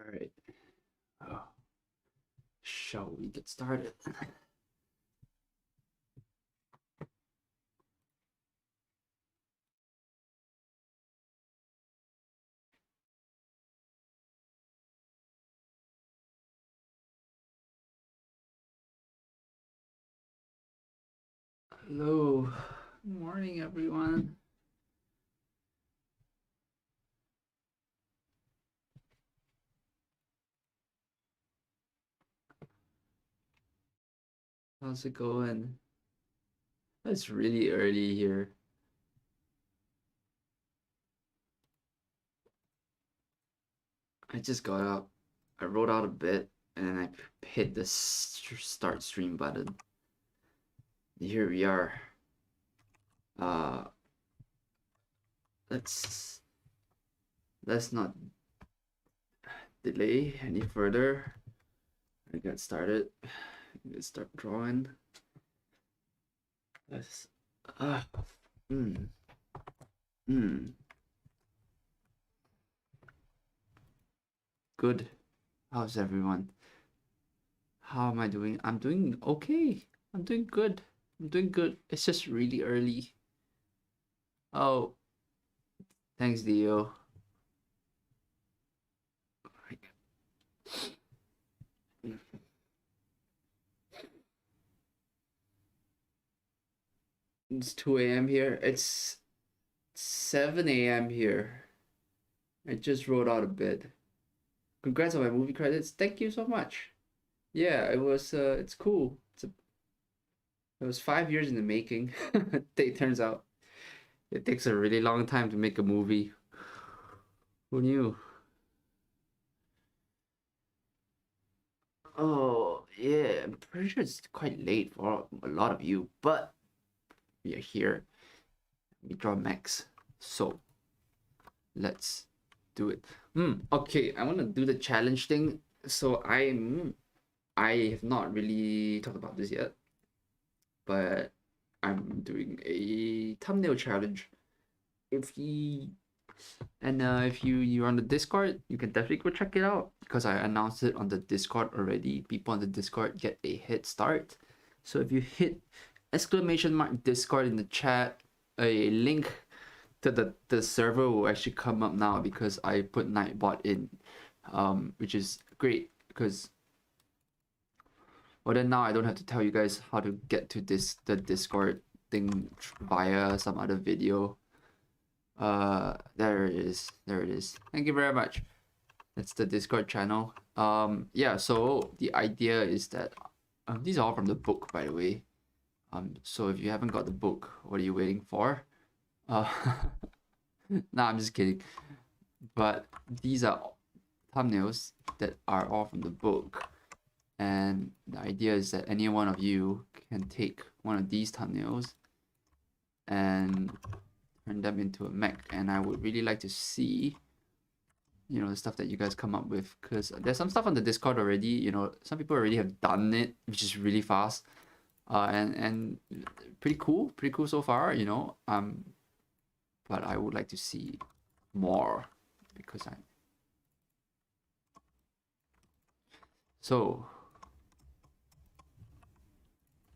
Alright, shall we get started? Hello, good morning everyone. How's it going? It's really early here. I just got up, I rolled out of bed, and I hit the start stream button. Here we are. Uh, let's not delay any further. I got started. Let's start drawing. Let's Good. How's everyone? How am I doing? I'm doing okay. I'm doing good. I'm doing good. It's just really early. Oh, thanks, Dio. It's 2 a.m. here. It's 7 a.m. here. I just rolled out of bed. Congrats on my movie credits. Thank you so much. Yeah, it's cool. It was 5 years in the making. It turns out it takes a really long time to make a movie. Who knew? Oh, yeah, I'm pretty sure it's quite late for a lot of you, but we are here. We draw Max. So let's do it. Okay, I want to do the challenge thing. So I have not really talked about this yet, but I'm doing a thumbnail challenge. If you're on the Discord, you can definitely go check it out because I announced it on the Discord already. People on the Discord get a head start. So if you hit !Discord in the chat, a link to the server will actually come up now because I put Nightbot in, which is great because then now I don't have to tell you guys how to get to the Discord thing via some other video. There it is. Thank you very much. That's the Discord channel. Yeah, so the idea is that these are all from the book, by the way. So if you haven't got the book, what are you waiting for? Nah, I'm just kidding. But these are thumbnails that are all from the book. And the idea is that any one of you can take one of these thumbnails and turn them into a mech. And I would really like to see, you know, the stuff that you guys come up with, because there's some stuff on the Discord already. You know, some people already have done it, which is really fast, and pretty cool so far. You know, but I would like to see more because so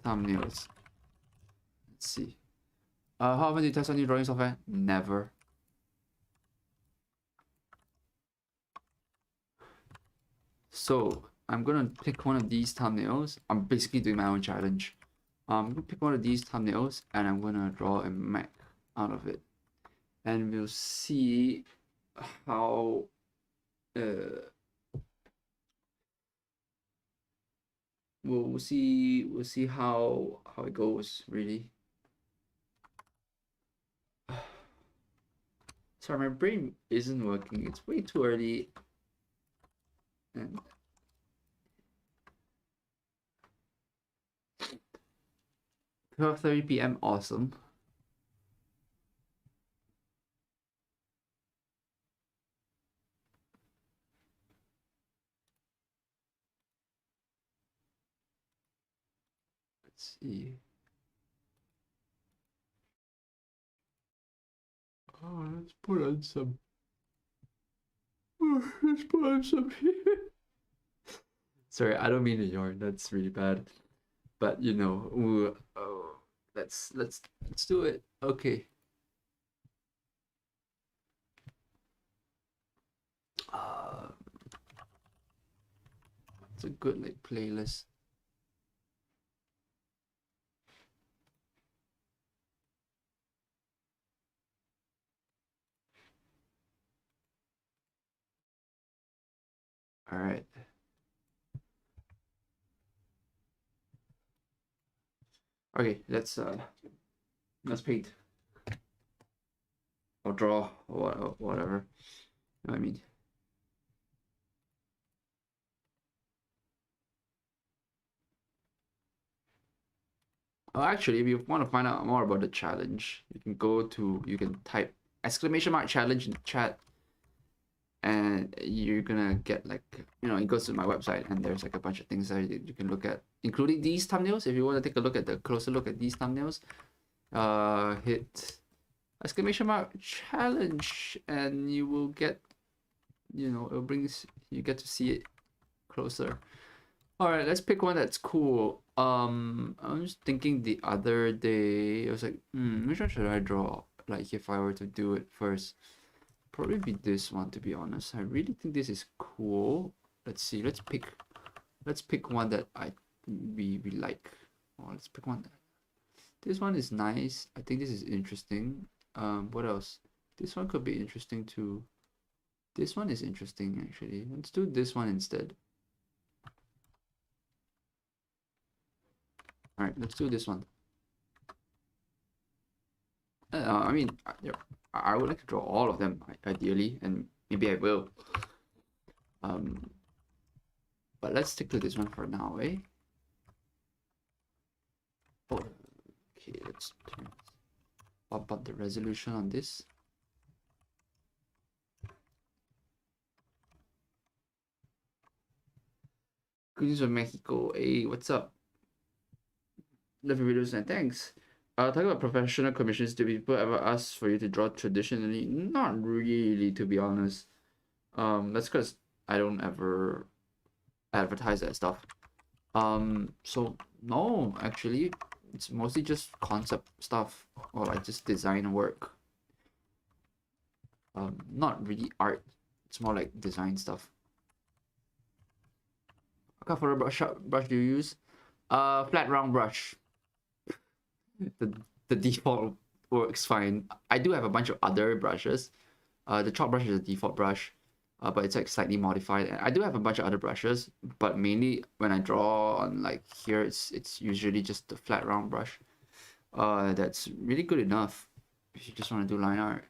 thumbnails. Let's see. How often do you test on new drawing software? Never. So I'm gonna pick one of these thumbnails. I'm basically doing my own challenge. I'm gonna pick one of these thumbnails and I'm gonna draw a mech out of it, and we'll see how we'll see how it goes, really. Sorry, my brain isn't working. It's way too early. And 12:30 p.m. Awesome. Let's see. Oh, let's put on some. Let's put some here. Sorry, I don't mean to yarn. That's really bad. But you know, oh, let's do it. Okay. Uh, it's a good like playlist. All right. Okay, let's paint or draw or whatever. You know what I mean? Oh, actually, if you want to find out more about the challenge, you can type !challenge in the chat, and you're gonna get like, it goes to my website, and there's like a bunch of things that you can look at, including these thumbnails. If you want to take a look at the closer look at these thumbnails, hit !challenge, and you will get, you get to see it closer. All right, let's pick one that's cool. I was thinking the other day, I was like, which one should I draw? Like, if I were to do it first, probably be this one, to be honest. I really think this is cool. Let's see. Let's pick one that we like. Oh, let's pick one. This one is nice. I think this is interesting. What else? This one could be interesting too. This one is interesting actually. Let's do this one instead. All right, let's do this one. I mean, I would like to draw all of them ideally, and maybe I will. But let's stick to this one for now, eh? Oh, okay, let's bump up the resolution on this. Greetings from Mexico. Hey, what's up? Love your videos and thanks. Talking about professional commissions, do people ever ask for you to draw traditionally? Not really, to be honest. That's because I don't ever advertise that stuff. So no, actually, it's mostly just concept stuff or like just design work. Not really art. It's more like design stuff. What kind of brush do you use? Flat round brush. The default works fine. I do have a bunch of other brushes. The chalk brush is a default brush, but it's like slightly modified. And I do have a bunch of other brushes, but mainly when I draw on like here, it's usually just the flat round brush. That's really good enough if you just want to do line art.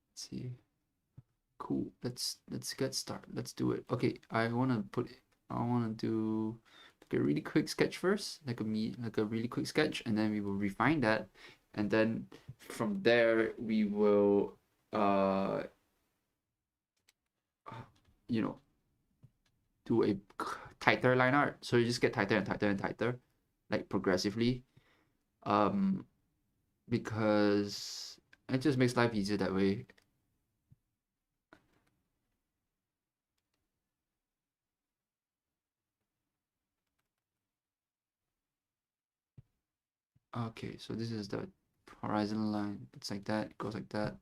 Let's see. Cool. Let's get started. Let's do it. Okay, I wanna do like a really quick sketch first, like a really quick sketch, and then we will refine that, and then from there we will you know do a tighter line art. So you just get tighter and tighter and tighter, like progressively, because it just makes life easier that way. Okay, so this is the horizon line. It's like that, it goes like that.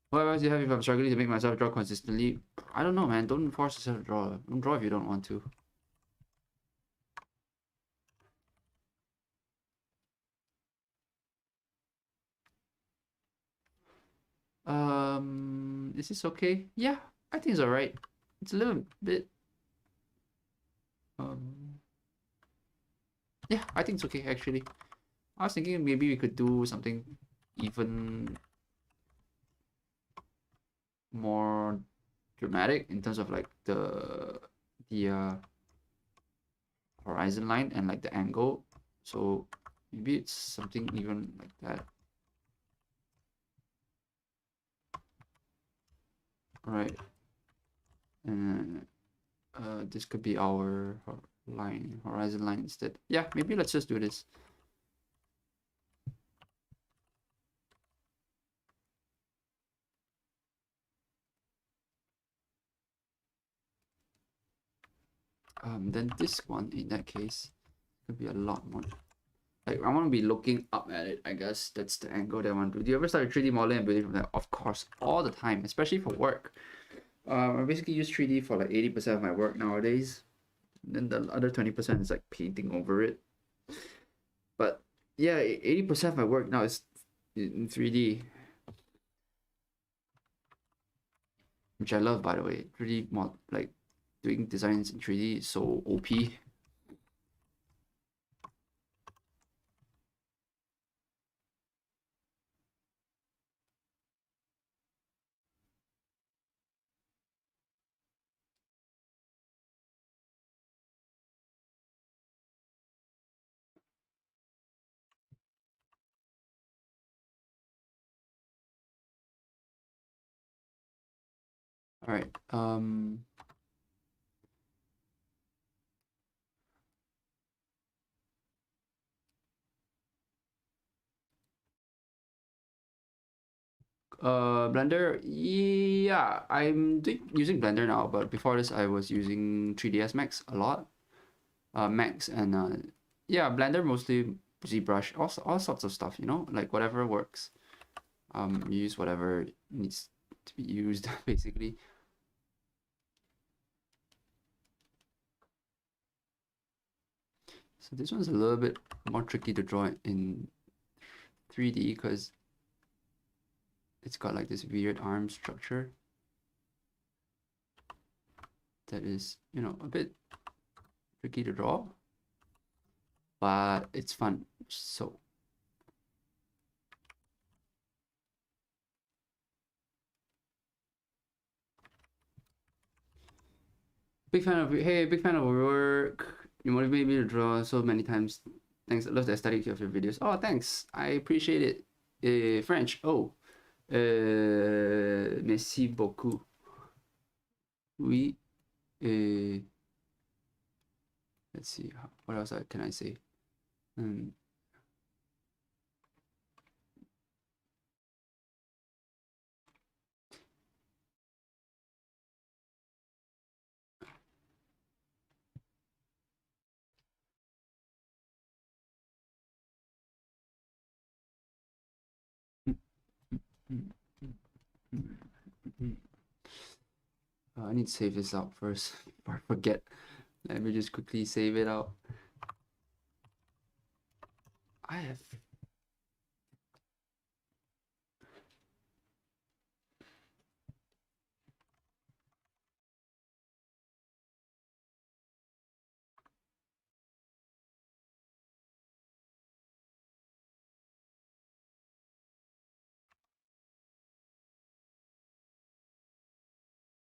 What advice do you have if I'm struggling to make myself draw consistently? I don't know, man. Don't force yourself to draw. Don't draw if you don't want to. Is this okay? Yeah, I think it's alright. It's a little bit yeah, I think it's okay actually. I was thinking maybe we could do something even more dramatic in terms of like the horizon line and like the angle. So maybe it's something even like that. Right. And this could be our horizon line instead. Yeah, maybe let's just do this. then this one in that case could be a lot more. Like I want to be looking up at it. I guess that's the angle that I want to do. Do you ever start 3D modeling and building from there? Of course, all the time, especially for work. I basically use 3D for like 80% of my work nowadays. Then the other 20% is like painting over it. But yeah, 80% of my work now is in 3D, which I love, by the way. 3D mod, like doing designs in 3D is so OP. All right. Blender. Yeah, I'm using Blender now, but before this, I was using 3ds Max a lot. Max and yeah, Blender mostly ZBrush, all sorts of stuff. You know, like whatever works. You use whatever needs to be used, basically. So this one's a little bit more tricky to draw in 3D because it's got like this weird arm structure that is, you know, a bit tricky to draw, but it's fun. So big fan of big fan of your work. You motivate me to draw so many times. Thanks. I love the aesthetic of your videos. Oh, thanks. I appreciate it. French. Oh, merci beaucoup. Oui. Let's see. What else can I say? I need to save this out first before I forget. Let me just quickly save it out. I have.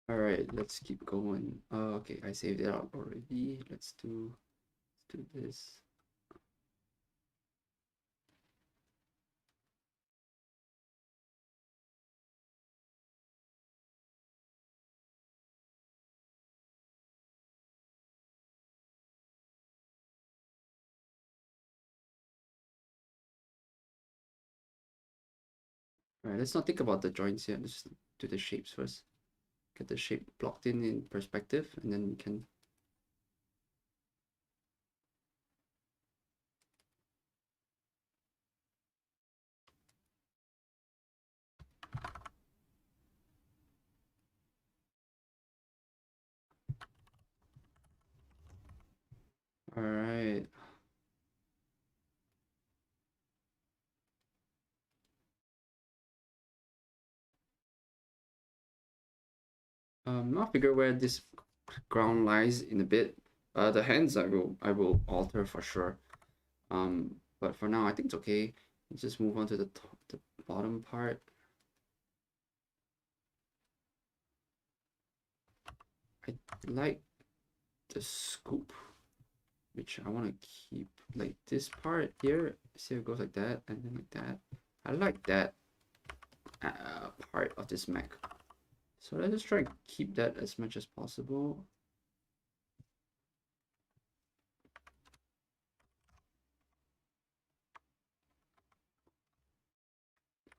All right, let's keep going. Okay, I saved it out already. Let's do this. All right, let's not think about the joints yet. Let's do the shapes first. Get the shape blocked in perspective, and then we can. All right. I'll figure where this ground lies in a bit. The hands I will alter for sure. But for now I think it's okay. Let's just move on to the bottom part. I like the scoop, which I want to keep like this part here. See, it goes like that and then like that. I like that part of this mech. So let's just try and keep that as much as possible.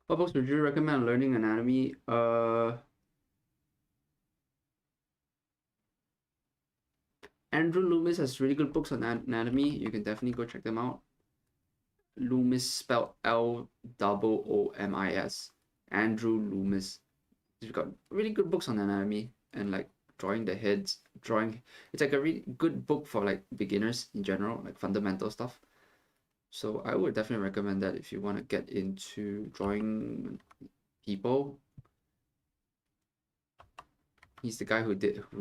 What books would you recommend learning anatomy? Andrew Loomis has really good books on anatomy. You can definitely go check them out. Loomis spelled Loomis. Andrew Loomis. He's got really good books on anatomy and like drawing the heads, drawing. It's like a really good book for like beginners in general, like fundamental stuff. So I would definitely recommend that if you want to get into drawing people. He's the guy who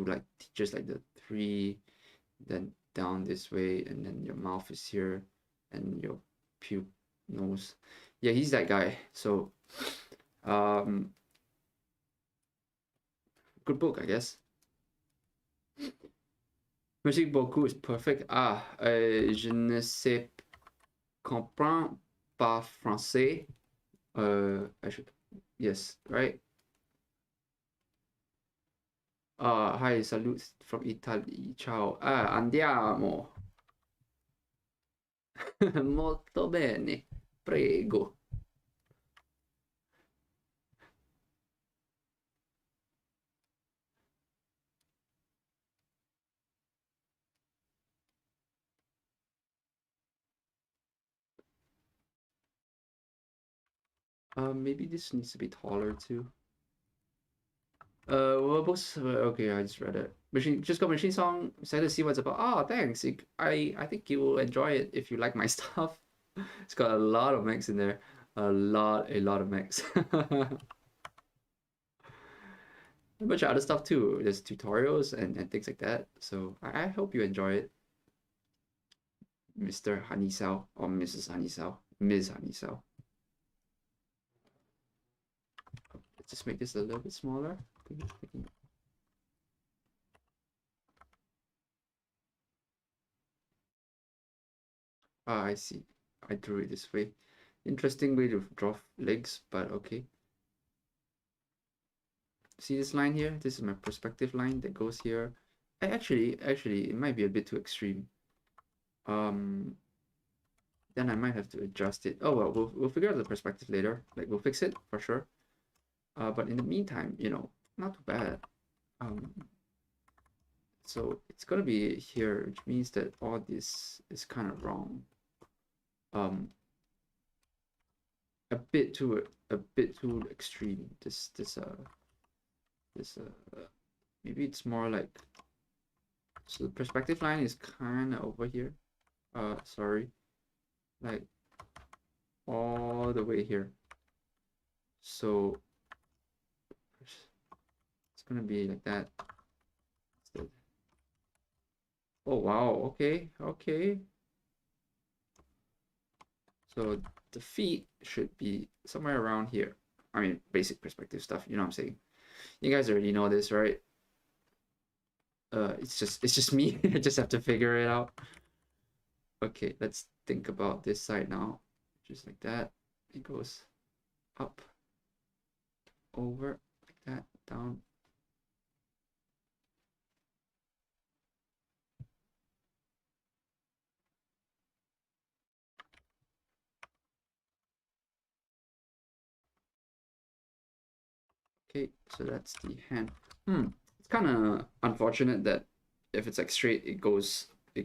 like teaches like the three, then down this way, and then your mouth is here, and your nose. Yeah, he's that guy. So, good book, I guess. Merci beaucoup is perfect. Je ne sais comprends pas français. I should, yes, right? Hi, salute from Italy. Ciao. Andiamo. Molto bene. Prego. Maybe this needs to be taller too. What books? Okay, I just read it. Just got Machine Song. Excited to see what's about. Oh, thanks. I think you will enjoy it if you like my stuff. It's got a lot of mechs in there. A lot of mechs. A bunch of other stuff too. There's tutorials and things like that. So I hope you enjoy it, Mr. Honeysell or Mrs. Honeysell, Ms. Honeysell. Let's just make this a little bit smaller. I see. I drew it this way. Interesting way to draw legs, but okay. See this line here? This is my perspective line that goes here. Actually, it might be a bit too extreme. Then I might have to adjust it. Oh well, we'll figure out the perspective later. Like we'll fix it for sure. But in the meantime, you know, not too bad. So it's gonna be here, which means that all this is kind of wrong. A bit too extreme. Maybe it's more like, so the perspective line is kind of over here. Sorry, like all the way here. So it's gonna be like that. Oh wow, okay. So the feet should be somewhere around here. I mean, basic perspective stuff, you know what I'm saying? You guys already know this, right? It's just me. I just have to figure it out. Okay, let's think about this side now. Just like that. It goes up, over, like that, down. Okay, so that's the hand. It's kind of unfortunate that if it's like straight, it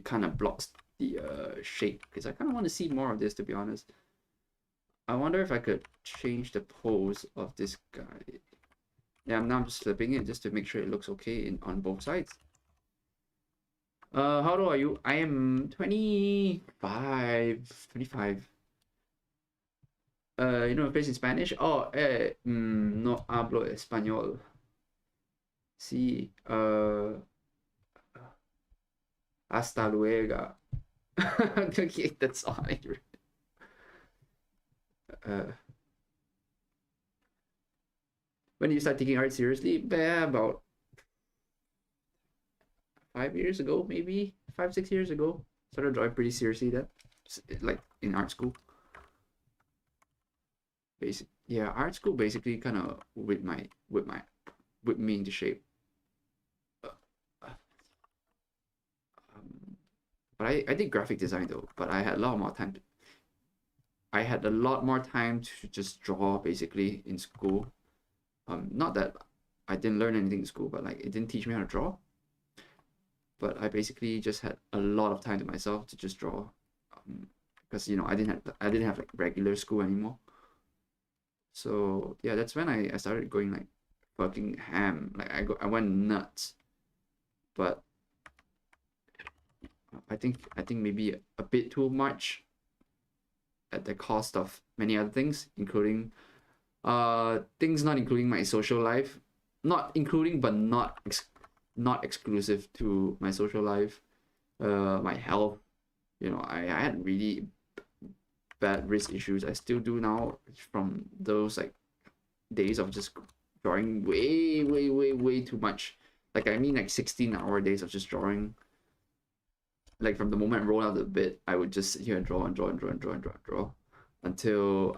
kind of blocks the shape, because I kind of want to see more of this, to be honest. I wonder if I could change the pose of this guy. Yeah, I'm now just flipping it just to make sure it looks okay on both sides. How old are you? I am 25. You know, place in Spanish? Oh, no hablo español. Sí, hasta luego. Okay, that's all I when did you start taking art seriously? About 5 years ago, maybe 5-6 years ago. Started drawing pretty seriously then, like in art school. Yeah, art school basically kind of whipped me into shape. But I did graphic design though, but I had a lot more time. I had a lot more time to just draw basically in school. Not that I didn't learn anything in school, but like it didn't teach me how to draw. but I basically just had a lot of time to myself to just draw, because you know I didn't have like regular school anymore. So yeah, that's when I started going like fucking ham. Like I went nuts. But I think maybe a bit too much at the cost of many other things, including things not including my social life, not including but not exclusive to my social life, my health. You know, I had really bad wrist issues. I still do now from those like days of just drawing way too much. Like I mean like 16-hour days of just drawing. Like from the moment I roll out the bed, I would just sit here and draw and draw and draw and draw and draw and draw until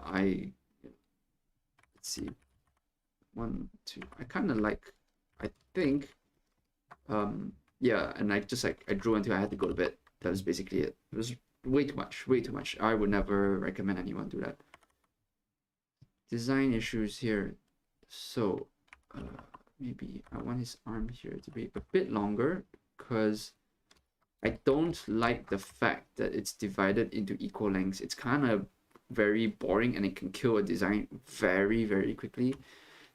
let's see, 1, 2. I kind of like, I think, yeah, and I just like I drew until I had to go to bed. That was basically it. It was way too much, way too much. I would never recommend anyone do that. Design issues here. So maybe I want his arm here to be a bit longer because I don't like the fact that it's divided into equal lengths. It's kind of very boring and it can kill a design very quickly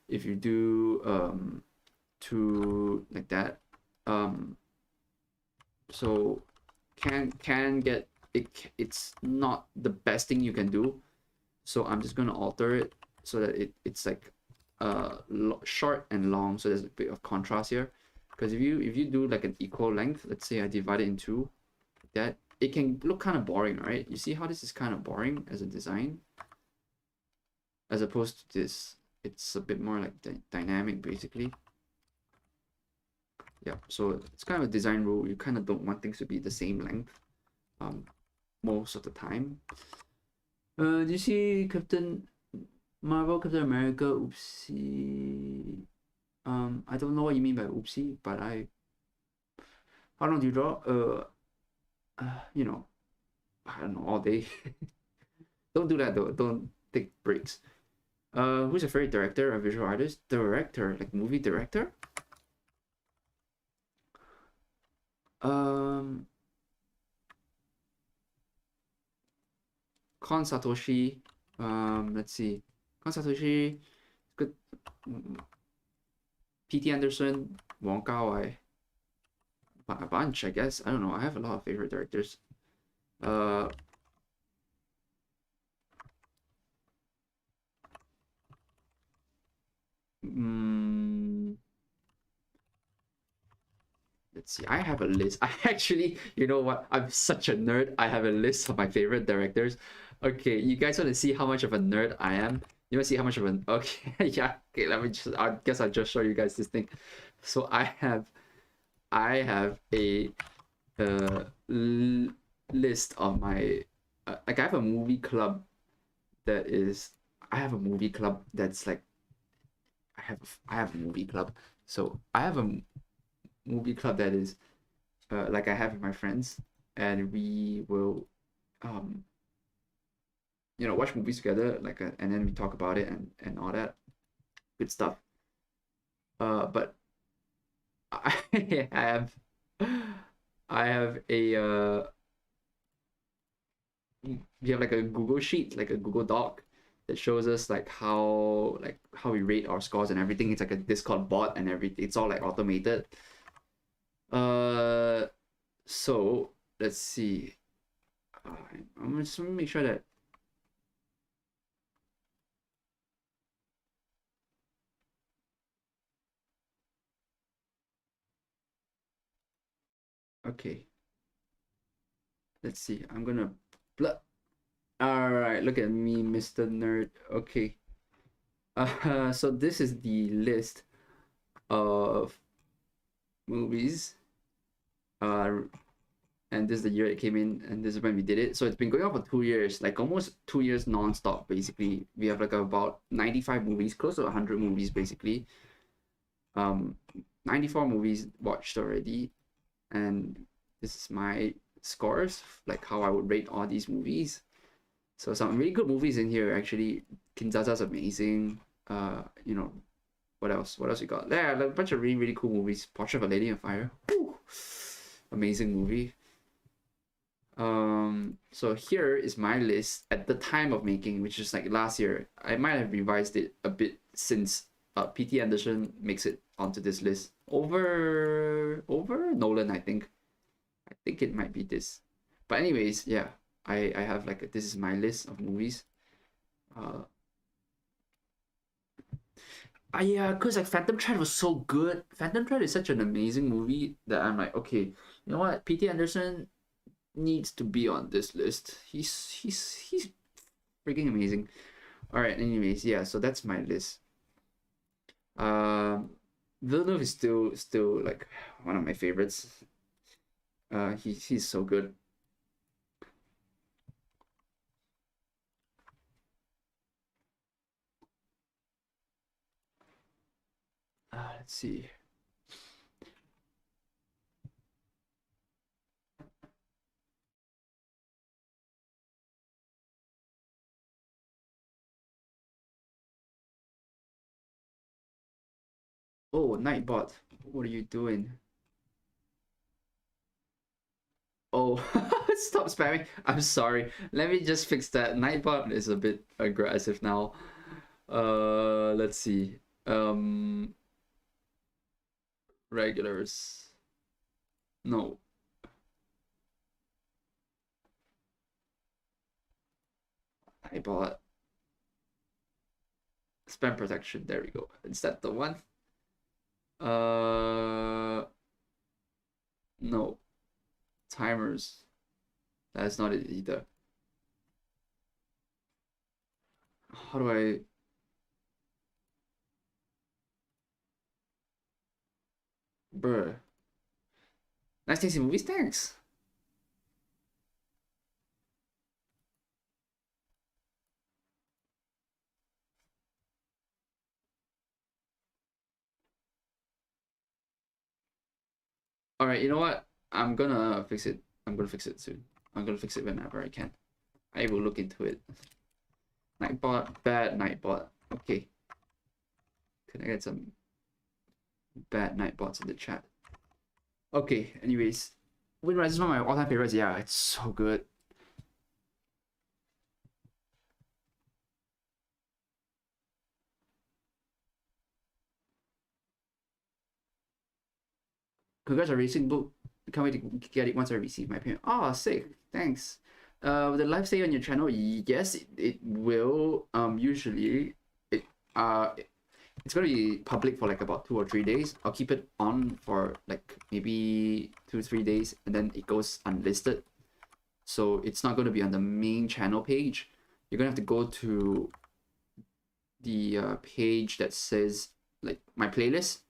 if you do two like that. So can get it. It's not the best thing you can do. So I'm just gonna alter it so that it's like short and long. So there's a bit of contrast here. Because if you do like an equal length, let's say I divide it in two, that it can look kind of boring, right? You see how this is kind of boring as a design, as opposed to this. It's a bit more like dynamic, basically. Yeah, so it's kind of a design rule. You kind of don't want things to be the same length, most of the time. Do you see Captain Captain America? Oopsie. I don't know what you mean by oopsie, but how long do you draw? You know, I don't know, all day. Don't do that though. Don't take breaks. Who's your favorite director or visual artist? Director, like movie director? Kon Satoshi. Let's see. Kon Satoshi, good. P.T. Anderson, Wong Kar-wai, a bunch, I guess. I don't know. I have a lot of favorite directors. Let's see. I have a list. I actually, you know what? I'm such a nerd. I have a list of my favorite directors. Okay, you guys want to see how much of a nerd I am? You want to see how much of an okay? Yeah. Okay. Let me just. I guess I'll just show you guys this thing. So I have a list of my like I have a movie club that is I have a movie club that's like I have a movie club. So I have a movie club that is like I have with my friends, and we will you know, watch movies together, like and then we talk about it and all that good stuff. But I have I have a we have like a Google sheet, like a Google Doc that shows us like how we rate our scores and everything. It's like a Discord bot and everything. It's all like automated. So let's see. I'm just gonna make sure that okay. Let's see. I'm gonna all right, look at me, Mr. Nerd. Okay. So this is the list of movies. And this is the year it came in, and this is when we did it. So it's been going on for 2 years, like almost 2 years non-stop, basically. We have like about 95 movies, close to 100 movies, basically. 94 movies watched already, and this is my scores, like how I would rate all these movies. So some really good movies in here, actually. Kinzaza's amazing. You know, what else? What else we got? Yeah, a bunch of really cool movies. Portrait of a Lady on Fire. Whew. amazing movie. So here is my list at the time of making, which is like last year. I might have revised it a bit since P.T. Anderson makes it onto this list over Nolan. I think it might be this, but anyways, yeah. I have like this is my list of movies. Uh, yeah, cause like Phantom Thread was so good. Phantom Thread is such an amazing movie that I'm like, okay, you know what? P.T. Anderson needs to be on this list. He's freaking amazing. All right. Anyways, yeah. So that's my list. Um, Villeneuve is still like one of my favorites. He's so good. Let's see. Oh, Nightbot. What are you doing? Oh, stop spamming. I'm sorry. Let me just fix that. Nightbot is a bit aggressive now. Let's see. Regulars. No. Nightbot. Spam protection. There we go. Is that the one? No. Timers. That's not it either. How do I? Bruh. Nice tasty movies. Thanks. All right. You know what? I'm gonna fix it. I'm gonna fix it soon. I'm gonna fix it whenever I can. I will look into it. Nightbot. Bad Nightbot. Okay. Can I get some bad Nightbots in the chat? Okay. Anyways, Windrise is one of my all-time favorites. Yeah, it's so good. Congrats on racing book. Can't wait to get it once I receive my payment. Oh, sick. Thanks. Will the live stay on your channel? Yes, it will. Usually, it it's gonna be public for like about 2 or 3 days. I'll keep it on for like maybe 2 3 days, and then it goes unlisted. So it's not gonna be on the main channel page. You're gonna have to go to the page that says like my playlist,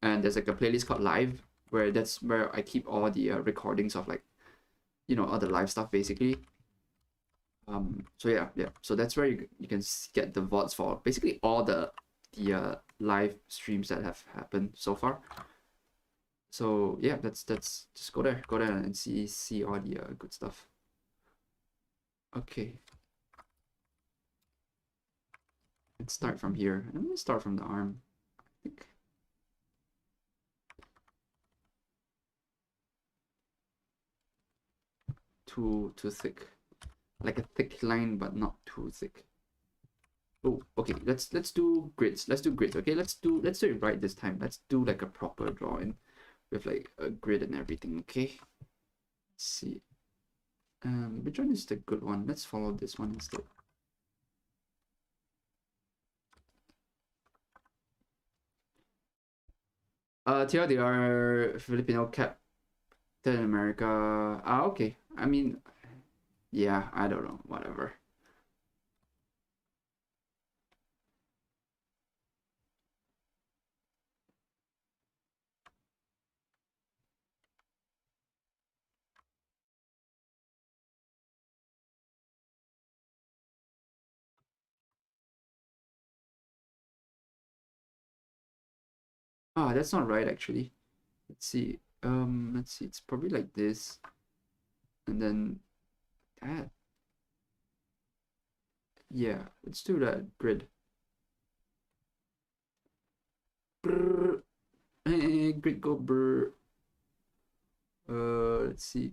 and there's like a playlist called live, where that's where I keep all the recordings of like all the live stuff basically. So yeah, so that's where you can get the VODs for basically all the live streams that have happened so far. So yeah, that's just go there and see all the good stuff. Okay, let's start from here. I'm gonna start from the arm, I think. Too thick, like a thick line but not too thick. Oh, okay. Let's do grids. Let's do grids. Okay, let's do it right this time. Let's do like a proper drawing with like a grid and everything. Okay. Let's see. Which one is the good one? Let's follow this one instead. TLDR Filipino Captain America. Ah, okay. I mean, yeah. I don't know. Whatever. Ah, that's not right actually. Let's see. Let's see. It's probably like this, and then that. Yeah, let's do that grid. Brr. Grid go brr. let's see.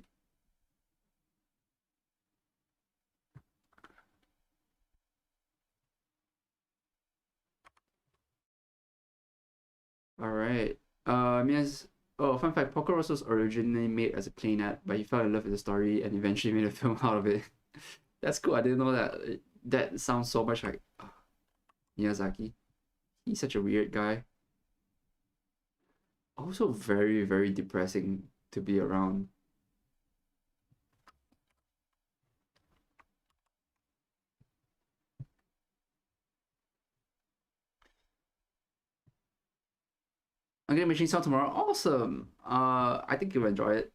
All right. Mia's fun fact, Porco Rosso was originally made as a playnet, but he fell in love with the story and eventually made a film out of it. That's cool. I didn't know that. That sounds so much like Miyazaki. He's such a weird guy. Also very, very depressing to be around. I'm gonna Machine Sound tomorrow. Awesome. I think you'll enjoy it.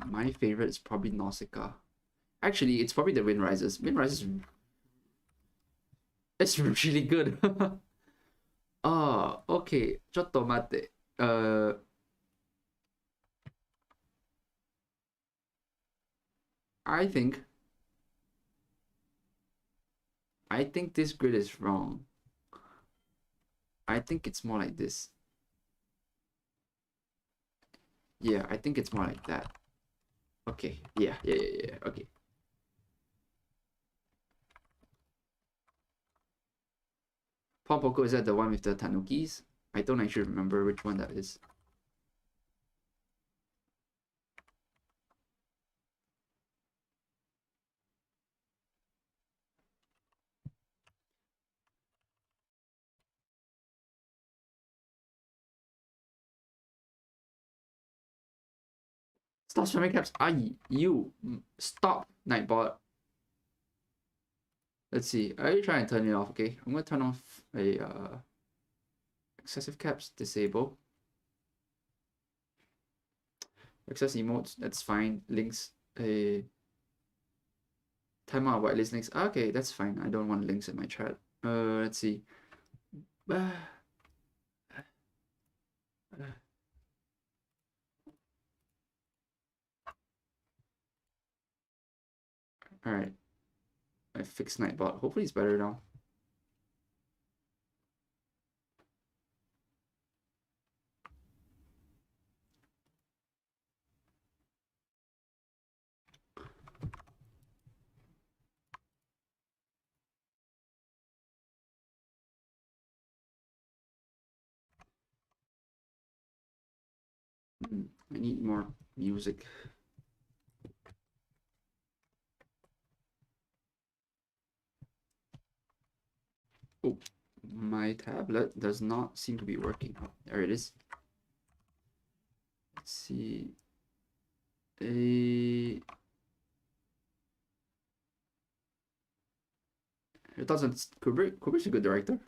My favorite is probably Nausicaa. Actually, it's probably the Wind Rises. Wind Rises, it's really good. Okay. ちょっと待って。I think I think this grid is wrong. I think it's more like this. Yeah, I think it's more like that. Okay. Yeah. Okay. Pompoko, is that the one with the tanukis? I don't actually remember which one that is. Stop spamming caps. You stop, Nightbot. Let's see. I try and turn it off. Okay, I'm gonna turn off a excessive caps. Disable. Excess emotes. That's fine. Links. A timeout whitelist links. Okay, that's fine. I don't want links in my chat. Let's see. All right. I fixed Nightbot. Hopefully it's better now. I need more music. Oh, my tablet does not seem to be working. Oh, there it is. Let's see. Your thoughts on Kubrick? Kubrick's a good director.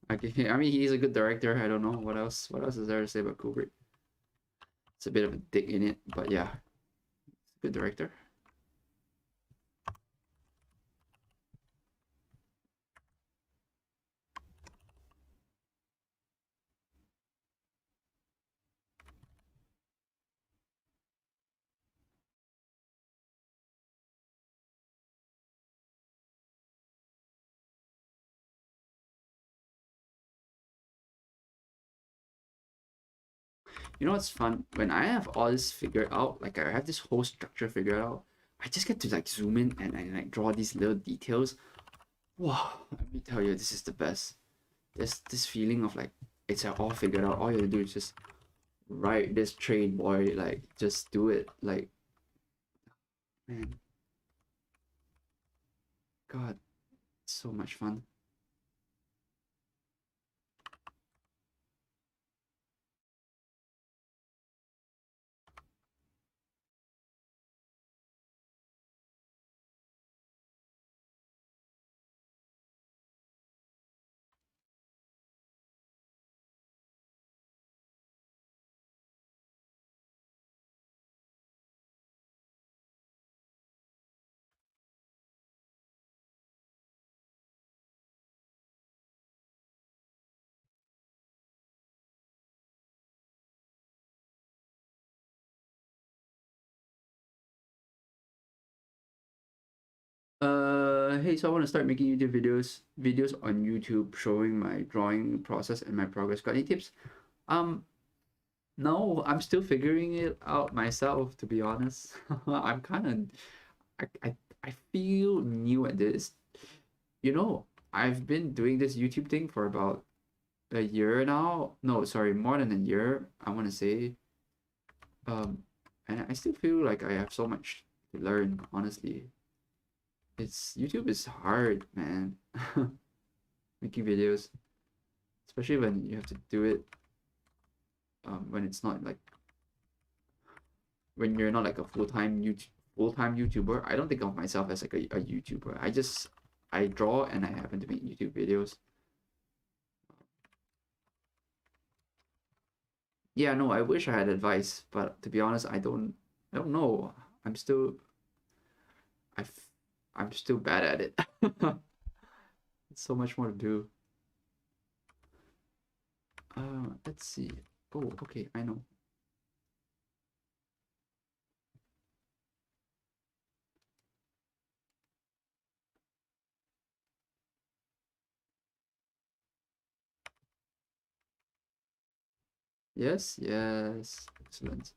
Okay, I mean he's a good director. I don't know what else. What else is there to say about Kubrick? It's a bit of a dick in it, but yeah, good director. You know what's fun? When I have all this figured out, like I have this whole structure figured out, I just get to like zoom in and like draw these little details. Wow, let me tell you, this is the best. There's this feeling of like it's all figured out. All you have to do is just ride this train, boy. Like just do it. Like, man, God, so much fun. Hey, so I want to start making YouTube videos on YouTube showing my drawing process and my progress. Got any tips? Um, no, I'm still figuring it out myself, to be honest. I'm kind of, I feel new at this. You know, I've been doing this YouTube thing for about a year now. No, sorry, more than a year, I want to say. Um, and I still feel like I have so much to learn, honestly. YouTube is hard, man. Making videos, especially when you have to do it when it's not like when you're not like a full-time YouTuber. I don't think of myself as like a YouTuber. I draw and I happen to make YouTube videos. Yeah, no, I wish I had advice, but to be honest, I don't know. I'm still I f- I'm still bad at it. So much more to do. Let's see. Oh, okay, I know. Yes, yes. Excellent.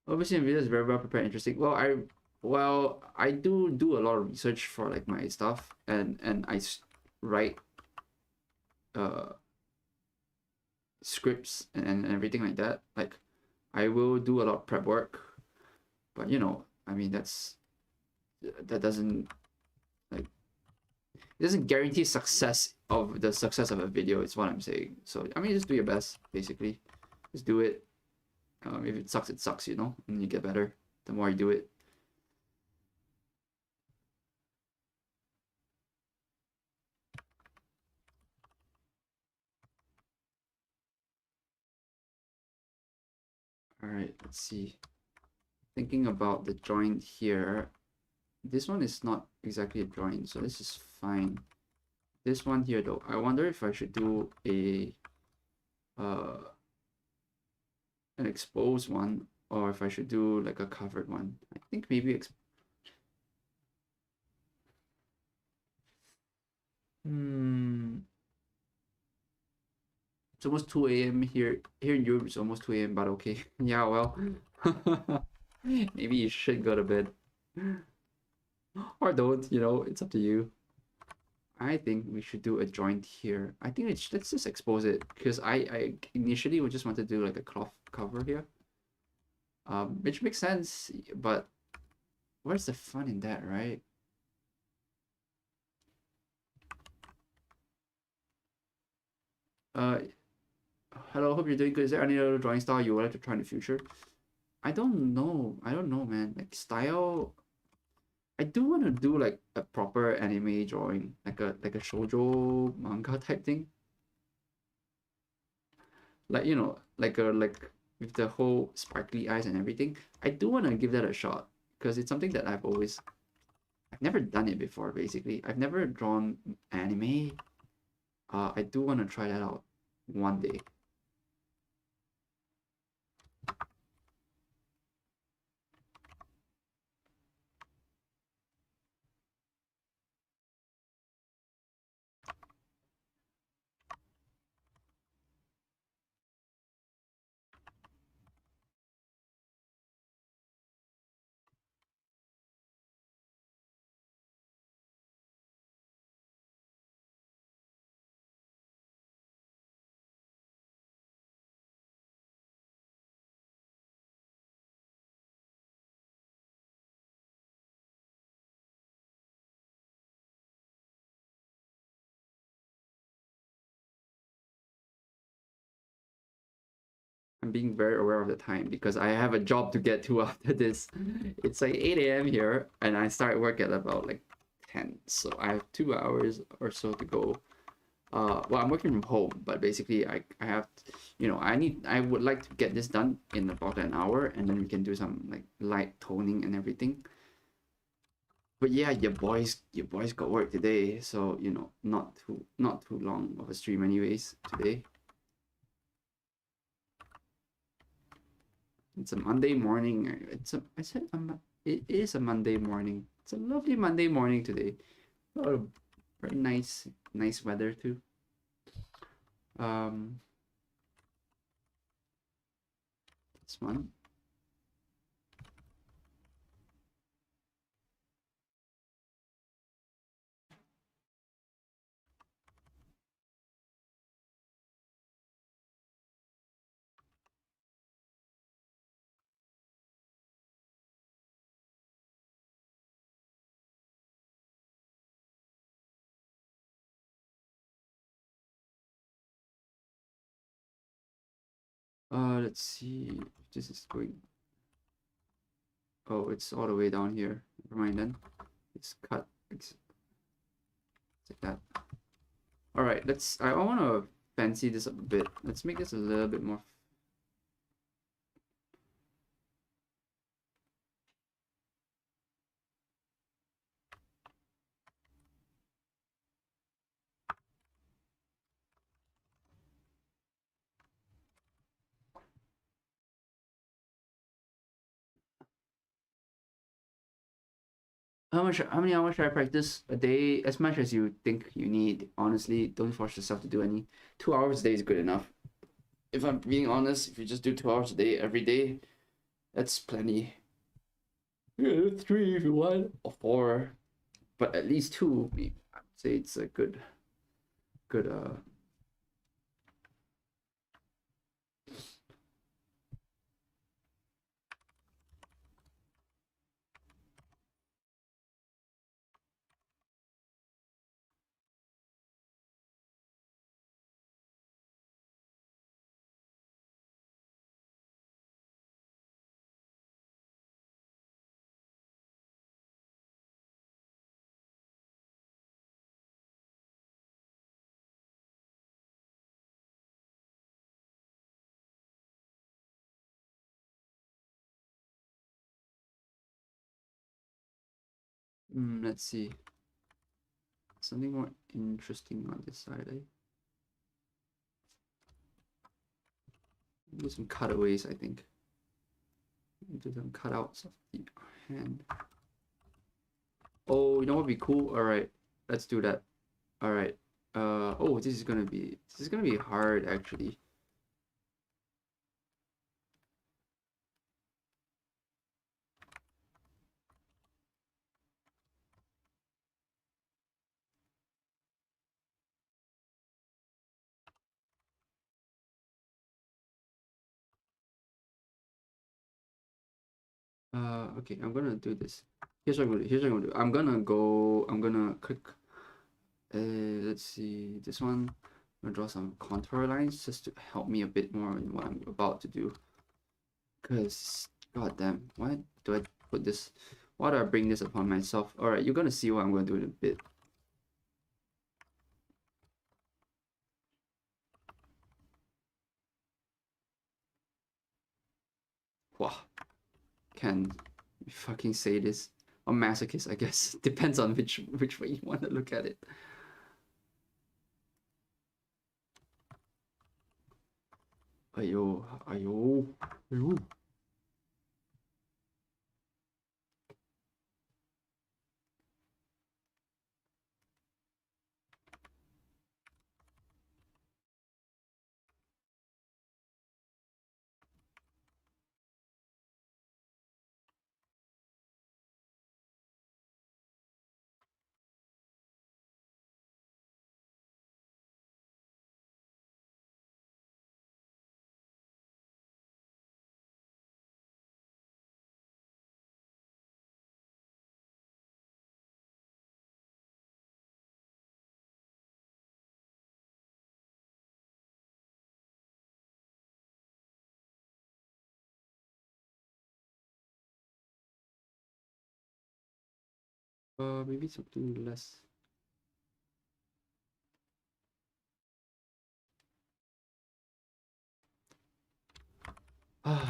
Obviously, video is very well prepared, interesting. I do a lot of research for like my stuff, and write uh scripts and everything like that. Like, I will do a lot of prep work, but I mean that doesn't like it doesn't guarantee success of a video. Is what I'm saying. So I mean, just do your best, basically. Just do it. If it sucks, it sucks, and you get better the more you do it. All right, let's see. Thinking about the joint here. This one is not exactly a joint, so this is fine. This one here, though, I wonder if I should do uh an exposed one or if I should do like a covered one. I think maybe it's almost 2 a.m. here. Here in Europe, it's almost 2 a.m., but okay. Yeah, well, maybe you should go to bed. Or don't, it's up to you. I think we should do a joint here. I think let's just expose it because I initially would just want to do like a cloth cover here. Which makes sense, but where's the fun in that, right? Uh, Hello, hope you're doing good. Is there any other drawing style you would like to try in the future? I don't know. I don't know, man. Like style, I do want to do like a proper anime drawing, like a shoujo manga type thing. Like like with the whole sparkly eyes and everything. I do want to give that a shot because it's something that I've never done it before. Basically, I've never drawn anime. I do want to try that out one day. I'm being very aware of the time because I have a job to get to after this. It's like 8 a.m. here, and I start work at about like 10. So I have 2 hours or so to go. Well, I'm working from home, but basically I have, I would like to get this done in about an hour, and then we can do some like light toning and everything. But yeah, your boys got work today, so you know, not too long of a stream anyways today. It's a Monday morning. It is a Monday morning. It's a lovely Monday morning today. Oh, very nice weather too. Um, this one. Let's see if this is going. Oh, it's all the way down here. Never mind then. It's cut. It's like that. All right. I want to fancy this up a bit. Let's make this a little bit more. How many hours should I practice a day? As much as you think you need. Honestly, don't force yourself to do any. 2 hours a day is good enough. If I'm being honest, if you just do 2 hours a day every day, that's plenty. Yeah, 3 if you want, or 4, but at least 2. I'd say it's a good. Let's see. Something more interesting on this side. Do some cutaways, I think. Do some cutouts of the hand. Oh, you know what would be cool? All right, let's do that. All right. Oh, this is gonna be hard actually. Okay, I'm gonna do this. Here's what I'm gonna do. Here's what I'm gonna do. I'm gonna click. Let's see this one. I'm gonna draw some contour lines just to help me a bit more in what I'm about to do. Cause, goddamn, why do I put this? Why do I bring this upon myself? All right, you're gonna see what I'm gonna do in a bit. Wow, can you fucking say this? I'm masochist, I guess. Depends on which way you want to look at it. Ayo, ayo, ayo. Maybe something less.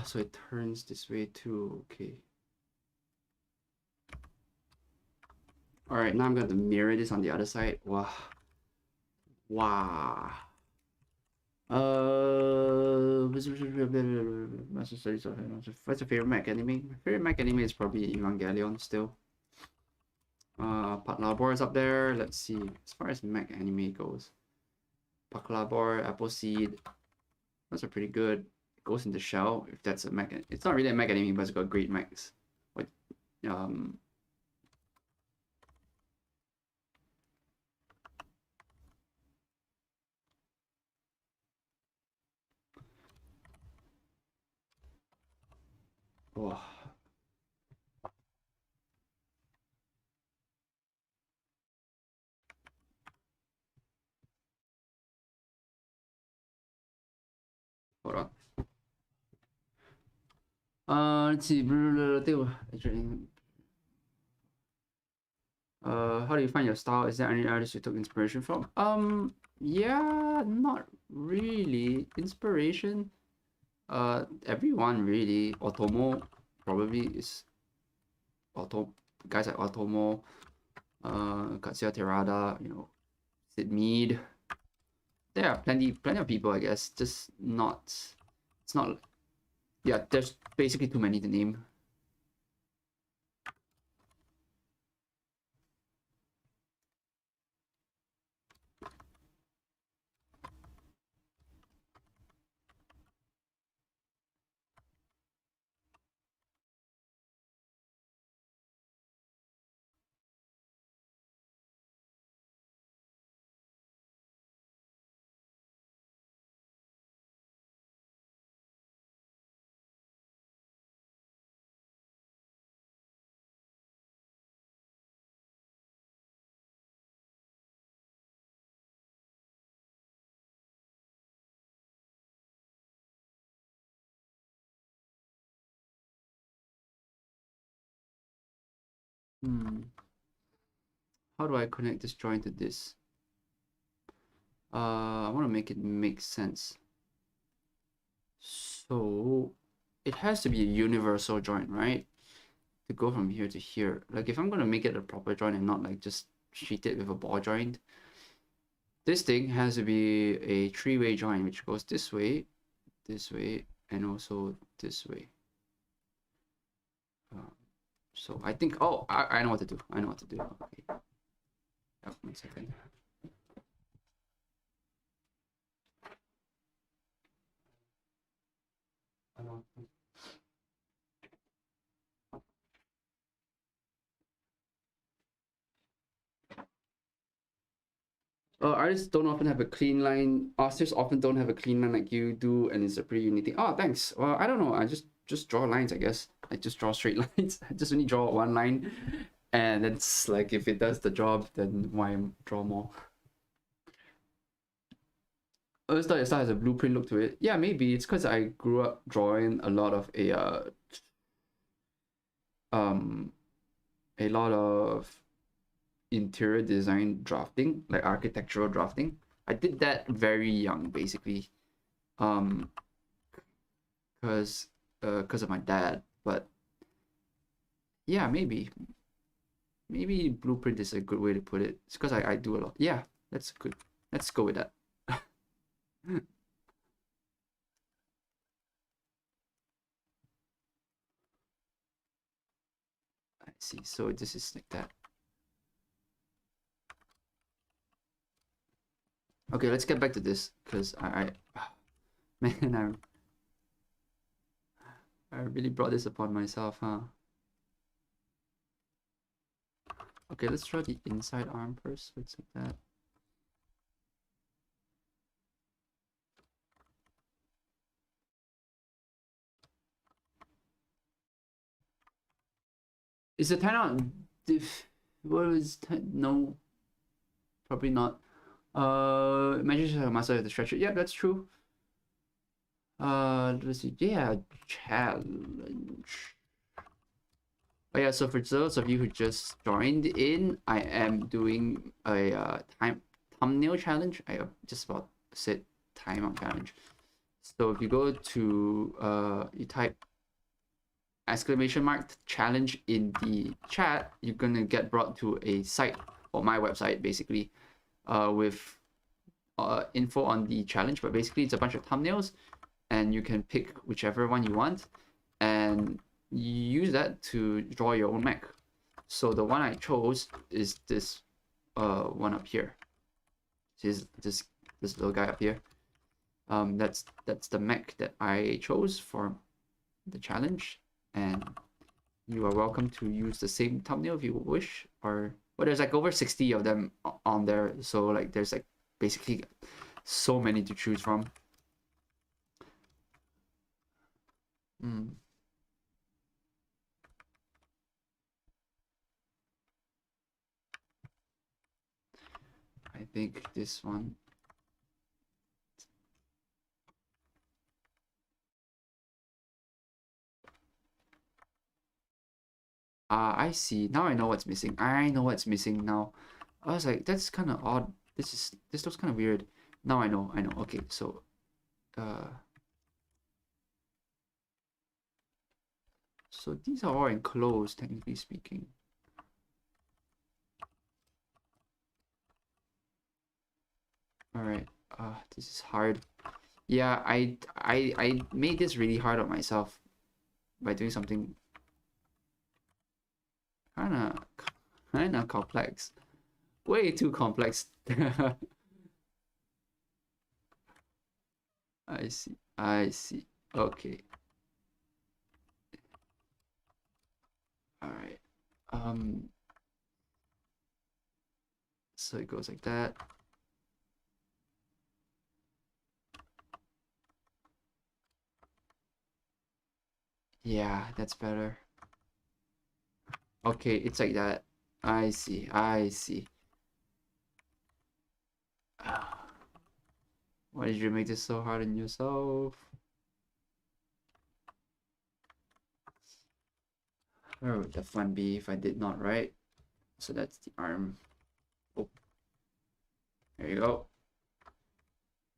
So it turns this way too. Okay. All right, now I'm going to mirror this on the other side. Wow. Wow. What's your favorite mech anime? My favorite mech anime is probably Evangelion still. Patlabor is up there. Let's see. As far as mech anime goes, Patlabor, Appleseed, those are pretty good. It goes in the shell if that's a mech. It's not really a mech anime, but it's got great mechs. Like, oh. Hold on. Let's see. How do you find your style? Is there any artist you took inspiration from? Yeah, not really. Inspiration. Everyone really. Otomo probably is guys like Otomo, Katsuya Terada, you know, Sid Mead. There are plenty of people, I guess. Just not. It's not. Yeah, there's basically too many to name. How do I connect this joint to this? I want to make it make sense. So it has to be a universal joint, right? To go from here to here. Like if I'm going to make it a proper joint and not like just treat it with a ball joint, this thing has to be a three-way joint which goes this way, and also this way. So I think, oh, I know what to do. I know what to do. Okay. Oh, 1 second. Artists don't often have a clean line. Artists often don't have a clean line like you do, and it's a pretty unique thing. Oh, thanks. Well, I don't know. I just draw lines, I guess. I just draw straight lines. I just only draw one line, and it's like if it does the job, then why draw more? It's not. It has a blueprint look to it. Yeah, maybe it's because I grew up drawing a lot of interior design drafting, like architectural drafting. I did that very young, basically, because of my dad. But yeah, maybe blueprint is a good way to put it. It's because I do a lot. Yeah, that's good. Let's go with that. I see. So this is like that. Okay, let's get back to this because man, I really brought this upon myself, huh? Okay, let's try the inside arm first. Let's like that. Is the timeout diff? What is no? Probably not. Imagine a muscle have to stretch it. Yeah, that's true. Let's see. Yeah, challenge. Oh yeah, so for those of you who just joined in, I am doing a thumbnail challenge. I just about said timeout challenge. So if you go to you type exclamation mark challenge in the chat, you're gonna get brought to a site, or my website basically, with info on the challenge. But basically it's a bunch of thumbnails, and you can pick whichever one you want and use that to draw your own mech. So the one I chose is this one up here. This little guy up here. That's the mech that I chose for the challenge, and you are welcome to use the same thumbnail if you wish. Or well, there's like over 60 of them on there, so like there's like basically so many to choose from. I think this one. Ah, I see. Now I know what's missing. I know what's missing now. I was like, that's kind of odd. This looks kind of weird. Now I know. I know. Okay, so so these are all enclosed, technically speaking. All right. This is hard. Yeah, I made this really hard on myself by doing something kind of complex. Way too complex. I see. I see. Okay. All right. So it goes like that. Yeah, that's better. Okay, it's like that. I see. I see. Why did you make this so hard on yourself? Where would the fun be if I did not, right? So that's the arm. Oh, there you go.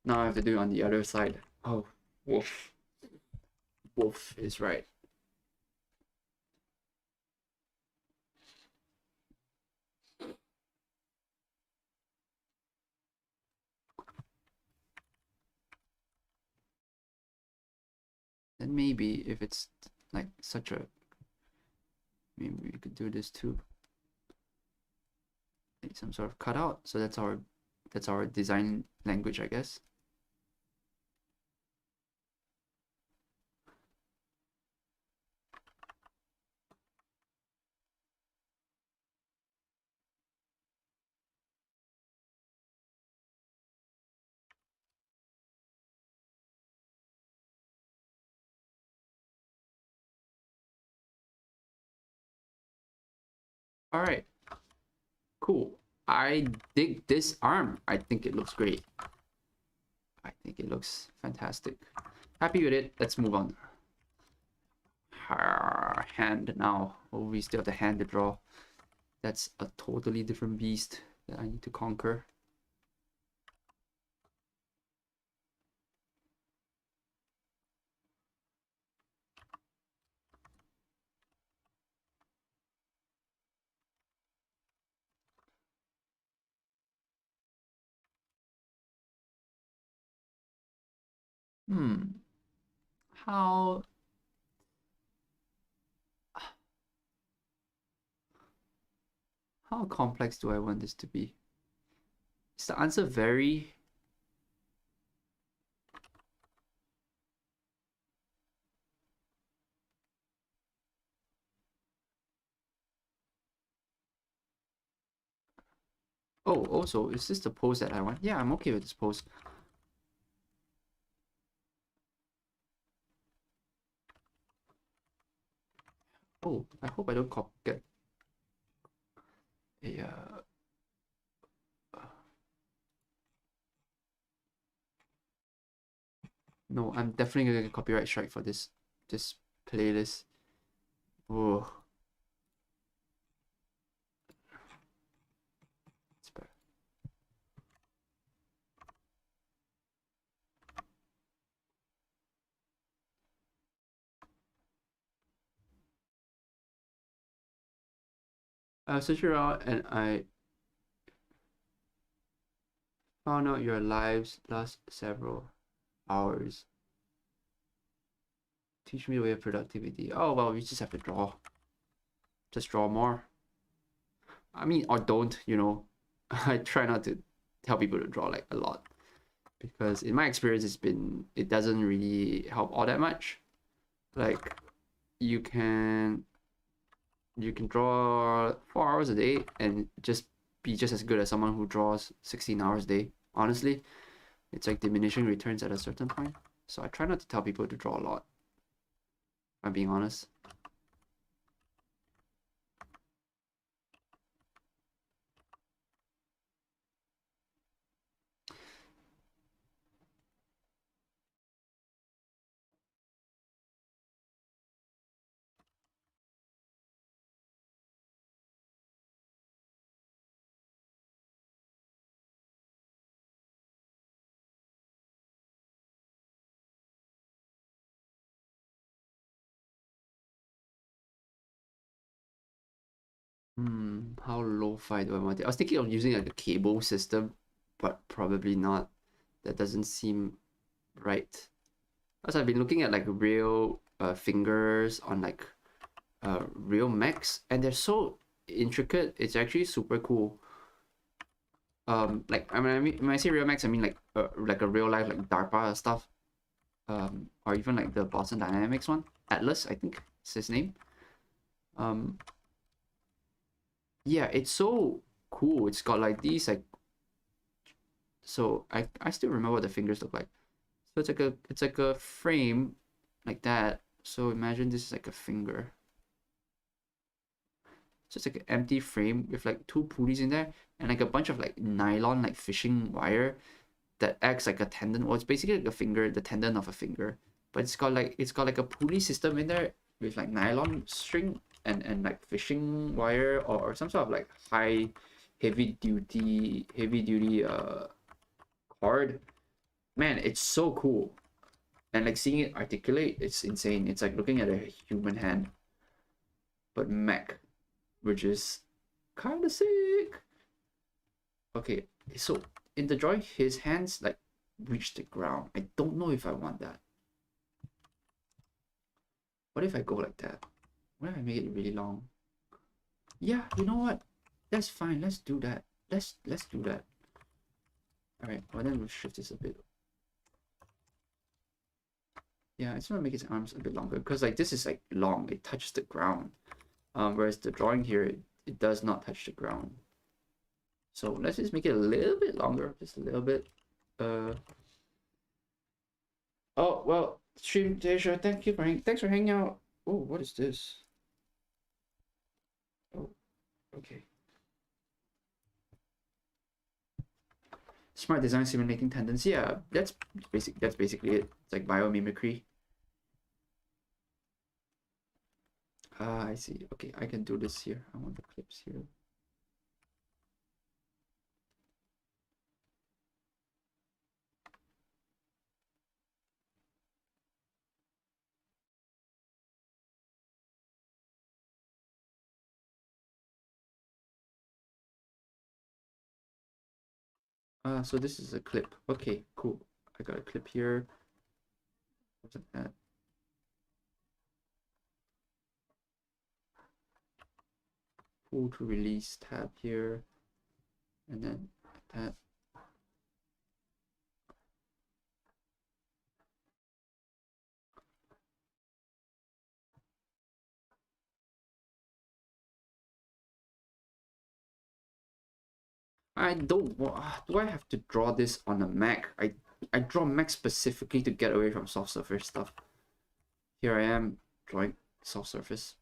Now I have to do it on the other side. Oh, woof. Woof is right. Then maybe if it's like such a, maybe we could do this too. Make some sort of cutout. So that's our design language, I guess. All right, cool. I dig this arm. I think it looks great. I think it looks fantastic. Happy with it. Let's move on. Hand now. Oh, we still have the hand to draw. That's a totally different beast that I need to conquer. How complex do I want this to be? Is the answer very? Oh, also, is this the pose that I want? Yeah, I'm okay with this pose. Oh, I hope I don't get a no, I'm definitely gonna get copyright strike for this playlist. Oh, it's bad. I was searching around and I found out your lives last several hours. Teach me the way of productivity. Oh, well, we just have to draw. Just draw more. I mean, or don't, you know. I try not to tell people to draw like a lot. Because in my experience, it doesn't really help all that much. Like, you can draw 4 hours a day and just be just as good as someone who draws 16 hours a day. Honestly, it's like diminishing returns at a certain point. So I try not to tell people to draw a lot, if I'm being honest. How lo-fi do I want it? I was thinking of using like a cable system, but probably not. That doesn't seem right. Because I've been looking at like real fingers on like real mechs, and they're so intricate. It's actually super cool. Like I mean, when I say real mechs, I mean like a real life like DARPA stuff. Or even like the Boston Dynamics one, Atlas, I think is his name. Um, yeah, it's so cool. It's got like these like, so I still remember what the fingers look like. So it's like a frame like that. So imagine this is like a finger. It's just like an empty frame with like two pulleys in there and like a bunch of like nylon like fishing wire that acts like a tendon. Well, it's basically like a finger, the tendon of a finger. But it's got like a pulley system in there with like nylon string and like fishing wire or some sort of like heavy duty cord. Man, it's so cool. And like seeing it articulate, it's insane. It's like looking at a human hand, but mech, which is kind of sick. Okay, so in the drawing, his hands like reach the ground. I don't know if I want that. What if I go like that? What if I make it really long? Yeah, you know what? That's fine. Let's do that. Let's do that. All right. Well, then we'll shift this a bit. Yeah, I just want to make his arms a bit longer because like this is like long. It touches the ground. Whereas the drawing here, it does not touch the ground. So let's just make it a little bit longer, just a little bit. Oh well, stream Deja, thanks for hanging out. Oh, what is this? Oh, okay. Smart design simulating tendency. Yeah, that's basically it. It's like biomimicry. Ah, I see. Okay, I can do this here. I want the clips here. So this is a clip. Okay, cool. I got a clip here. What's that? Pull to release tab here, and then that. I don't want. Do I have to draw this on a Mac? I draw Mac specifically to get away from soft surface stuff. Here I am drawing soft surface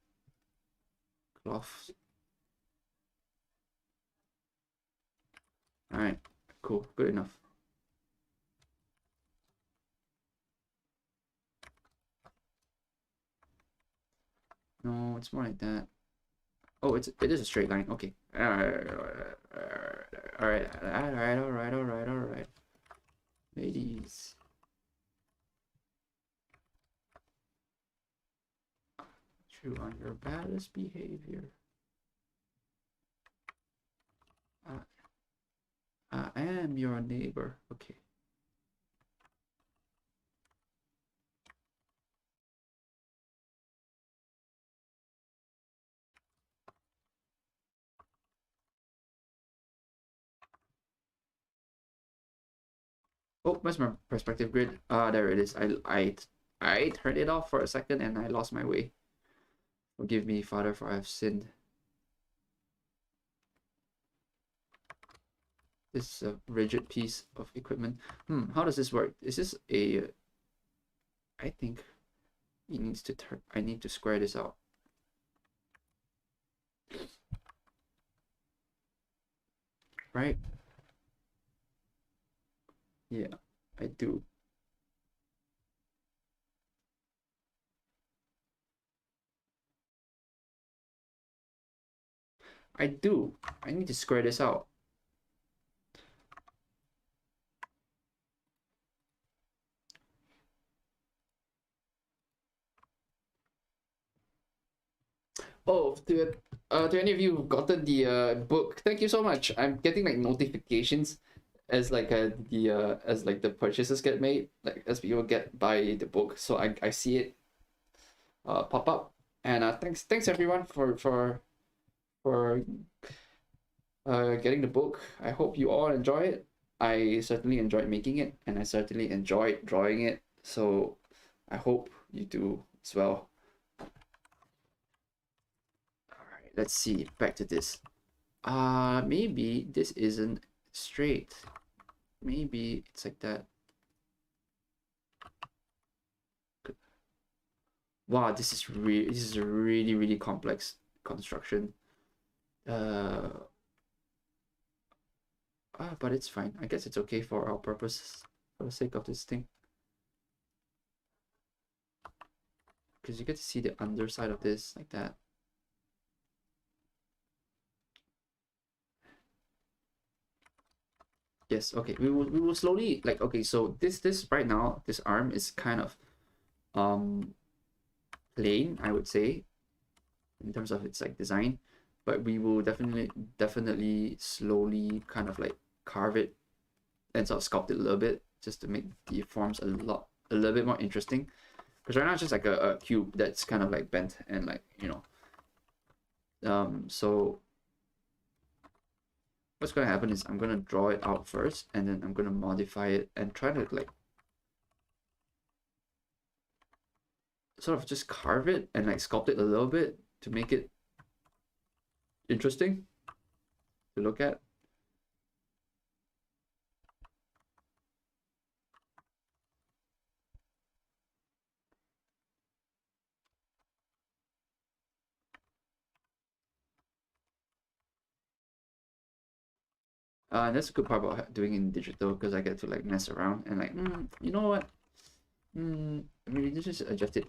cloth. All right, cool, good enough. No, it's more like that. Oh, it is a straight line. Okay. All right, all right. Ladies. True on your baddest behavior. I am your neighbor. Okay. Oh, where's my perspective grid? Ah, there it is. I turned it off for a second and I lost my way. Forgive me, Father, for I have sinned. This is a rigid piece of equipment. How does this work? Is this a... I think it needs to turn... I need to square this out. Right? Yeah, I do. I do. I need to square this out. Oh, to any of you who've gotten the book, thank you so much. I'm getting like notifications as like as like the purchases get made, like as people get buy the book. So I see it pop up. And thanks everyone for getting the book. I hope you all enjoy it. I certainly enjoyed making it, and I certainly enjoyed drawing it. So I hope you do as well. Alright, let's see. Back to this. Maybe this isn't straight. Maybe it's like that. Wow, this is a really complex construction. But it's fine. I guess it's okay for our purposes, for the sake of this thing. Because you get to see the underside of this like that. Yes, okay. We will slowly like okay, so this right now, this arm is kind of plain, I would say, in terms of its like design. But we will definitely slowly kind of like carve it and sort of sculpt it a little bit just to make the forms a little bit more interesting. Because right now it's just like a cube that's kind of like bent and like, you know. So what's gonna happen is I'm gonna draw it out first and then I'm gonna modify it and try to like sort of just carve it and like sculpt it a little bit to make it interesting to look at. And that's a good part about doing in digital because I get to like mess around and like, you know what? Maybe just adjust it.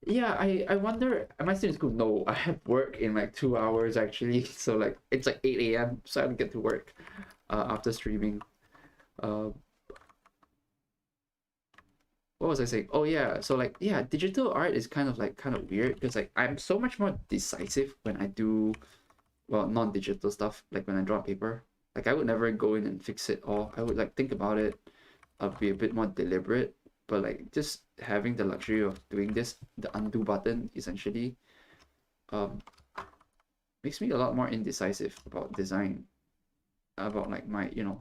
Yeah, I wonder, am I still in school? No, I have work in like 2 hours actually. So like it's like 8 a.m. So I have to get to work after streaming. Uh, what was I saying? Oh yeah, so like yeah, digital art is kind of weird because like I'm so much more decisive when I do well non-digital stuff, like when I draw on paper. Like I would never go in and fix it all. I would like think about it. I'll be a bit more deliberate, but like just having the luxury of doing this, the undo button essentially, um, makes me a lot more indecisive about design, about like my, you know,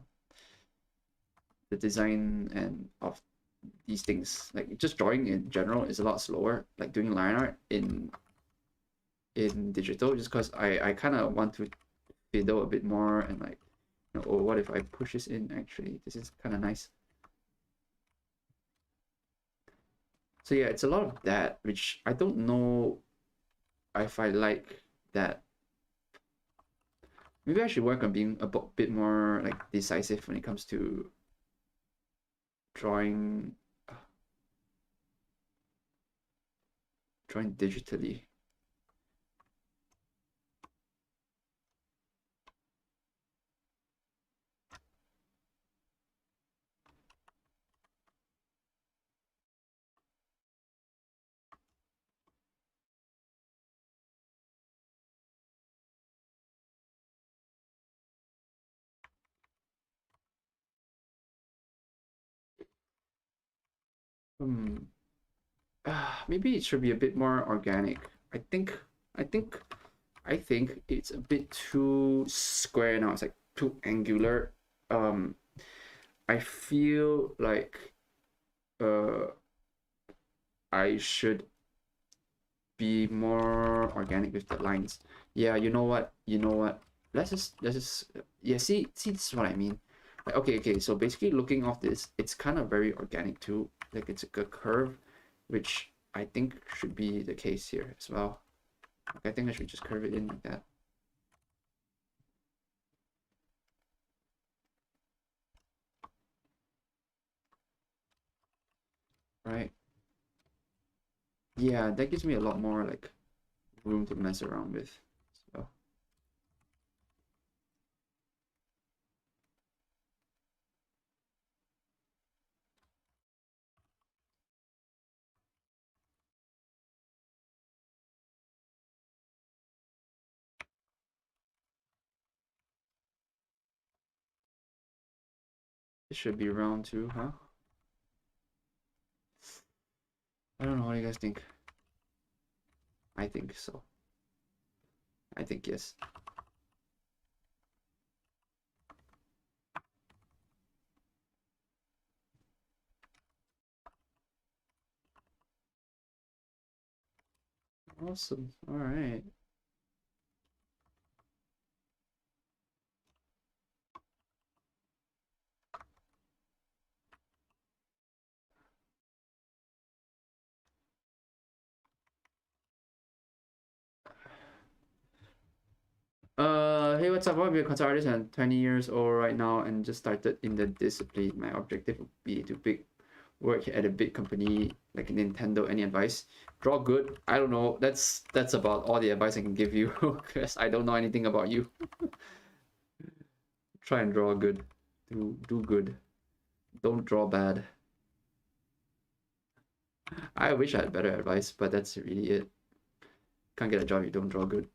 the design and of these things. Like just drawing in general is a lot slower. Like doing line art in digital, just because I kind of want to fiddle a bit more and like, you know, oh, what if I push this in? Actually, this is kind of nice. So yeah, it's a lot of that, which I don't know if I like that. Maybe I should work on being a bit more like decisive when it comes to drawing, drawing digitally. Hmm. Maybe it should be a bit more organic. I think I think I think it's a bit too square now. It's like too angular. Um, I feel like uh I should be more organic with the lines. Yeah, you know what? You know what? Let's just yeah, see this is what I mean. Like, okay, so basically looking off this, it's kind of very organic too. Like it's like a curve, which I think should be the case here as well. Like, I think I should just curve it in like that. Right? Yeah, that gives me a lot more like room to mess around with. So it should be round too, huh? I don't know what you guys think. I think so. I think yes. Awesome. All right. Hey, what's up? I'll be a concert artist and 20 years old right now and just started in the discipline. My objective would be to big work at a big company like Nintendo. Any advice? Draw good. I don't know. That's about all the advice I can give you because I don't know anything about you. Try and draw good. Do good. Don't draw bad. I wish I had better advice, but that's really it. Can't get a job if you don't draw good.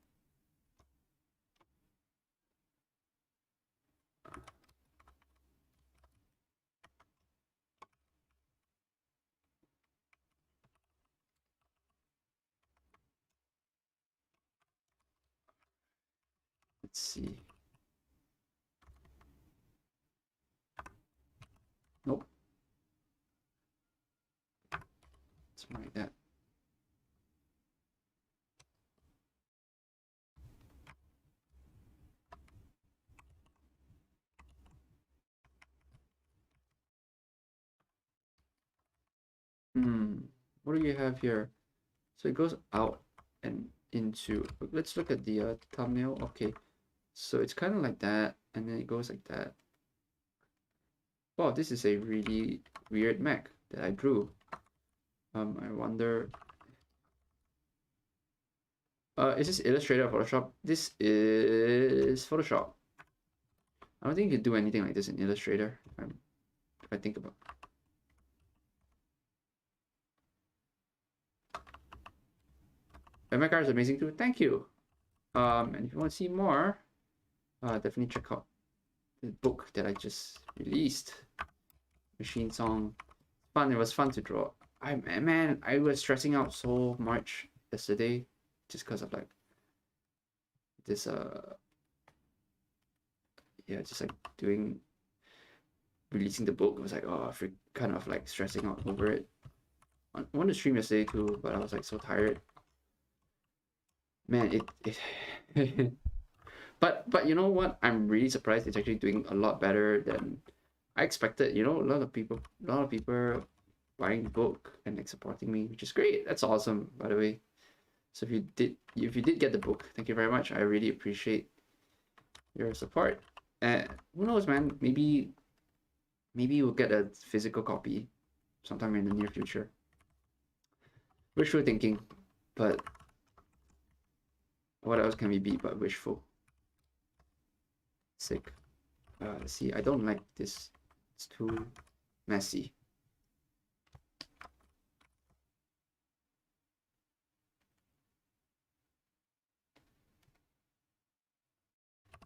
Let's see. Nope. Something like that. Hmm. What do you have here? So it goes out and into. Let's look at the thumbnail. Okay. So it's kind of like that, and then it goes like that. Wow, this is a really weird Mac that I drew. I wonder. Is this Illustrator or Photoshop? This is Photoshop. I don't think you can do anything like this in Illustrator. If I think about. And my car is amazing too. Thank you. And if you want to see more, definitely check out the book that I just released. Machine Song. Fun. It was fun to draw. I was stressing out so much yesterday just because of like this yeah, just like releasing the book. I was like, oh, kind of like stressing out over it. I wanted to stream yesterday too, but I was like so tired. Man, it but you know what? I'm really surprised it's actually doing a lot better than I expected. You know, a lot of people buying the book and like supporting me, which is great. That's awesome, by the way. So if you did get the book, thank you very much. I really appreciate your support. And who knows, man? Maybe we'll get a physical copy sometime in the near future. Wishful thinking, but what else can we be but wishful? Sick. See, I don't like this. It's too messy.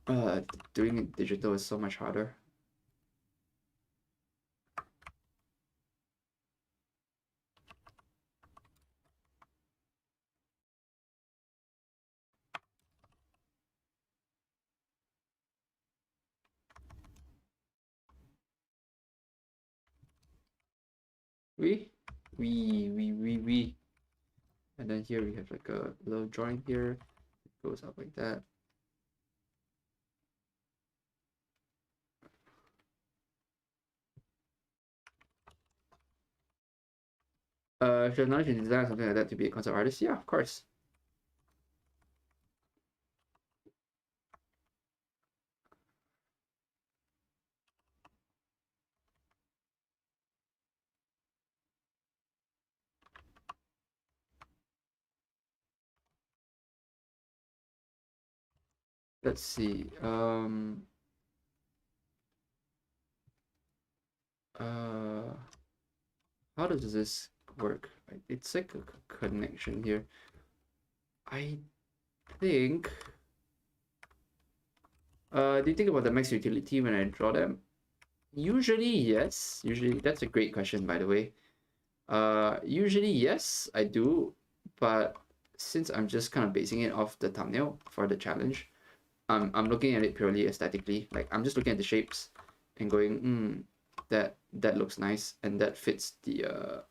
Uh, Doing it digital is so much harder. we, we. And then here we have like a little drawing here. It goes up like that. If you have knowledge in design or something like that to be a concept artist, yeah, of course. Let's see. How does this work? It's like a connection here. I think. Do you think about the max utility when I draw them? Usually, yes. Usually, that's a great question, by the way. Usually, yes, I do. But since I'm just kind of basing it off the thumbnail for the challenge, I'm looking at it purely aesthetically. Like I'm just looking at the shapes and going, that looks nice and that fits the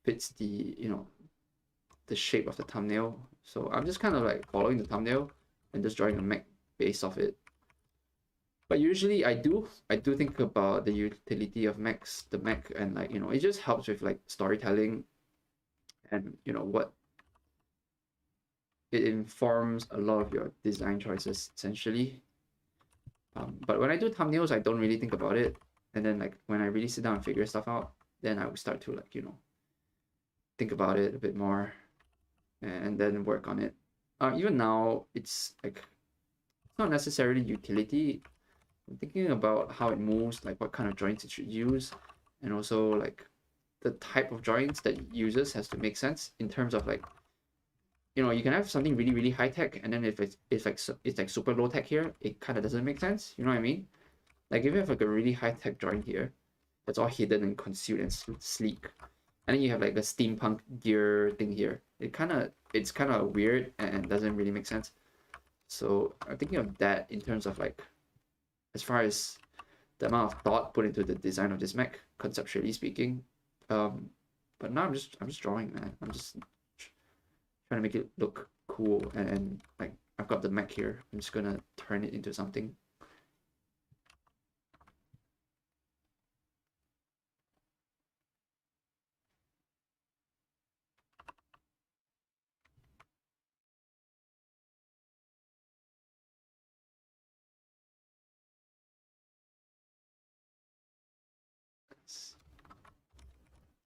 the shape of the thumbnail. So I'm just kind of like following the thumbnail and just drawing a mech based off it. But usually I do think about the utility of mechs, the mech, and like it just helps with like storytelling and what it informs a lot of your design choices essentially. But when I do thumbnails, I don't really think about it. And then like when I really sit down and figure stuff out, then I would start to like think about it a bit more and then work on it. Even now, it's like it's not necessarily utility. I'm thinking about how it moves, like what kind of joints it should use, and also like the type of joints that it uses has to make sense in terms of like you can have something really really high tech, and then if it's like super low tech here, it kind of doesn't make sense. You know what I mean? Like if you have like a really high tech joint here, that's all hidden and concealed and sleek, and then you have like a steampunk gear thing here. It's kind of weird and doesn't really make sense. So I'm thinking of that in terms of like as far as the amount of thought put into the design of this mech, conceptually speaking. Um, but now I'm just drawing, man. I'm just trying to make it look cool, and like I've got the mech here. I'm just gonna turn it into something.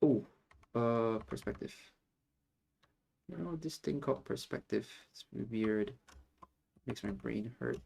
Oh, perspective. This thing called perspective. It's weird. Makes my brain hurt.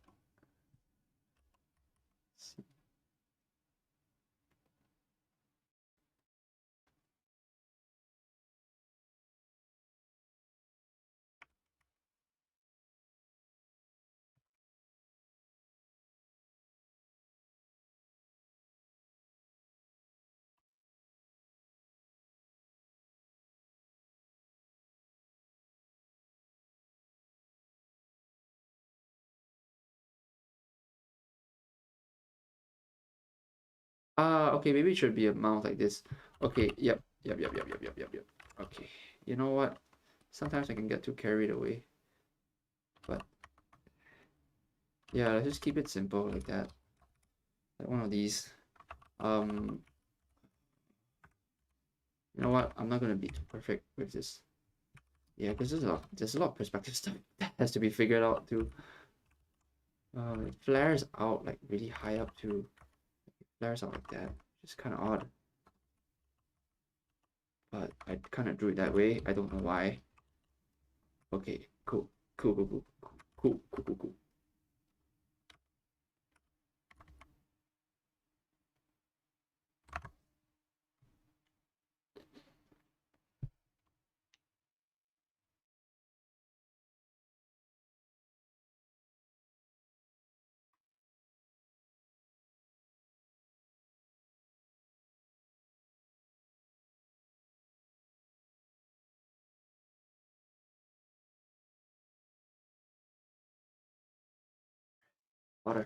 Okay, maybe it should be a mount like this. Okay, yep. Okay, you know what? Sometimes I can get too carried away. But yeah, let's just keep it simple like that. Like one of these. Um, you know what? I'm not gonna be too perfect with this. Yeah, because there's a lot of perspective stuff that has to be figured out too. It flares out like really high up too. It flares out like that. Just kind of odd. But I kind of drew it that way. I don't know why. Okay, cool. Cool. Water.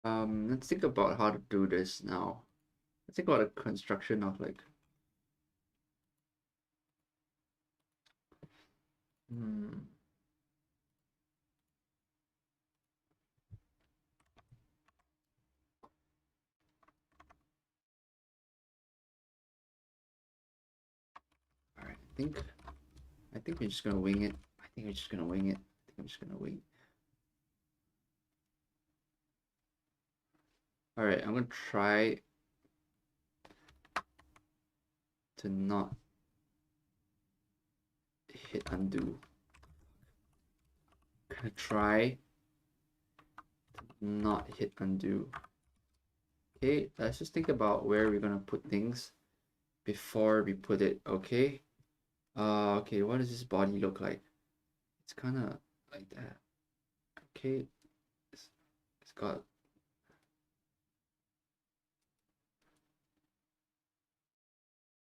Let's think about how to do this now. Let's think about the construction of like, hmm. All right, I think we're just gonna wing it. I think we're just gonna wing it. I think I'm just gonna wing. All right, I'm gonna try to not hit undo. Gonna try to not hit undo. Okay, let's just think about where we're gonna put things before we put it. Okay. Okay, what does this body look like? It's kind of like that. Okay, it's got.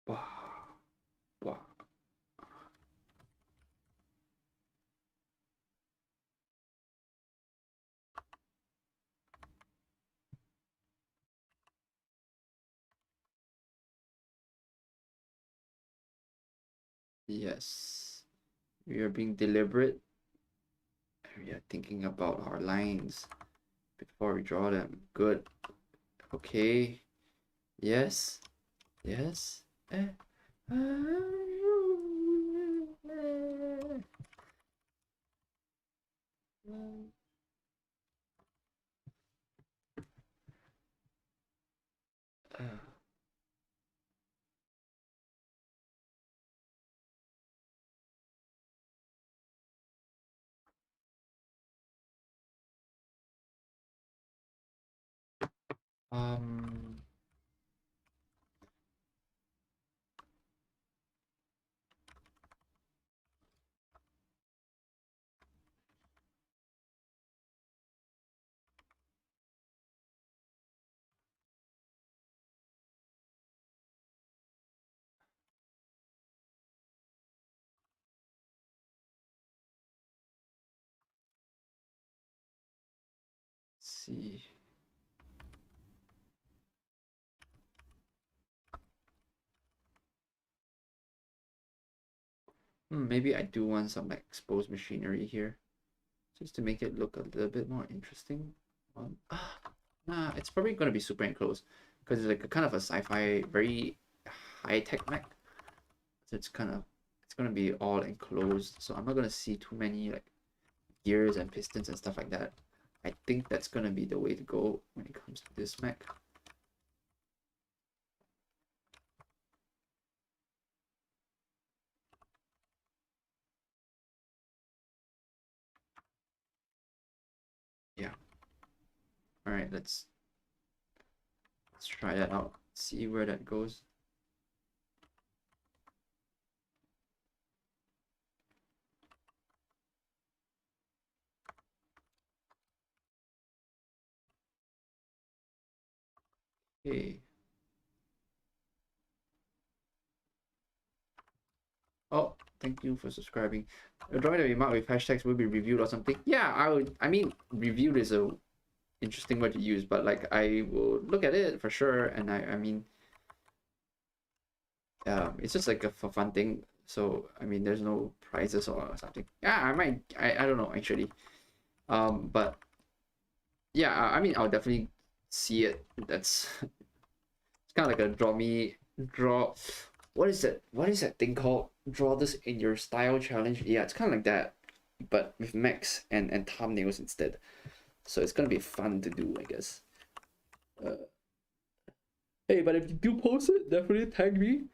Wow, wow. Yes, we are being deliberate. We are thinking about our lines before we draw them. Good. Okay. Yes. Yes. Eh. Um. See. Maybe I do want some like exposed machinery here, just to make it look a little bit more interesting. Nah, it's probably gonna be super enclosed, because it's like a kind of a sci-fi, very high-tech mech. So it's gonna be all enclosed. So I'm not gonna see too many like gears and pistons and stuff like that. I think that's gonna be the way to go when it comes to this mech. Yeah. All right, let's try that out. See where that goes. Okay. Oh, thank you for subscribing. A drawing that we mark with hashtags will be reviewed or something. Yeah, I mean, reviewed is a interesting word to use, but like I will look at it for sure. And I mean, it's just like a for fun thing. So I mean, there's no prizes or something. Yeah, I might. I don't know actually. But yeah, I mean, I'll definitely see it. That's it's kind of like a draw. What is that? What is that thing called? Draw this in your style challenge. Yeah, it's kind of like that, but with max and thumbnails instead. So it's gonna be fun to do, I guess. Uh, hey, but if you do post it, definitely tag me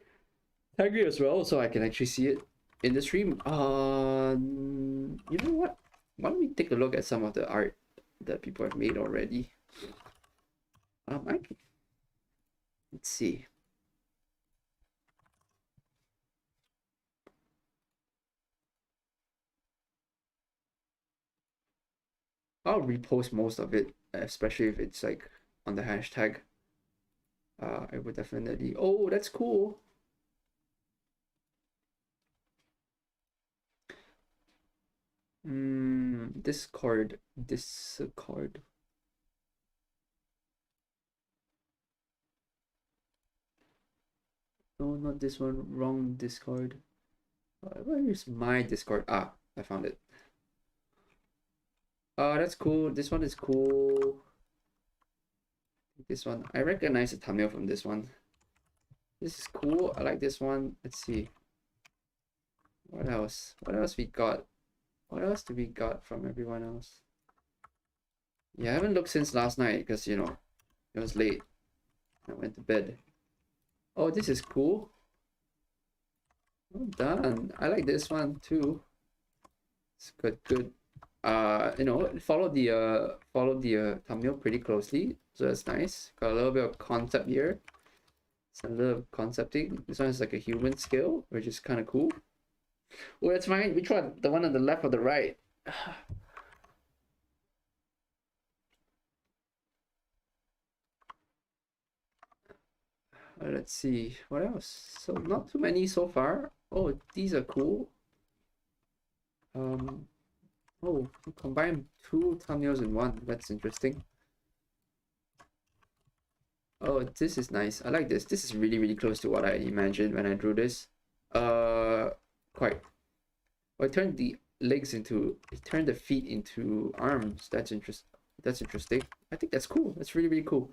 as well, so I can actually see it in the stream. You know what? Why don't we take a look at some of the art that people have made already? Let's see. I'll repost most of it, especially if it's like on the hashtag. I would definitely. Oh, that's cool. Discord. not this one. Wrong Discord. Where is my Discord? Ah, I found it. Oh, that's cool. This one is cool. This one. I recognize the thumbnail from this one. This is cool. I like this one. Let's see. What else? What else we got? What else do we got from everyone else? Yeah, I haven't looked since last night because, you know, it was late. I went to bed. Oh, this is cool. Well done. I like this one too. It's good, good. You know, follow the thumbnail pretty closely. So that's nice. Got a little bit of concept here. It's a little concepting. This one is like a human scale, which is kind of cool. Oh, that's mine. Which one? The one on the left or the right? Let's see. What else? So not too many so far. Oh, these are cool. Oh, combine two thumbnails in one. That's interesting. Oh, this is nice. I like this. This is really, really close to what I imagined when I drew this. Quite. Well, I turned the legs into, it turned the feet into arms. That's interesting. That's interesting. I think that's cool. That's really, really cool.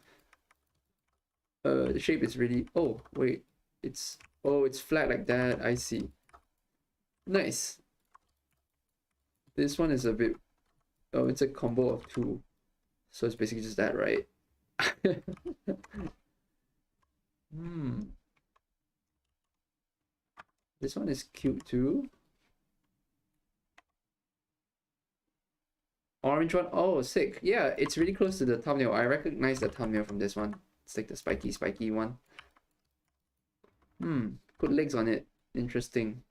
The shape is really, oh, wait. It's flat like that. I see. Nice. This one is a bit, oh, it's a combo of two. So it's basically just that, right? Hmm. This one is cute too. Orange one. Oh, sick. Yeah, it's really close to the thumbnail. I recognize the thumbnail from this one. It's like the spiky one. Put legs on it. Interesting.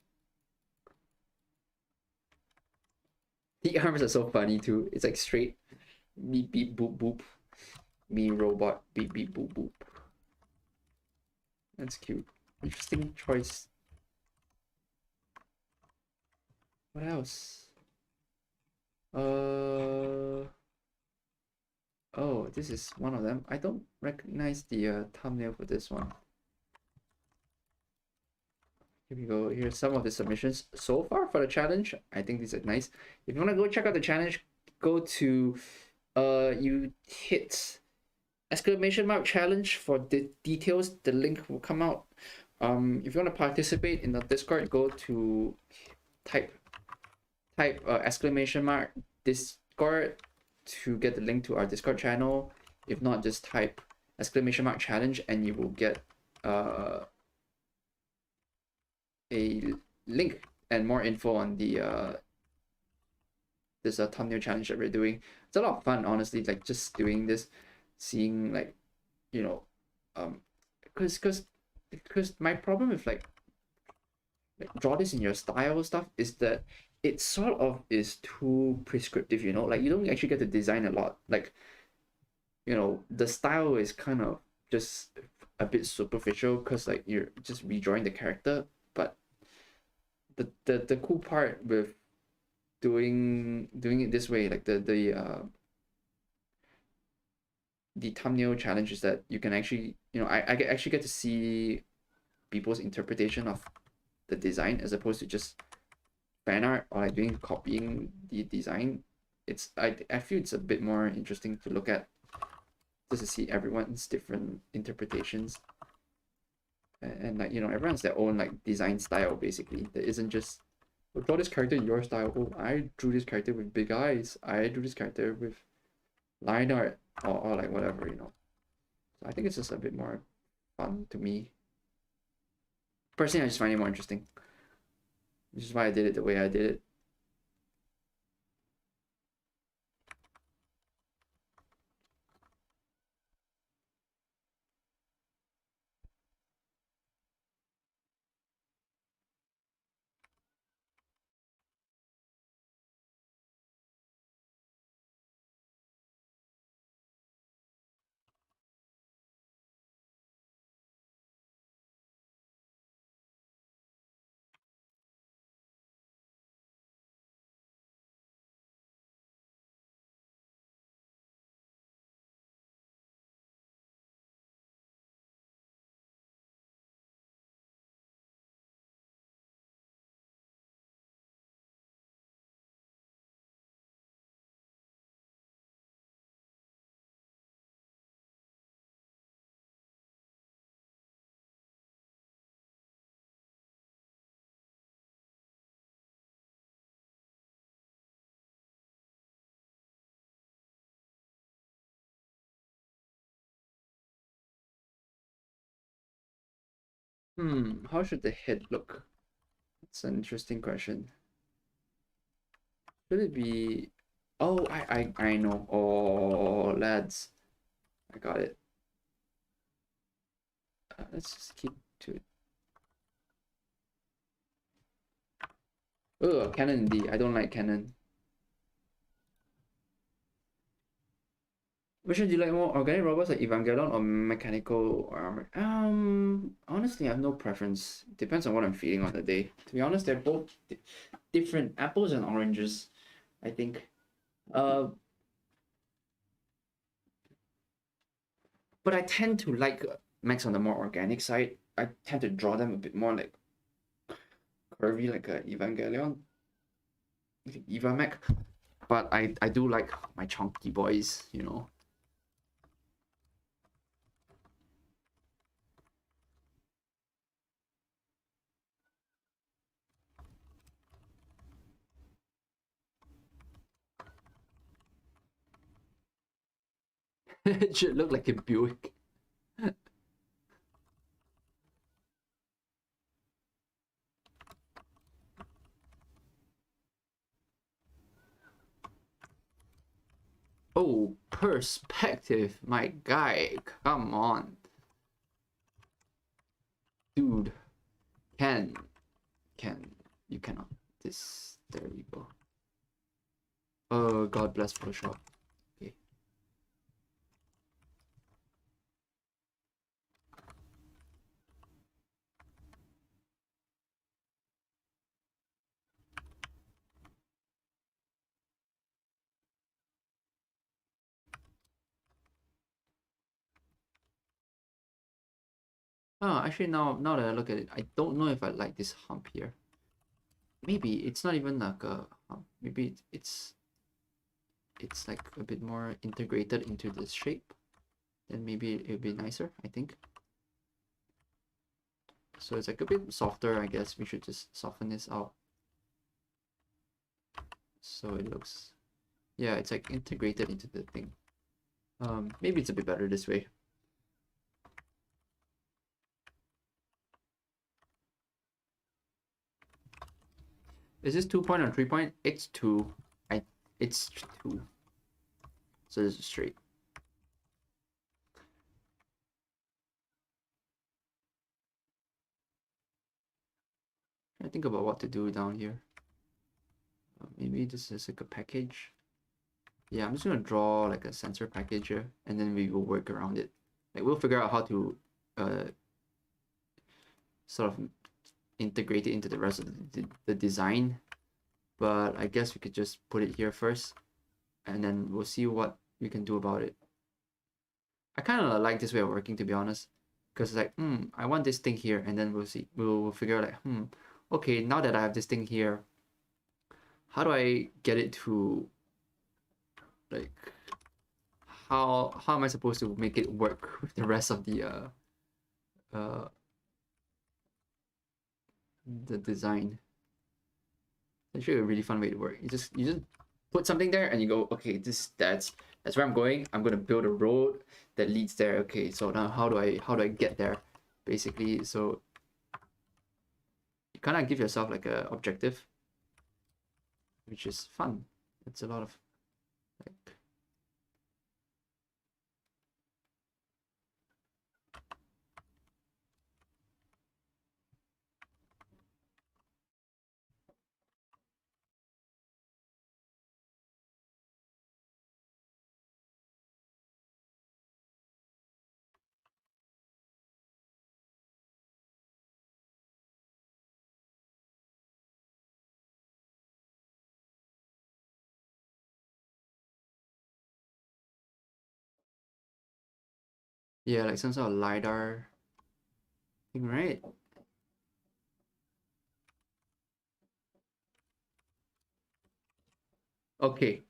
The arms are so funny too. It's like straight. Beep beep boop boop. Me robot. Beep beep boop boop. That's cute. Interesting choice. What else? Oh, this is one of them. I don't recognize the thumbnail for this one. Here we go. Here's some of the submissions so far for the challenge. I think these are nice. If you want to go check out the challenge, go to you hit exclamation mark challenge for the details. The link will come out. If you want to participate in the Discord, go to type exclamation mark Discord to get the link to our Discord channel. If not, just type exclamation mark challenge and you will get a link and more info on the this thumbnail challenge that we're doing. It's a lot of fun, honestly, like just doing this, seeing like, you know, because my problem with like draw this in your style stuff is that it sort of is too prescriptive, you know, like you don't actually get to design a lot. Like, you know, the style is kind of just a bit superficial because like you're just redrawing the character. But the cool part with doing it this way, like the thumbnail challenge, is that you can actually, you know, I actually get to see people's interpretation of the design as opposed to just fan art or like doing copying the design. It's I feel it's a bit more interesting to look at just to see everyone's different interpretations, and like, you know, everyone's their own like design style basically. There isn't just, oh, draw this character in your style. Oh, I drew this character with big eyes. I drew this character with line art, or like whatever, you know. So I think it's just a bit more fun to me. Personally, I just find it more interesting, which is why I did it the way I did it. How should the head look? It's an interesting question. Should it be... Oh, I know. Oh, lads. I got it. Let's just keep to it. Oh, Canon D. I don't like Canon. Which one do you like more? Organic robots like Evangelion or mechanical armor? Honestly, I have no preference. Depends on what I'm feeling on the day. To be honest, they're both different apples and oranges, I think. But I tend to like mechs on the more organic side. I tend to draw them a bit more like curvy, like a Evangelion, like Eva mech. But I do like my chunky boys, you know. It should look like a Buick. Oh, perspective, my guy. Come on. Dude. Can. You cannot. There we go. Oh, God bless Photoshop. Okay. Oh, actually, now that I look at it, I don't know if I like this hump here. Maybe it's not even like a hump. Maybe it's like a bit more integrated into this shape. Then maybe it'll be nicer, I think. So it's like a bit softer, I guess. We should just soften this out. So it looks, yeah, it's like integrated into the thing. Maybe it's a bit better this way. Is this 2-point or 3-point? It's 2. It's 2. So this is straight. I think about what to do down here. Maybe this is like a package. Yeah, I'm just gonna draw like a sensor package here, and then we will work around it. Like we'll figure out how to sort of integrate it into the rest of the design. But I guess we could just put it here first, and then we'll see what we can do about it. I kind of like this way of working, to be honest, because like, I want this thing here, and then we'll see. We'll figure out like, okay, now that I have this thing here, how do I get it to, like, how am I supposed to make it work with the rest of the design? It's actually a really fun way to work. You just put something there and you go, okay, that's where I'm going. I'm gonna build a road that leads there. Okay, so now how do I get there? Basically, so you kind of give yourself like a objective, which is fun. It's a lot of like, yeah, like some sort of LiDAR thing, right? Okay,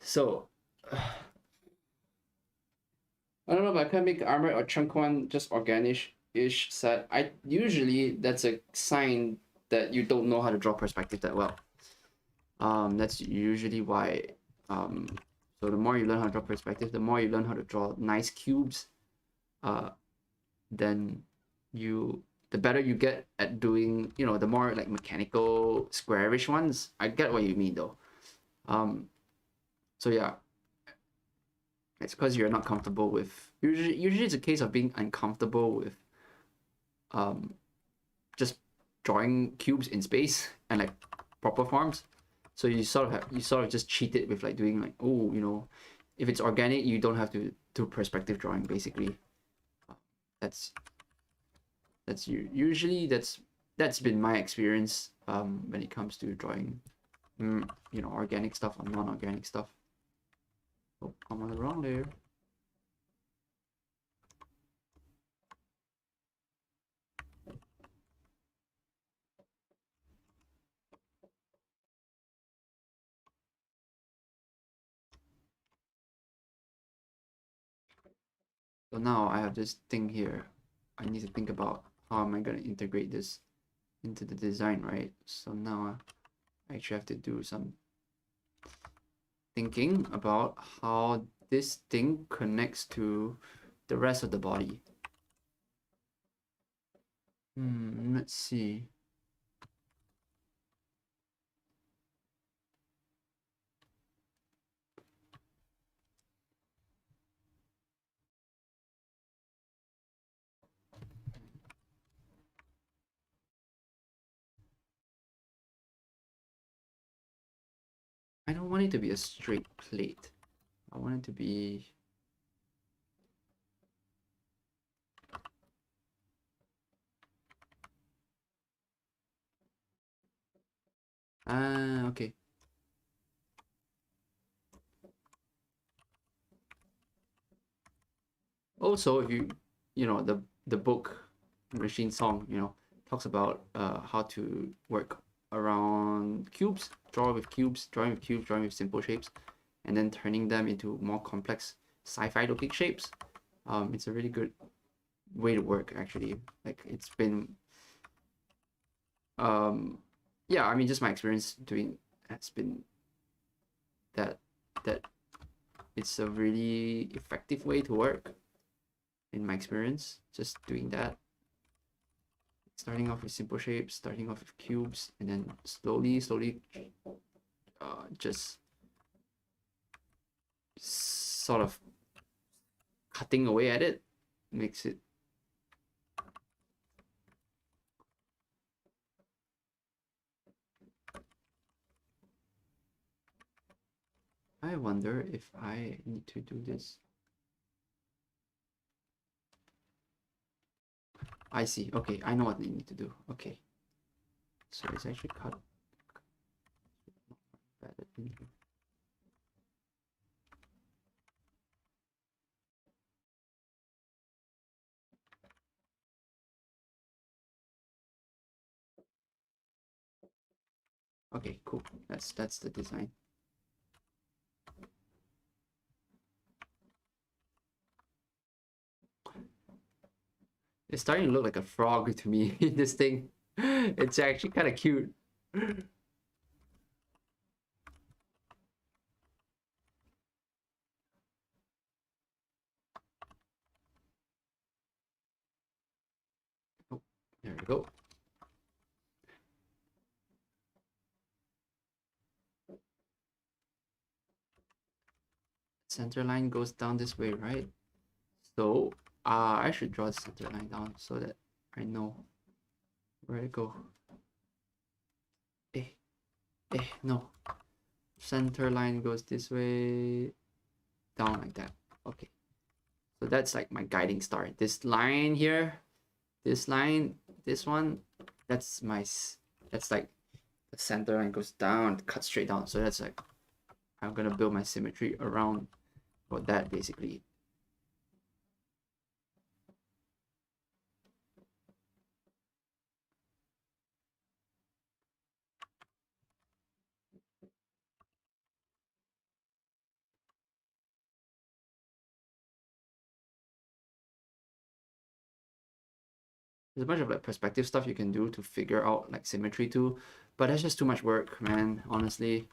so I don't know if I can make armor or chunk one just organic-ish set. I usually that's a sign that you don't know how to draw perspective that well. That's usually why. So the more you learn how to draw perspective, the more you learn how to draw nice cubes. Then you the better you get at doing, you know, the more like mechanical squarish ones. I get what you mean though. So yeah, it's because you're not comfortable with, usually it's a case of being uncomfortable with just drawing cubes in space and like proper forms. So you sort of just cheat it with like doing like, oh, you know, if it's organic, you don't have to do perspective drawing basically. That's usually that's been my experience when it comes to drawing, you know, organic stuff or non-organic stuff. Oh, I'm on the wrong layer. So now I have this thing here. I need to think about how am I going to integrate this into the design, right? So now I actually have to do some thinking about how this thing connects to the rest of the body. Let's see. I don't want it to be a straight plate. I want it to be... okay. Also, if you know, the book Machine Song, you know, talks about how to work around cubes, drawing with cubes, drawing with simple shapes, and then turning them into more complex sci-fi looking shapes. It's a really good way to work actually. Like it's been yeah, I mean just my experience doing has been that it's a really effective way to work in my experience, just doing that. Starting off with simple shapes, starting off with cubes, and then slowly just sort of cutting away at it makes it I wonder if I need to do this. I see. Okay, I know what I need to do. Okay. So it's actually cut. Okay, cool. That's the design. It's starting to look like a frog to me, this thing. It's actually kind of cute. Oh, there we go. Center line goes down this way, right? So I should draw the center line down so that I know where to go. No. Center line goes this way, down like that. Okay. So that's like my guiding star. This line here, this line, this one, that's like the center line goes down, cuts straight down. So that's like, I'm gonna build my symmetry around for that basically. There's a bunch of like perspective stuff you can do to figure out like symmetry too, but that's just too much work, man, honestly.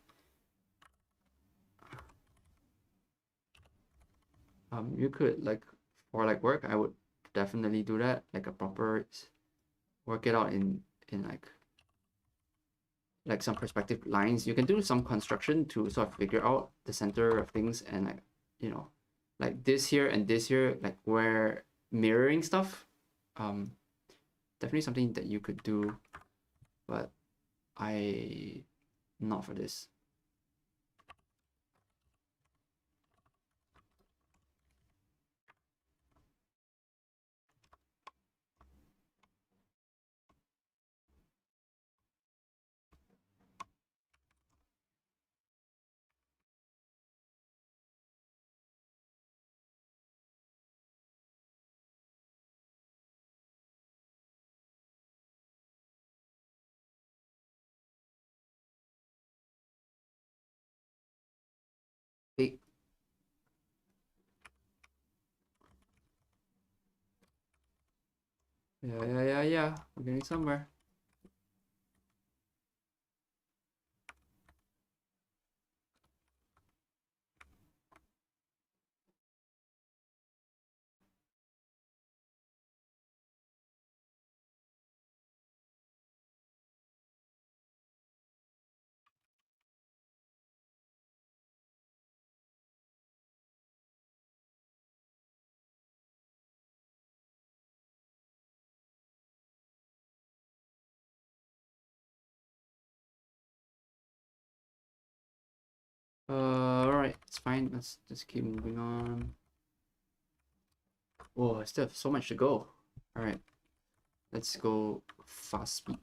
You could like, for like work, I would definitely do that, like a proper work it out in like some perspective lines. You can do some construction to sort of figure out the center of things, and like, you know, like this here and this here, like where mirroring stuff. Definitely something that you could do, but not for this. Hey, yeah. We're getting somewhere. Alright, it's fine. Let's just keep moving on. Whoa, I still have so much to go. Alright, let's go fast speed.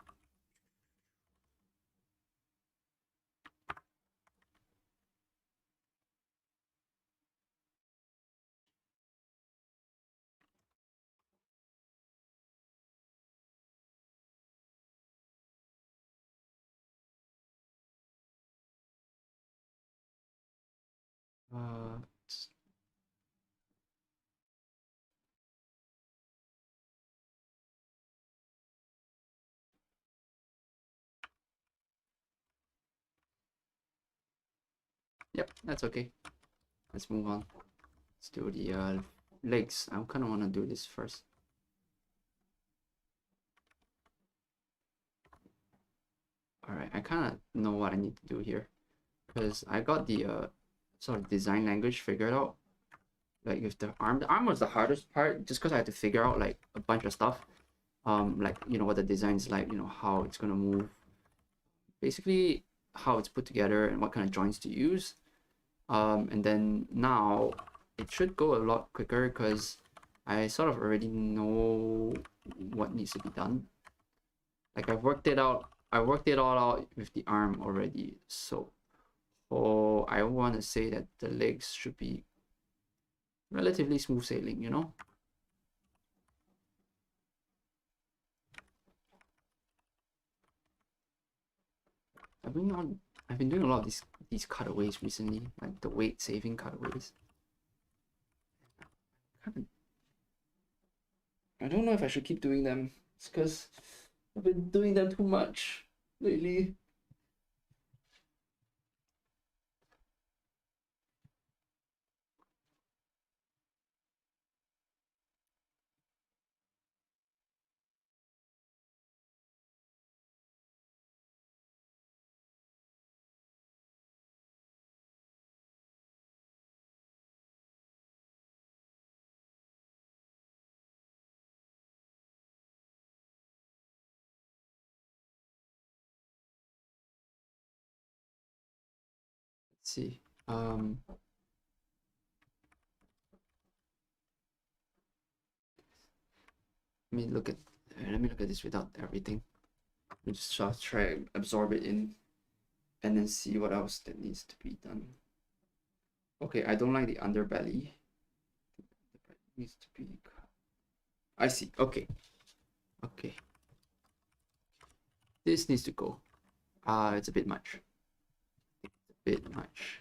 Uh, yep, that's okay. Let's move on. Let's do the legs. I kind of want to do this first. Alright, I kind of know what I need to do here, because I got the sort of design language figured out. Like with the arm was the hardest part, just because I had to figure out like a bunch of stuff. Like, you know, what the design is like, you know, how it's gonna move, basically how it's put together and what kind of joints to use. And then now it should go a lot quicker because I sort of already know what needs to be done. Like I worked it all out with the arm already. So I want to say that the legs should be relatively smooth sailing, you know? I've been doing a lot of these cutaways recently, like the weight saving cutaways. I don't know if I should keep doing them. It's because I've been doing them too much lately. Let's see. Let me look at this without everything. Let me just try and absorb it in, and then see what else that needs to be done. Okay, I don't like the underbelly. It needs to be. I see. Okay. Okay. This needs to go. It's a bit much. It's a bit much.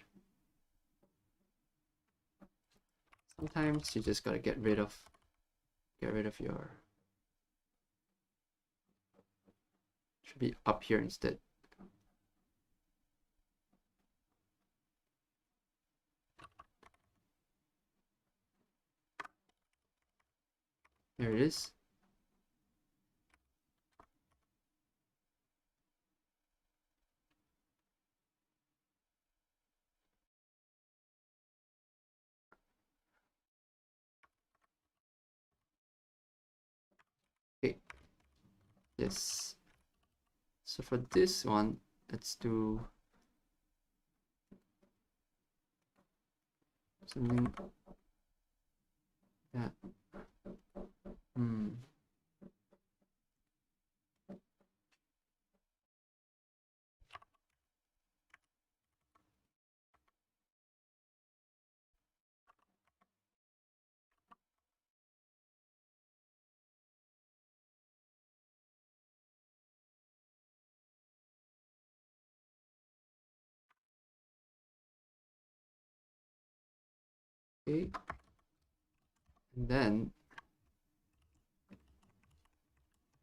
Sometimes you just gotta get rid of your. Should be up here instead. There it is. Yes. So for this one, let's do something that okay. And then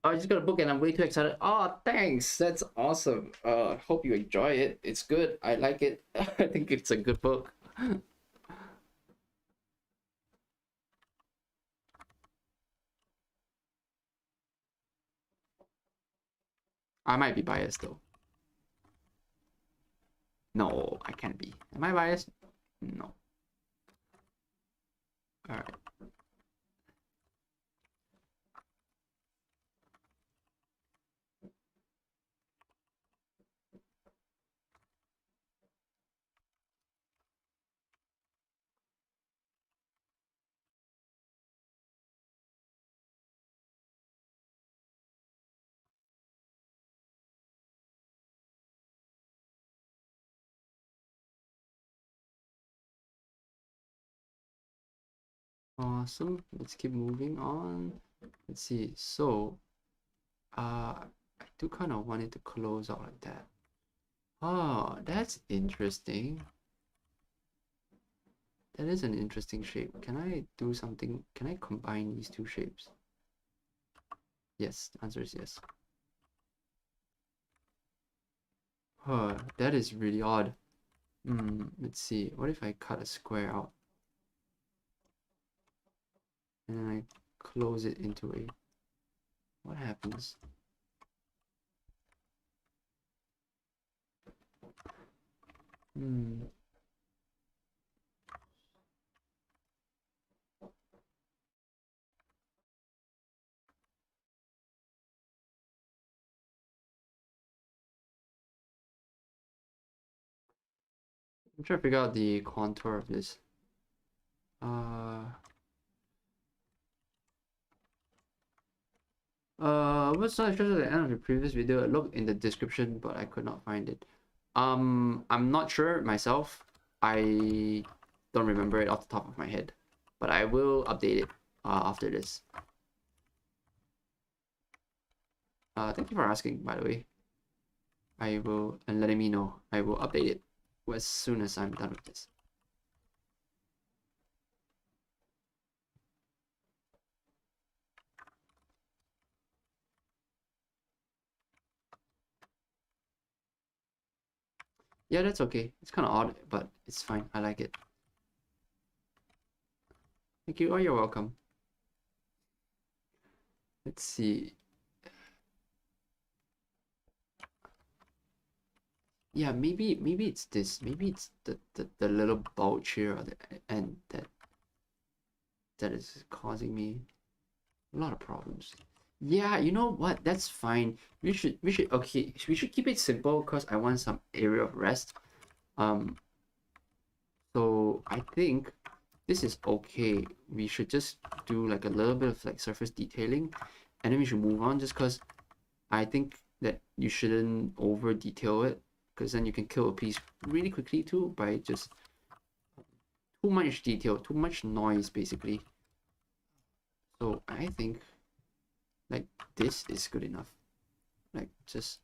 I just got a book and I'm way too excited. Oh, thanks. That's awesome. Hope you enjoy it. It's good. I like it. I think it's a good book. I might be biased though. No, I can't be. Am I biased? No. Alright. Awesome. Let's keep moving on. Let's see. So, I do kind of want it to close out like that. Oh, that's interesting. That is an interesting shape. Can I do something? Can I combine these two shapes? Yes, the answer is yes. Huh, that is really odd. Let's see. What if I cut a square out? And then I close it into a... What happens? I'm trying to figure out the contour of this. What's not interested at the end of the previous video? Look in the description, but I could not find it. I'm not sure myself. I don't remember it off the top of my head, but I will update it after this. Thank you for asking, by the way. I will, and letting me know. I will update it as soon as I'm done with this. Yeah, that's okay. It's kind of odd, but it's fine. I like it. Thank you. Oh, you're welcome. Let's see. Yeah, maybe it's this. Maybe it's the little bulge here at the end that is causing me a lot of problems. Yeah, you know what? That's fine. Okay, we should keep it simple because I want some area of rest. So I think this is okay. We should just do like a little bit of like surface detailing, and then we should move on just because I think that you shouldn't over detail it because then you can kill a piece really quickly too by just too much detail, too much noise basically. So I think like this is good enough. Like just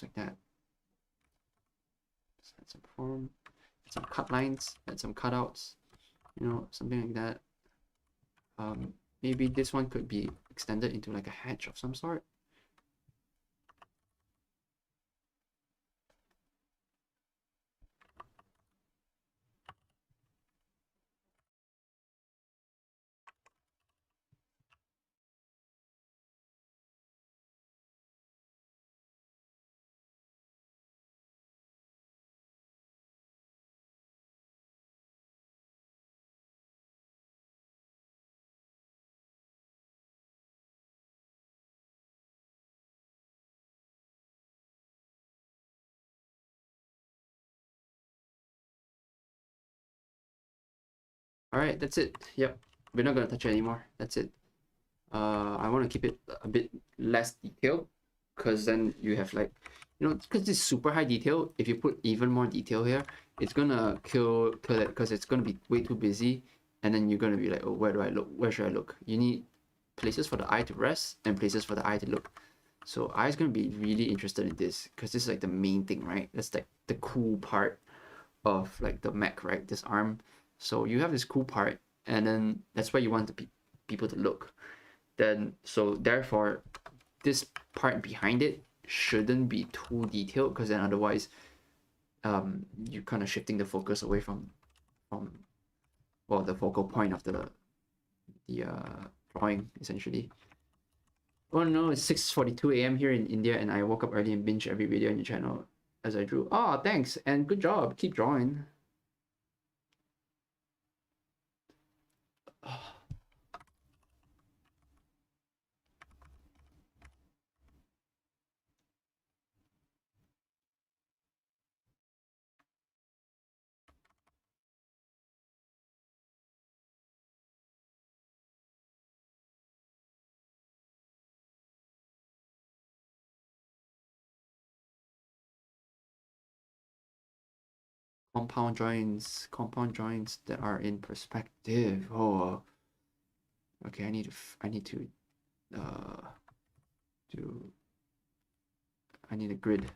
like that. Just add some form, add some cut lines, add some cutouts, you know, something like that. Maybe this one could be extended into like a hatch of some sort. All right, that's it. Yep, we're not gonna touch it anymore. That's it. I want to keep it a bit less detailed, because then you have like, because this super high detail, if you put even more detail here, it's gonna kill it, because it's gonna be way too busy, and then you're gonna be like, oh, where do I look? Where should I look? You need places for the eye to rest and places for the eye to look. So eye's gonna be really interested in this, because this is like the main thing, right? That's like the cool part of like the mech, right? This arm. So you have this cool part, and then that's where you want the people to look. Then so therefore, this part behind it shouldn't be too detailed, because then otherwise, you're kind of shifting the focus away from well, the focal point of the drawing, essentially. Oh no, it's 6:42 a.m. here in India, and I woke up early and binge every video on your channel as I drew. Oh, thanks, and good job. Keep drawing. Compound joints that are in perspective. Oh, okay. I need to uh do. I need a grid.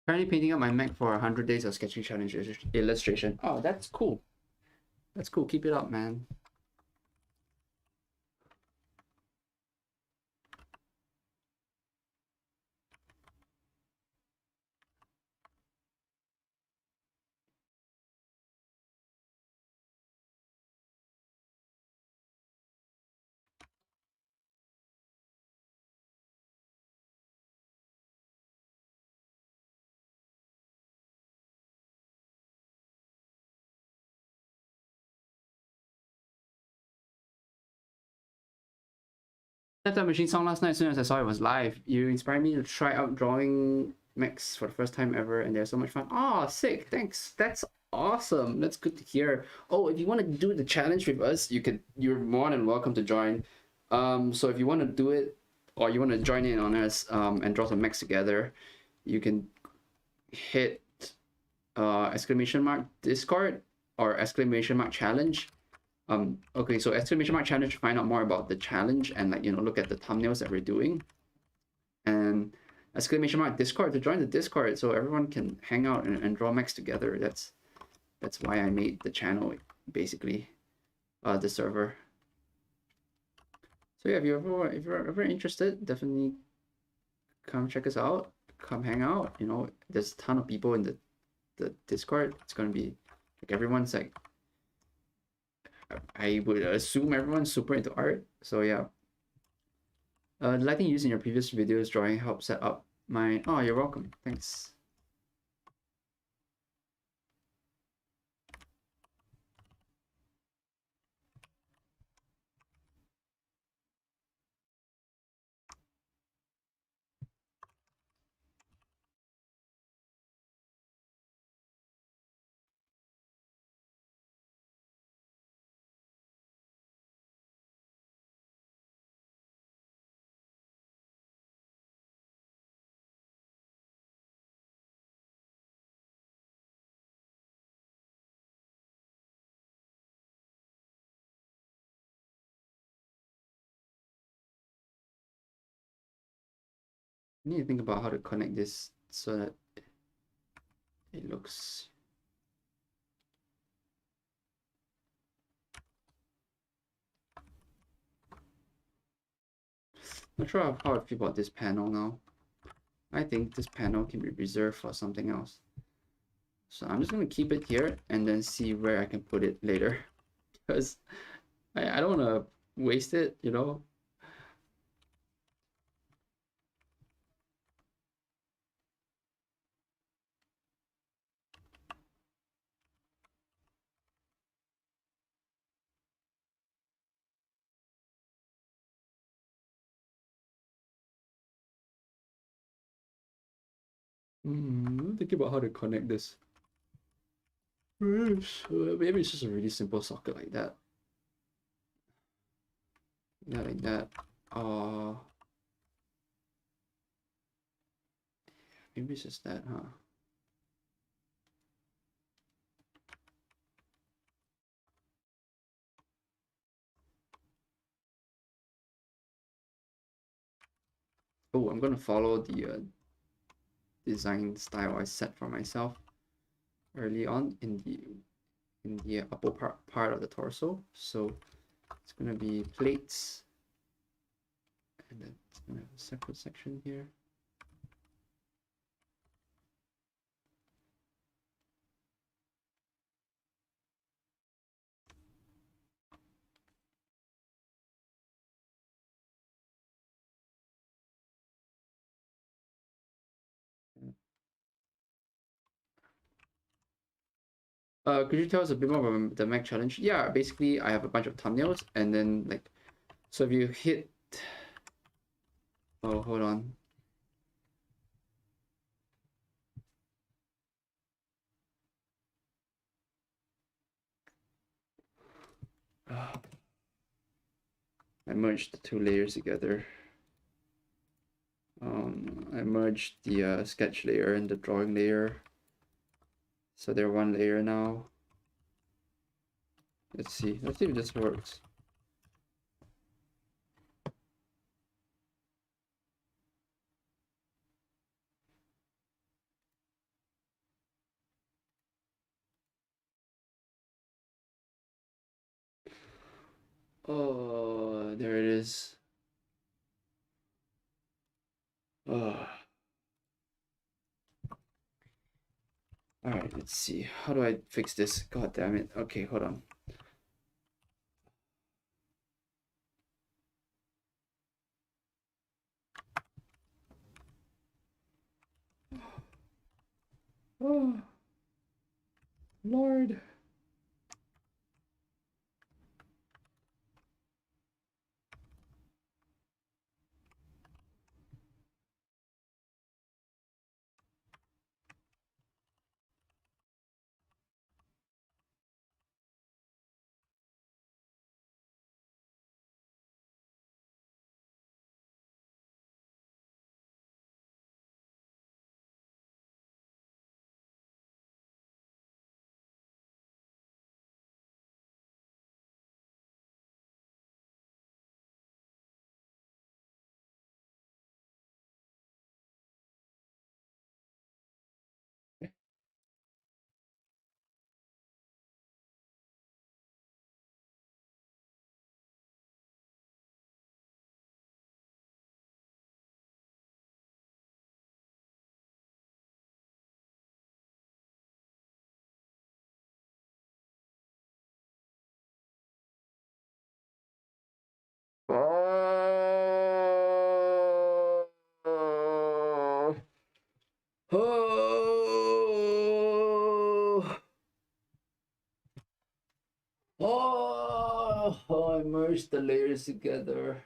Currently painting up my Mac for 100 days of sketching challenge illustration. Oh, that's cool. That's cool. Keep it up, man. That machine song last night, as soon as I saw it was live. You inspired me to try out drawing mechs for the first time ever, and they're so much fun. Oh, sick! Thanks. That's awesome. That's good to hear. Oh, if you want to do the challenge with us, you're more than welcome to join. So if you want to do it, or you want to join in on us, and draw some mechs together, you can hit exclamation mark Discord or exclamation mark challenge. Okay, so exclamation mark challenge to find out more about the challenge and like, look at the thumbnails that we're doing. And exclamation mark Discord to join the Discord so everyone can hang out and draw mechs together. That's why I made the channel, basically, the server. So yeah, if you're ever interested, definitely come check us out. Come hang out. There's a ton of people in the Discord. It's gonna be like everyone's like, I would assume everyone's super into art. So yeah. The lighting used in your previous videos drawing helped set up my... Oh, you're welcome. Thanks. I need to think about how to connect this so that it looks. Not sure how I feel about this panel now. I think this panel can be reserved for something else. So I'm just gonna keep it here and then see where I can put it later. Because I don't wanna waste it, you know? I'm thinking about how to connect this. Maybe it's just a really simple socket like that. Yeah, like that. Maybe it's just that, huh? Oh, I'm gonna follow the design style I set for myself early on in the upper part of the torso. So it's gonna be plates, and then it's gonna have a separate section here. Could you tell us a bit more about the Mac challenge? Yeah, basically I have a bunch of thumbnails, and then like, so if you hit, oh, hold on. I merged the two layers together. I merged the sketch layer and the drawing layer, so they're one layer now. Let's see if this works. Oh, there it is. Oh. All right, let's see. How do I fix this? God damn it. Okay, hold on. Oh, Lord. Oh. Oh. Oh, I merged the layers together.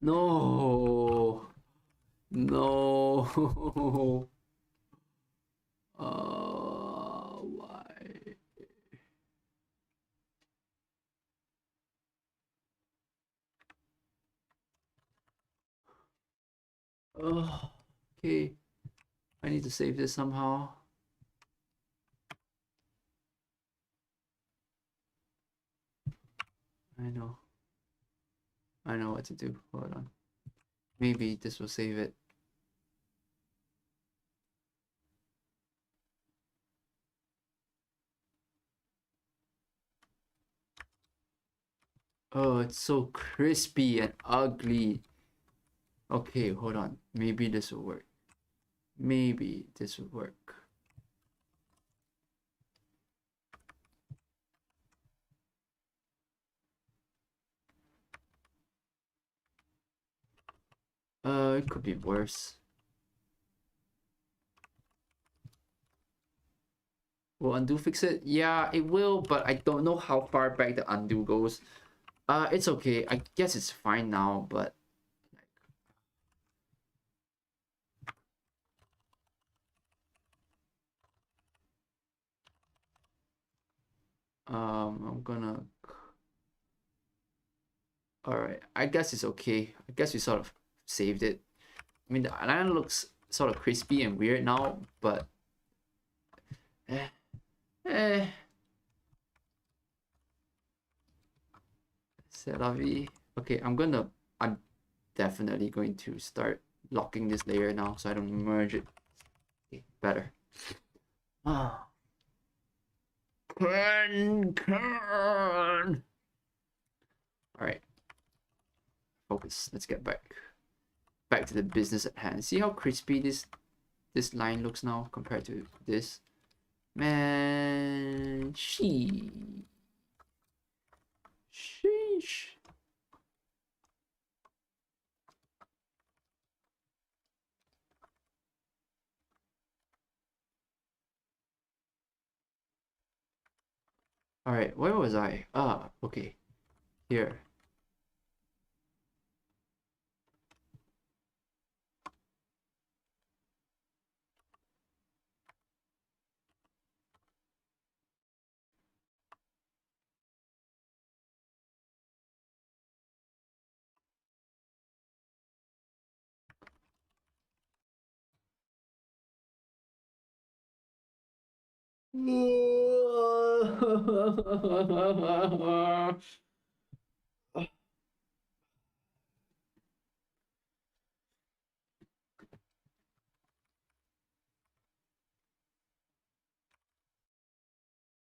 No. No. Why? Oh, okay. I need to save this somehow. I know. I know what to do. Hold on. Maybe this will save it. Oh, it's so crispy and ugly. Okay, hold on. Maybe this will work. Maybe this will work. It could be worse. Will undo fix it? Yeah, it will, but I don't know how far back the undo goes. It's okay. I guess it's fine now, but I'm gonna. All right, I guess it's okay. I guess we sort of saved it. I mean, the eyeliner looks sort of crispy and weird now, but eh, eh. C'est la vie. Okay, I'm definitely going to start locking this layer now so I don't merge it. Okay, better. Ah. Kern. All right, focus. Let's get back to the business at hand. See how crispy this line looks now compared to this? Man, sheesh. All right, where was I? Ah, okay, here.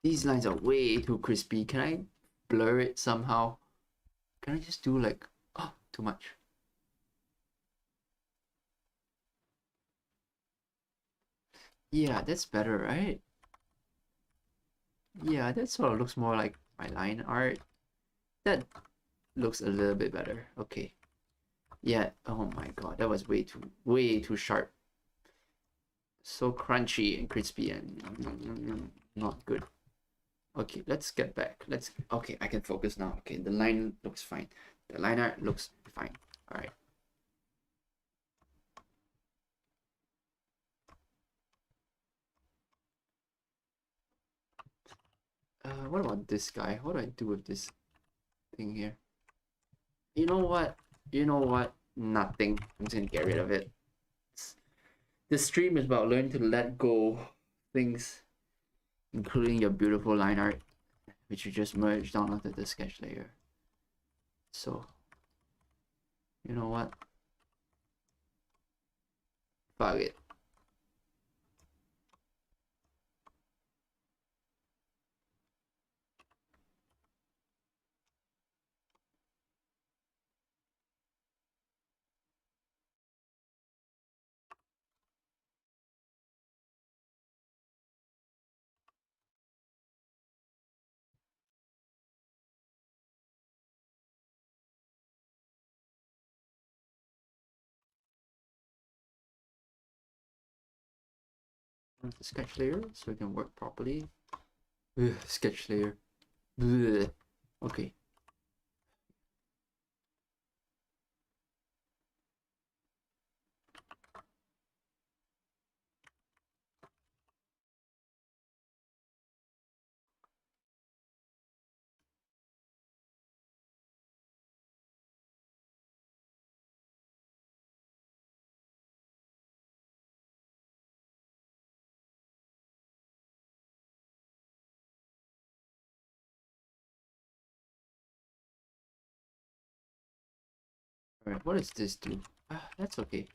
These lines are way too crispy. Can I blur it somehow? Can I just do like, oh, too much? Yeah, that's better, right? Yeah, that sort of looks more like my line art. That looks a little bit better. Okay. Yeah, oh my god, that was way too sharp. So crunchy and crispy and not good. Okay, let's get back. Okay, I can focus now. Okay, the line looks fine. The line art looks fine. All right. What about this guy? What do I do with this thing here? You know what? You know what? Nothing. I'm just gonna get rid of it. This stream is about learning to let go things, including your beautiful line art, which you just merged down onto the sketch layer. So, you know what? Fuck it. The sketch layer so it can work properly. Ugh, sketch layer. Blech. Okay. Alright, what does this do? That's okay.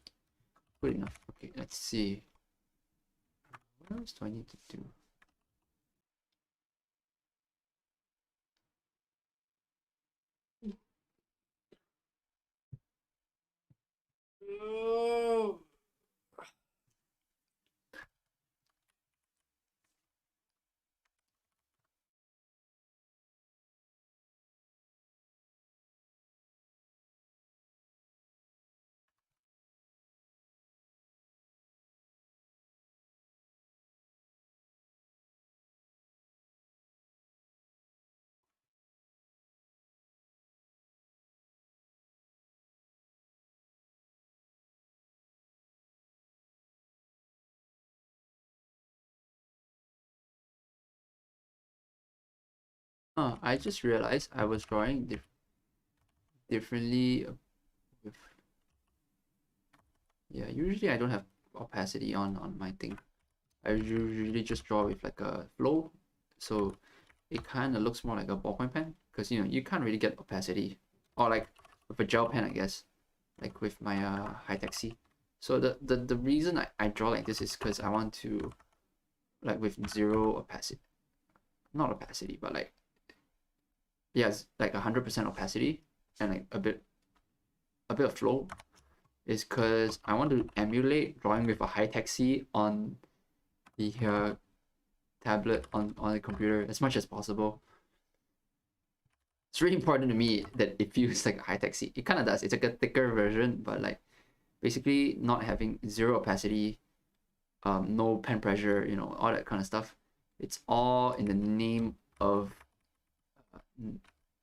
Good enough. Okay, let's see. What else do I need to do? I just realized I was drawing differently with, yeah, usually I don't have opacity on my thing. I usually just draw with like a flow, so it kind of looks more like a ballpoint pen because you know you can't really get opacity, or like with a gel pen, I guess, like with my High-Tech-C. So the reason I draw like this is because I want to, like, with zero opacity, not opacity, but like, yes, like 100% opacity and like a bit of flow, is because I want to emulate drawing with a High-Tech-C on the tablet, on the computer as much as possible. It's really important to me that it feels like a High-Tech-C. It kind of does. It's like a thicker version, but like basically not having zero opacity, no pen pressure, you know, all that kind of stuff. It's all in the name of.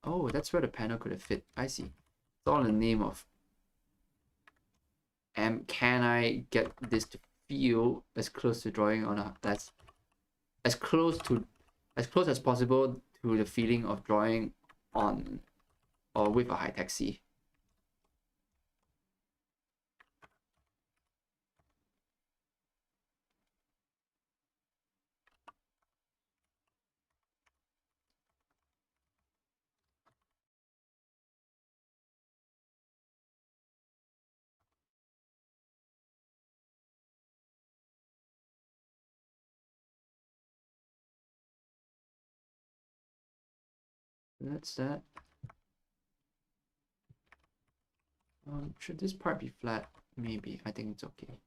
Oh, that's where the panel could have fit. I see. It's all in the name of. Can I get this to feel as close to drawing on a that's as close to as close as possible to the feeling of drawing on or with a High-Tech-C. That's that. Should this part be flat? Maybe. I think it's okay.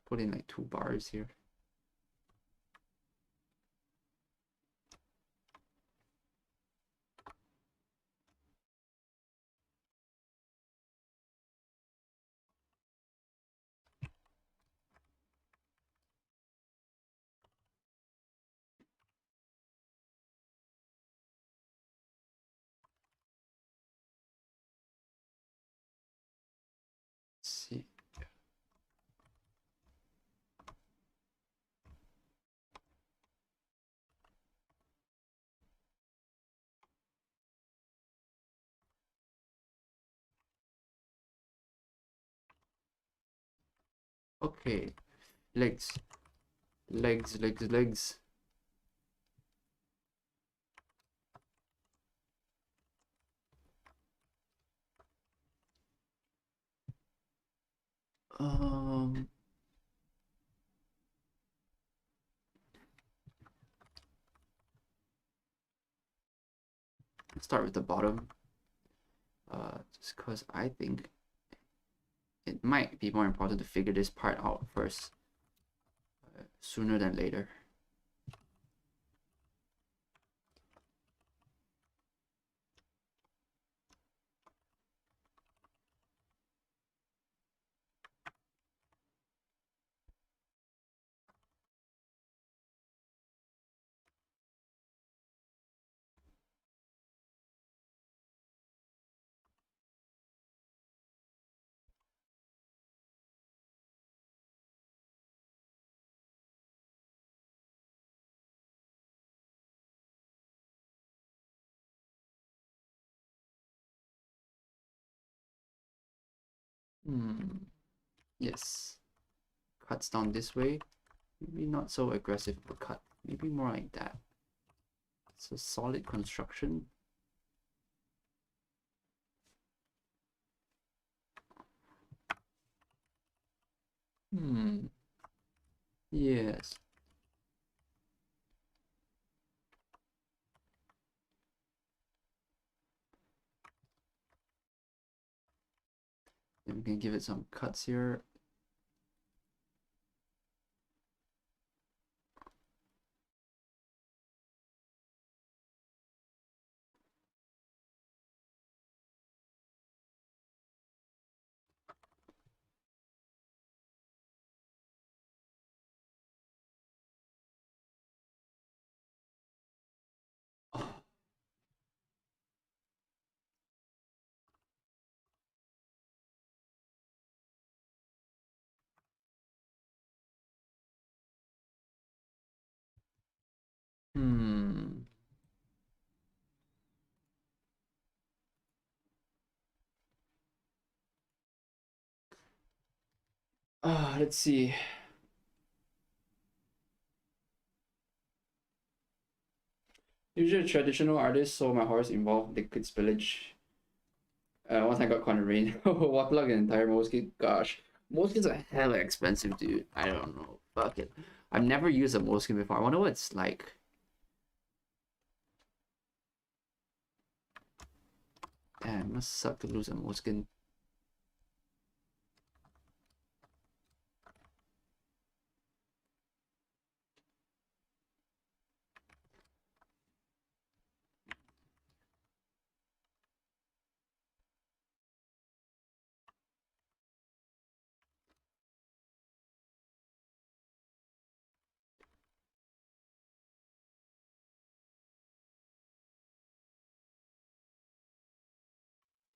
Put in like 2 bars here. Let's see. Okay. Legs. Legs, legs, legs. Um Start with the bottom. Just because I think it might be more important to figure this part out first, sooner than later. Yes. Cuts down this way. Maybe not so aggressive of a cut. Maybe more like that. It's a solid construction. Hmm. Yes. Then we can give it some cuts here. Oh. Hmm. Let's see. Usually traditional artists saw my horse involved liquid spillage. One time got caught in the rain. Waterlogged an entire moleskin. Gosh. Moleskins are hella expensive, dude. I don't know. Fuck it. I've never used a moleskin before. I wonder what it's like. Damn, it must suck to lose a moleskin.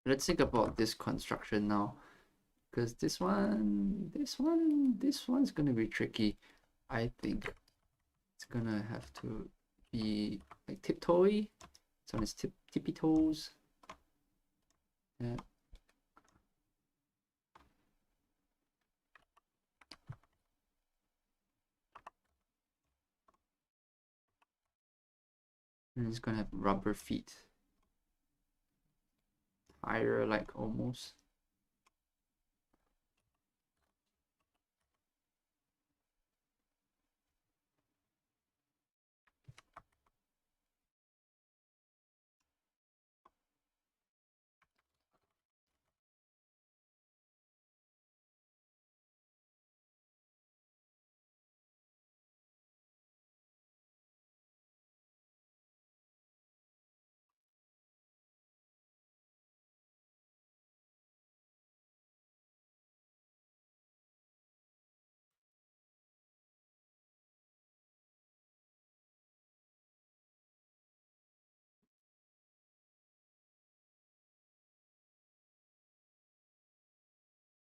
Let's think about this construction now. Because this one's gonna be tricky. I think it's gonna have to be like tiptoey. It's on its tippy toes. Yeah. And it's gonna have rubber feet. Higher, like almost.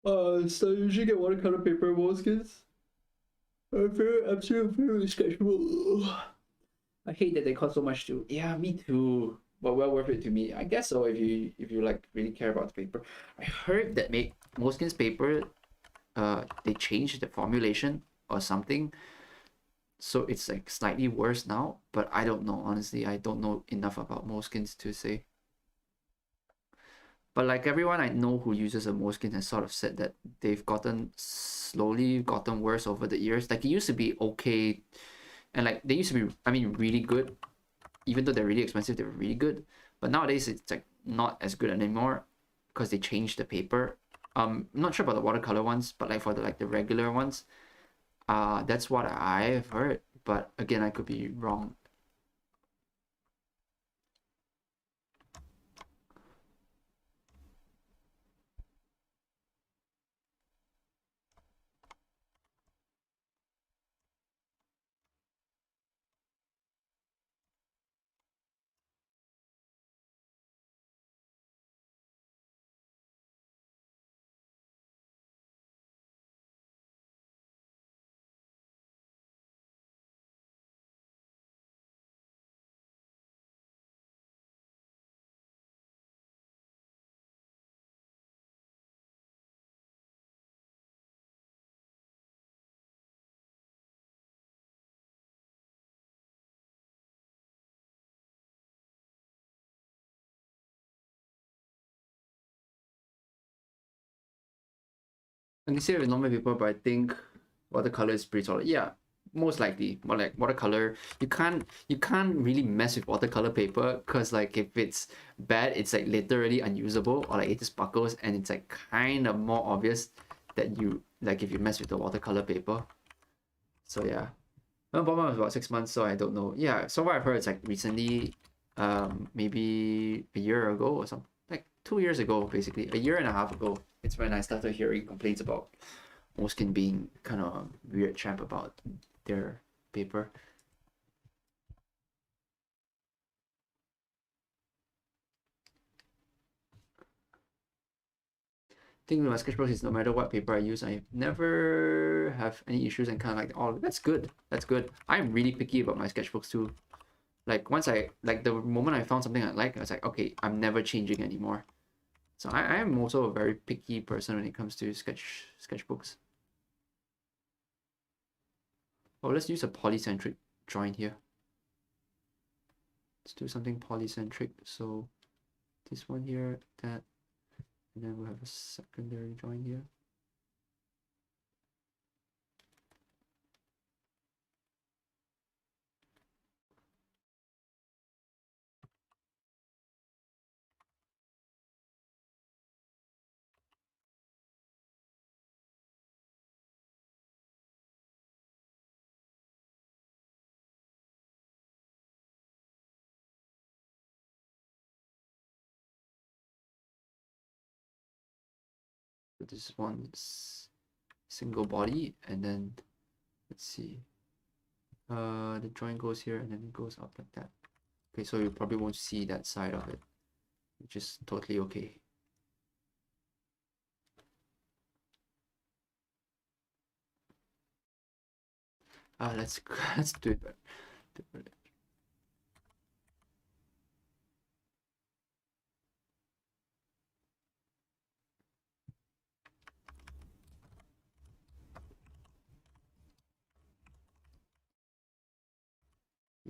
So I usually get watercolor paper moleskins. I'm still very sketchable. I hate that they cost so much too. Yeah, me too. But well worth it to me. I guess so if you like really care about the paper. I heard that make Moleskin's paper they changed the formulation or something. So it's like slightly worse now, but I don't know. Honestly, I don't know enough about Moleskins to say. But like everyone I know who uses a Moleskin has sort of said that they've slowly gotten worse over the years. Like it used to be okay, and like they used to be, I mean, really good. Even though they're really expensive, they were really good. But nowadays it's like not as good anymore because they changed the paper. I'm not sure about the watercolor ones, but like for the regular ones, that's what I've heard. But again, I could be wrong. I can see it with normal paper, but I think watercolor is pretty solid. Yeah, most likely. More like watercolor, you can't really mess with watercolor paper because like if it's bad, it's like literally unusable, or like it just buckles, and it's like kind of more obvious that you like if you mess with the watercolor paper. So yeah, my bought was about 6 months, so I don't know. Yeah, so what I've heard is like recently, maybe a year ago or something, like 2 years ago, basically a year and a half ago. It's when I started hearing complaints about Moleskine being kind of a weird champ about their paper. Thing with my sketchbook is no matter what paper I use, I never have any issues and kind of like, oh, that's good. That's good. I'm really picky about my sketchbooks too. Like once I like the moment I found something I like, I was like, okay, I'm never changing anymore. So I am also a very picky person when it comes to sketchbooks. Oh, let's use a polycentric drawing here. Let's do something polycentric. So this one here, that, and then we'll have a secondary join here. So this one's single body, and then let's see. The joint goes here and then it goes up like that. Okay, so you probably won't see that side of it, which is totally okay. Let's let's do it.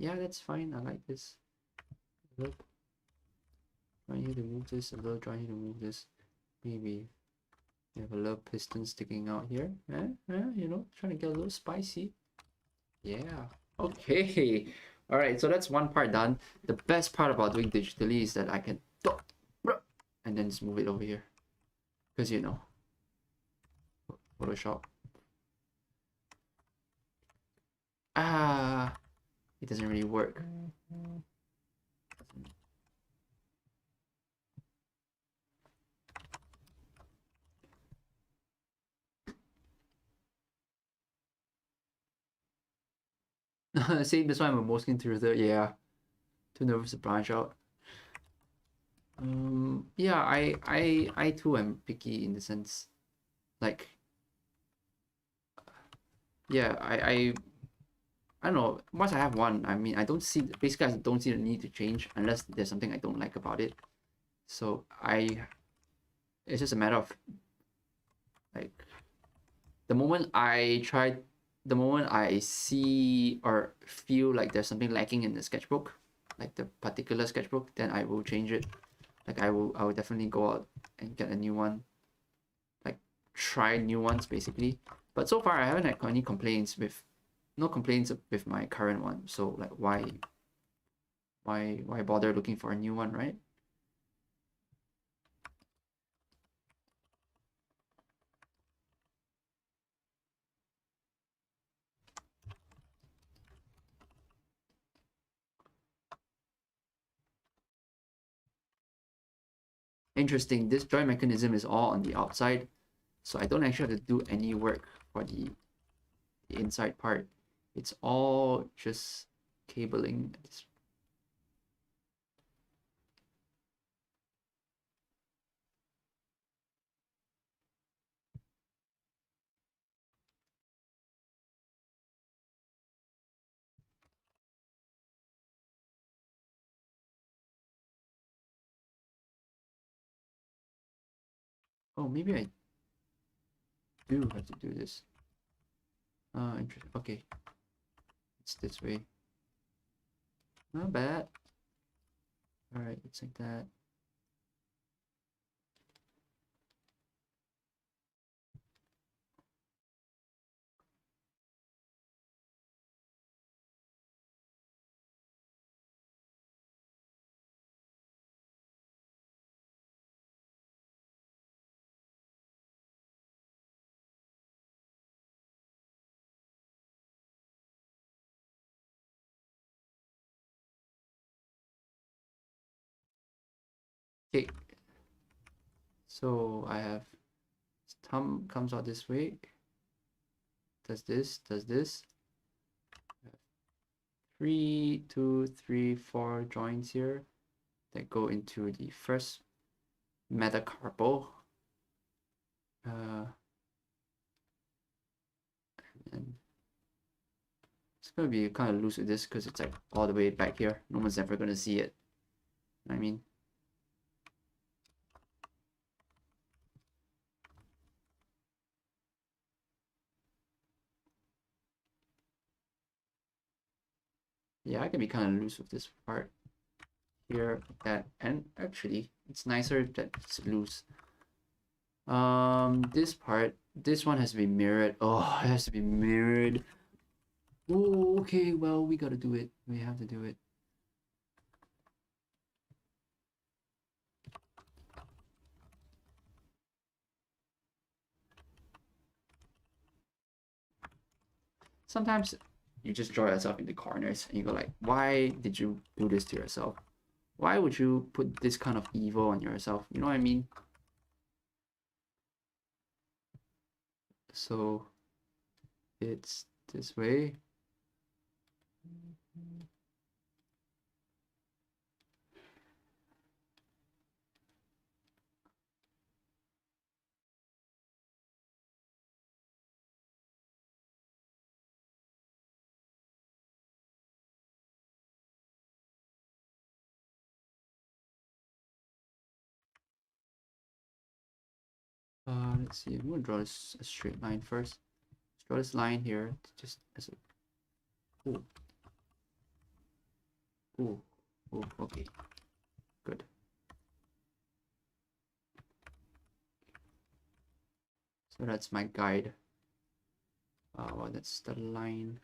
Yeah, that's fine. I like this. Look, trying here to move this, a little trying to move this. Maybe you have a little piston sticking out here. You know, trying to get a little spicy. Yeah. Okay. All right. So that's one part done. The best part about doing digitally is that I can and then just move it over here, because you know, Photoshop. It doesn't really work. See, that's why I'm a Moleskine intruder. Yeah, too nervous to branch out. Yeah, I too am picky in the sense, like, yeah, I don't know. Once I have one, I mean, I don't see basically I don't see the need to change unless there's something I don't like about it. So it's just a matter of like the moment the moment I see or feel like there's something lacking in the sketchbook, like the particular sketchbook, then I will change it. Like I will definitely go out and get a new one. Like try new ones basically. But so far I haven't had any complaints with no complaints with my current one. So like why bother looking for a new one, right? Interesting. This joint mechanism is all on the outside, so I don't actually have to do any work for the inside part. It's all just cabling. Oh, maybe I do have to do this. Interesting. Okay, it's this way. Not bad. All right, it's like that. Okay, so I have thumb comes out this way, does this, 3, 2, 3, 4 joints here that go into the first metacarpal. And it's gonna be kind of loose with this because it's like all the way back here. No one's ever gonna see it. You know what I mean? Yeah, I can be kind of loose with this part here, like that, and actually, it's nicer that it's loose. This part, this one has to be mirrored. Oh, it has to be mirrored. Oh, okay, well, we gotta do it. We have to do it. Sometimes you just draw yourself into corners and you go like, why did you do this to yourself? Why would you put this kind of evil on yourself? You know what I mean? So it's this way. Let's see. I'm gonna draw this a straight line first. Let's draw this line here, just as a. Ooh. Ooh. Ooh. Okay. Good. So that's my guide. Well, that's the line.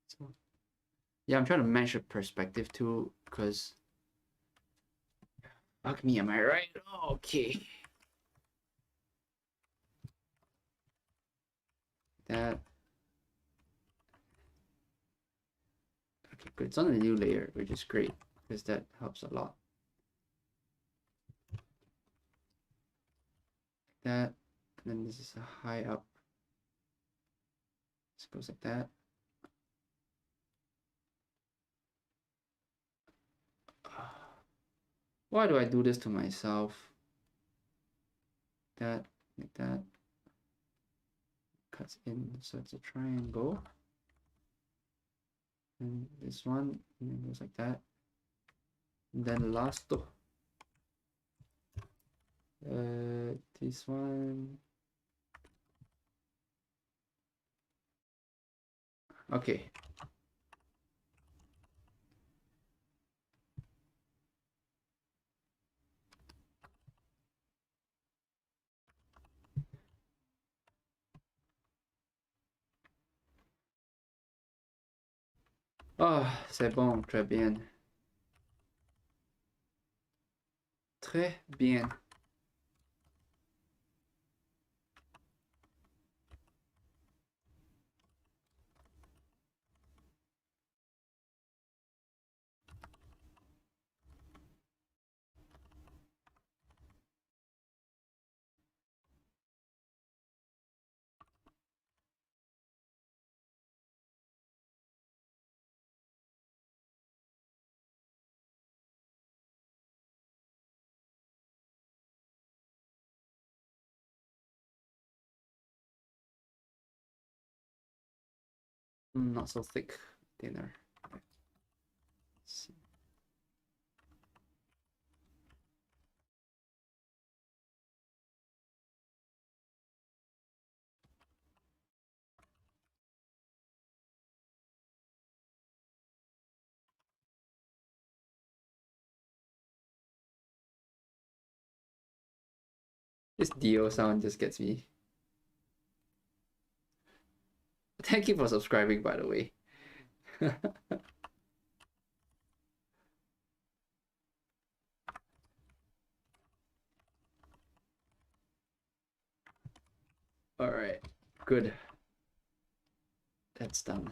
So yeah, I'm trying to match the perspective too, because fuck me, am I right? Okay. That. Okay, good. It's on a new layer, which is great because that helps a lot. That, and then this is a high up. This goes like that. Why do I do this to myself? That, like that. Cuts in, so it's a triangle. And this one, and then goes like that. And then last, this one. Okay. Oh, c'est bon, très bien. Très bien. Not so thick thinner. This Dio sound just gets me. Thank you for subscribing, by the way. All right, good. That's done.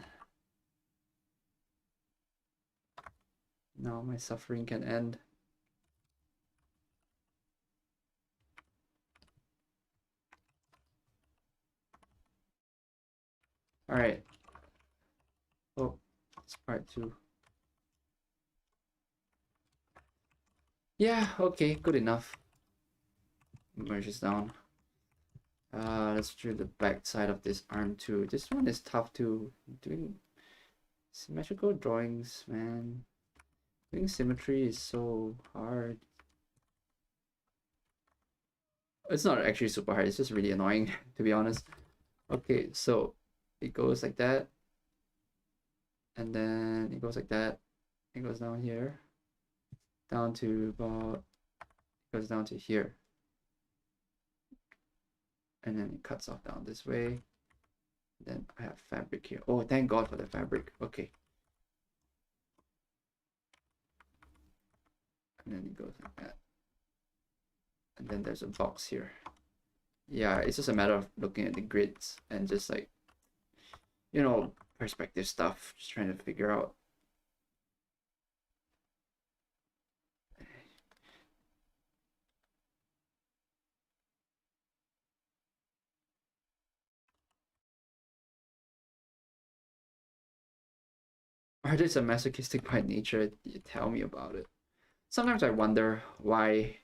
Now my suffering can end. All right. Oh, it's part 2. Yeah, okay, good enough. Merge this down. Let's do the back side of this arm too. This one is tough too. Doing symmetrical drawings, man. Doing symmetry is so hard. It's not actually super hard, it's just really annoying, to be honest. Okay, so it goes like that. And then it goes like that. It goes down here. Down to about, it goes down to here. And then it cuts off down this way. Then I have fabric here. Oh, thank God for the fabric. Okay. And then it goes like that. And then there's a box here. Yeah, it's just a matter of looking at the grids and just like, you know, perspective stuff. Just trying to figure out. Artists are masochistic by nature. You tell me about it. Sometimes I wonder why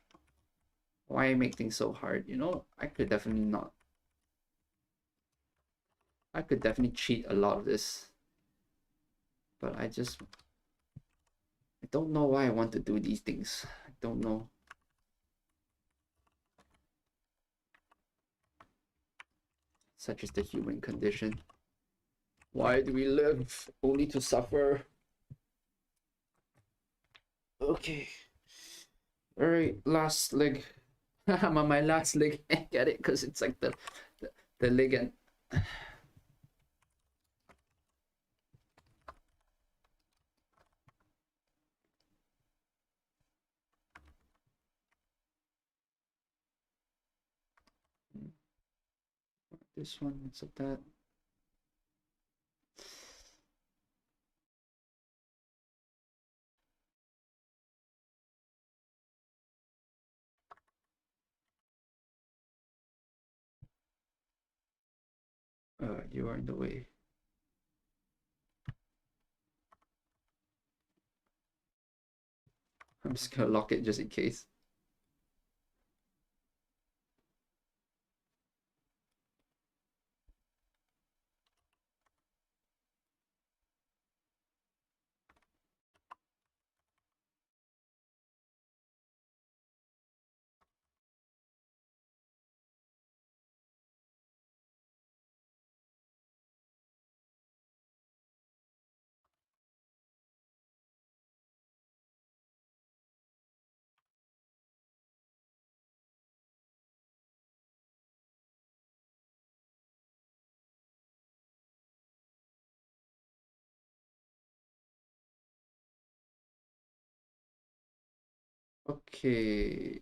make things so hard. You know, I could definitely not. I could definitely cheat a lot of this, but I don't know why I want to do these things. I don't know. Such is the human condition. Why do we live only to suffer? Okay. Alright, last leg. I'm on my last leg. Get it? Because it's like the leg and this one, it's like that. You are in the way. I'm just gonna lock it just in case. Okay.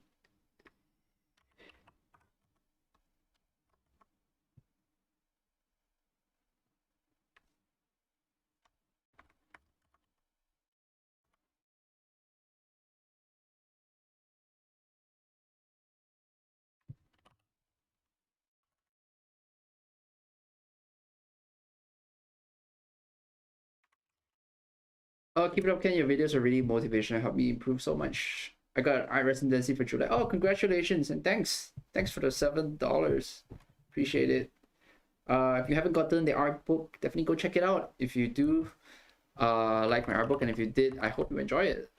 Oh, keep it up, Ken. Your videos are really motivational. Help me improve so much. I got an art residency for July. Oh, congratulations and thanks. Thanks for the $7. Appreciate it. If you haven't gotten the art book, definitely go check it out. If you do like my art book, and if you did, I hope you enjoy it.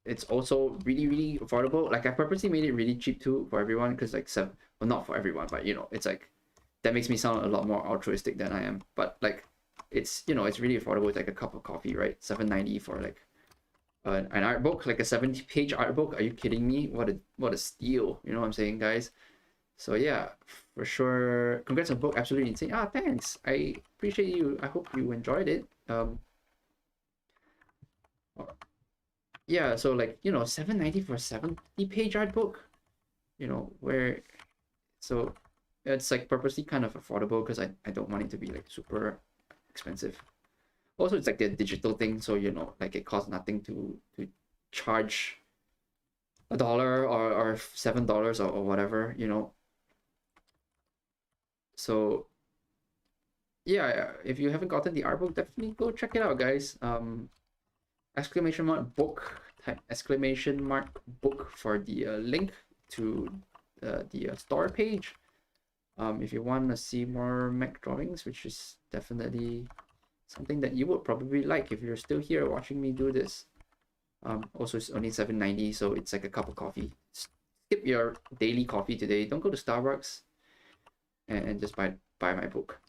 It's also really, really affordable. Like I purposely made it really cheap too for everyone because like well, not for everyone, but you know, it's like that makes me sound a lot more altruistic than I am. But like it's, you know, it's really affordable. It's like a cup of coffee, right? $7.90 for like an art book, like a 70-page art book. Are you kidding me? What a steal. You know what I'm saying, guys? So yeah, for sure. Congrats on the book. Absolutely insane. Ah, thanks. I appreciate you. I hope you enjoyed it. Yeah, so like, you know, $7.90 for a 70-page art book. You know, where so it's like purposely kind of affordable because I don't want it to be like super expensive. Also, it's like the digital thing, so you know, like it costs nothing to charge $1 or $7 or whatever, you know. So yeah, if you haven't gotten the art book, definitely go check it out, guys. Exclamation mark book, type exclamation mark book for the link to the store page. If you want to see more mech drawings, which is definitely something that you would probably like if you're still here watching me do this. Also, it's only $7.90, so it's like a cup of coffee. Skip your daily coffee today. Don't go to Starbucks and just buy my book.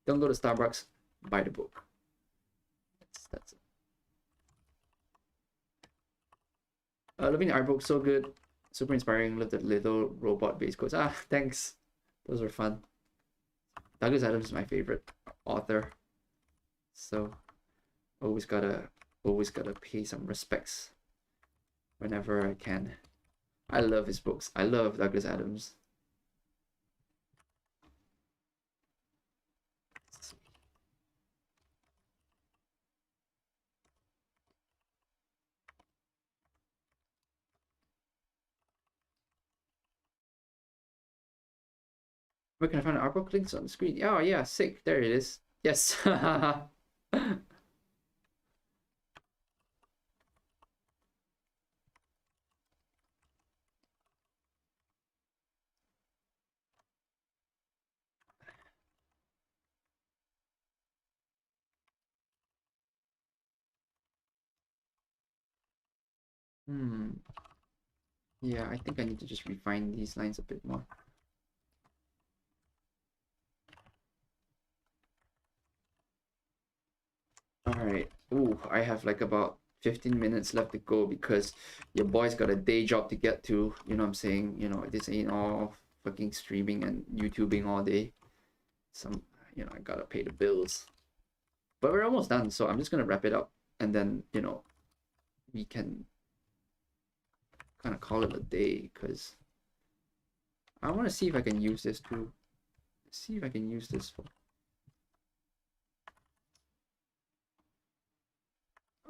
Don't go to Starbucks. Buy the book. That's it. Loving the art book, so good, super inspiring. Love the little robot base quotes. Ah, thanks. Those are fun. Douglas Adams is my favorite author, so always gotta pay some respects whenever I can. I love his books. I love Douglas Adams. Where can I find the artbook links on the screen? Oh yeah, sick. There it is. Yes. Yeah, I think I need to just refine these lines a bit more. All right. Ooh, I have like about 15 minutes left to go because your boy's got a day job to get to. You know what I'm saying? You know, this ain't all fucking streaming and YouTubing all day. Some, I gotta pay the bills. But we're almost done, so I'm just gonna wrap it up and then, we can kind of call it a day because I want to see if I can use this to see if I can use this for.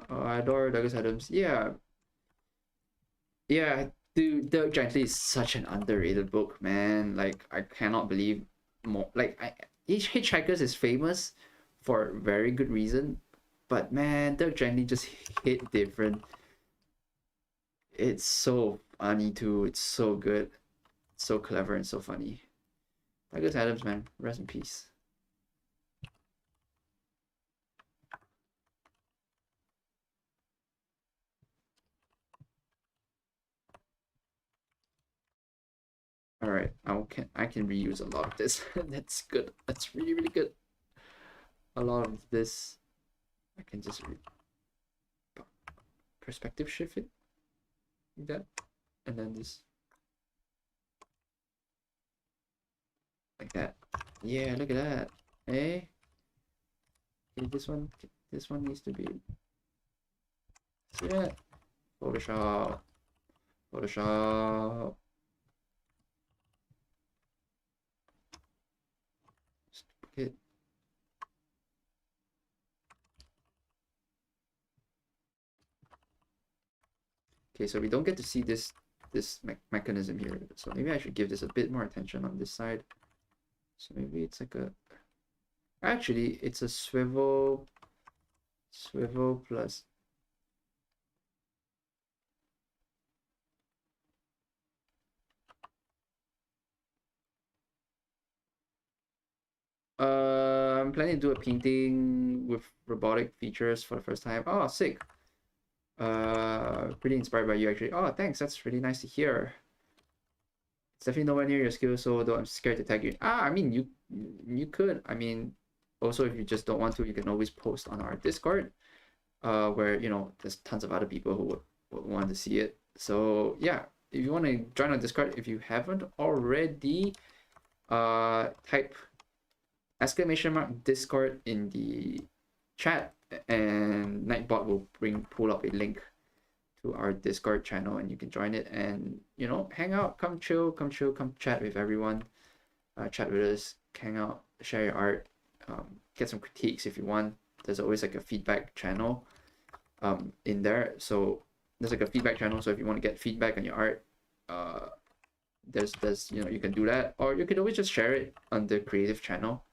I adore Douglas Adams. Yeah, yeah, dude, Dirk Gently is such an underrated book, man. Like I cannot believe more. Like Hitchhikers is famous for very good reason, but man, Dirk Gently just hit different. It's so funny too. It's so good, so clever, and so funny. Douglas Adams, man, rest in peace. All right, I can reuse a lot of this. That's good. That's really really good. A lot of this, I can just perspective shift it like that, and then this like that. Yeah, look at that. Eh? Okay, this one needs to be. See that? Photoshop. Photoshop. Duplicate. Okay, so we don't get to see this mechanism here. So maybe I should give this a bit more attention on this side. So maybe it's like a. Actually, it's a swivel plus. I'm planning to do a painting with robotic features for the first time. Oh, sick. Pretty inspired by you actually. Oh, thanks. That's really nice to hear. It's definitely nowhere near your skill, so though I'm scared to tag you. I mean, you could. I mean, also if you just don't want to, you can always post on our Discord, where there's tons of other people who would want to see it. So yeah, if you want to join our Discord, if you haven't already, type exclamation mark Discord in the chat, and Nightbot will pull up a link to our Discord channel, and you can join it and hang out, come chill, come chat with everyone, chat with us, hang out, share your art, get some critiques if you want. There's always like a feedback channel in there, so there's like a feedback channel. So if you want to get feedback on your art, there's you know, you can do that, or you can always just share it on the creative channel,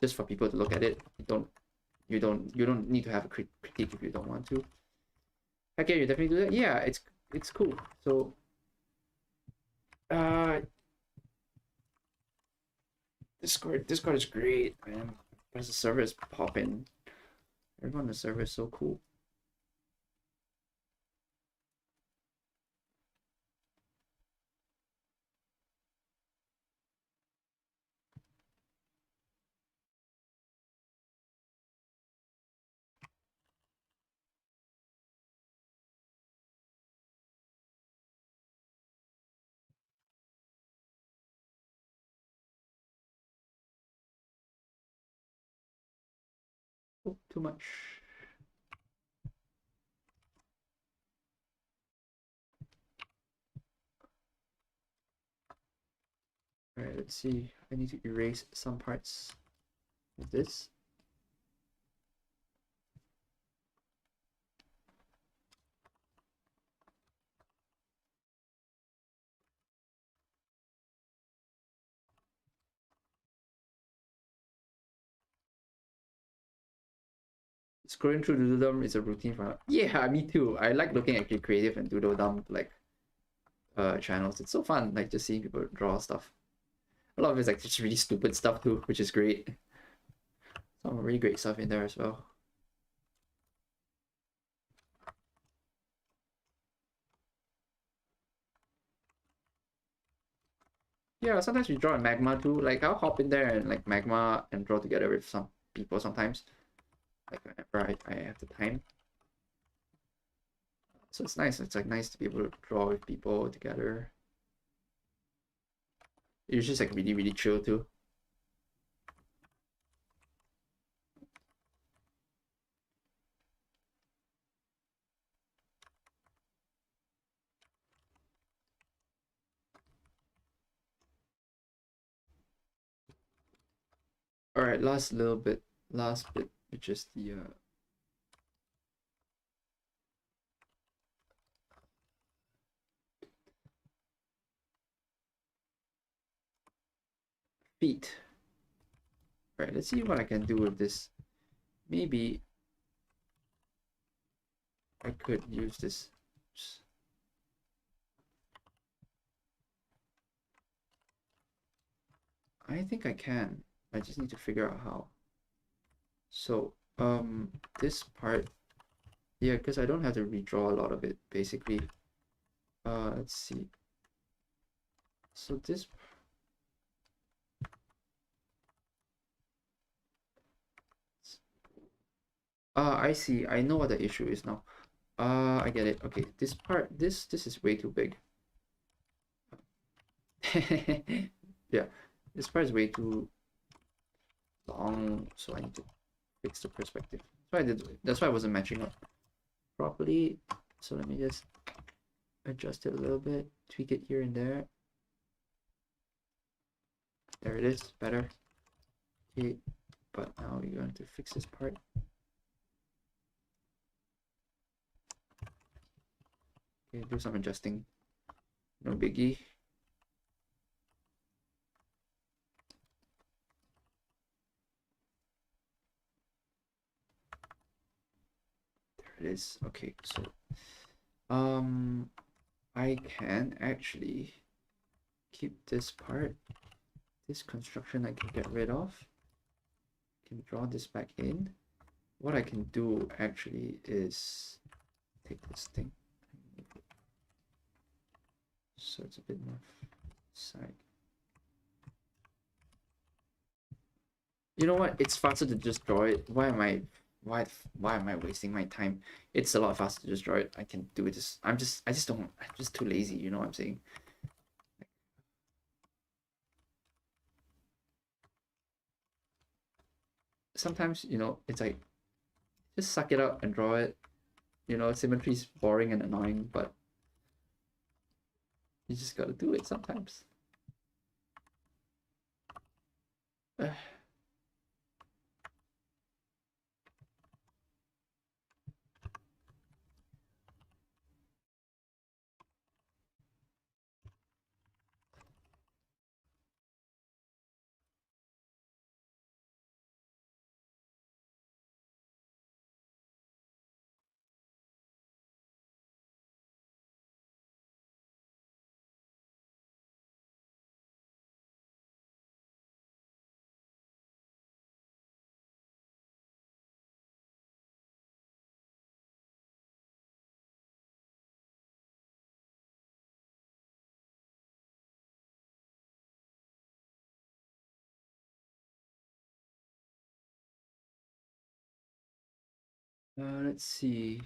just for people to look at it. You don't need to have a critique if you don't want to. Okay, you definitely do that. Yeah, it's cool. So Discord is great, man. Because the server is popping. Everyone on the server is so cool. Oh, too much. Alright, let's see. I need to erase some parts of this. Scrolling through Doodledum is a routine for. Yeah, me too. I like looking at creative and Doodledum like channels. It's so fun, like just seeing people draw stuff. A lot of it's like just really stupid stuff too, which is great. Some really great stuff in there as well. Yeah, sometimes we draw in Magma too. Like I'll hop in there and like Magma and draw together with some people sometimes. Like whenever I have the time. So it's nice. It's like nice to be able to draw with people together. It's just like really, really chill too. Alright, last bit, which is the feet. Alright, let's see what I can do with this. Maybe I could use this. I think I can. I just need to figure out how. So, this part, yeah, because I don't have to redraw a lot of it, basically. Let's see. So this, I see. I know what the issue is now. I get it. Okay, this part, this is way too big. Yeah, this part is way too long, so I need to fix the perspective. That's why I wasn't matching up properly. So let me just adjust it a little bit, tweak it here and there. There it is, better. Okay, but now we're going to fix this part. Okay, do some adjusting. No biggie. There it is. Okay, so I can actually keep this part. This construction I can get rid of. I can draw this back in. What I can do actually is take this thing, so it's a bit more side. You know what? It's faster to just draw it. Why am I wasting my time? It's a lot faster to just draw it. I can do it. I'm just too lazy. You know what I'm saying? Sometimes, you know, it's like just suck it up and draw it. You know, symmetry is boring and annoying, but you just gotta do it sometimes. Let's see.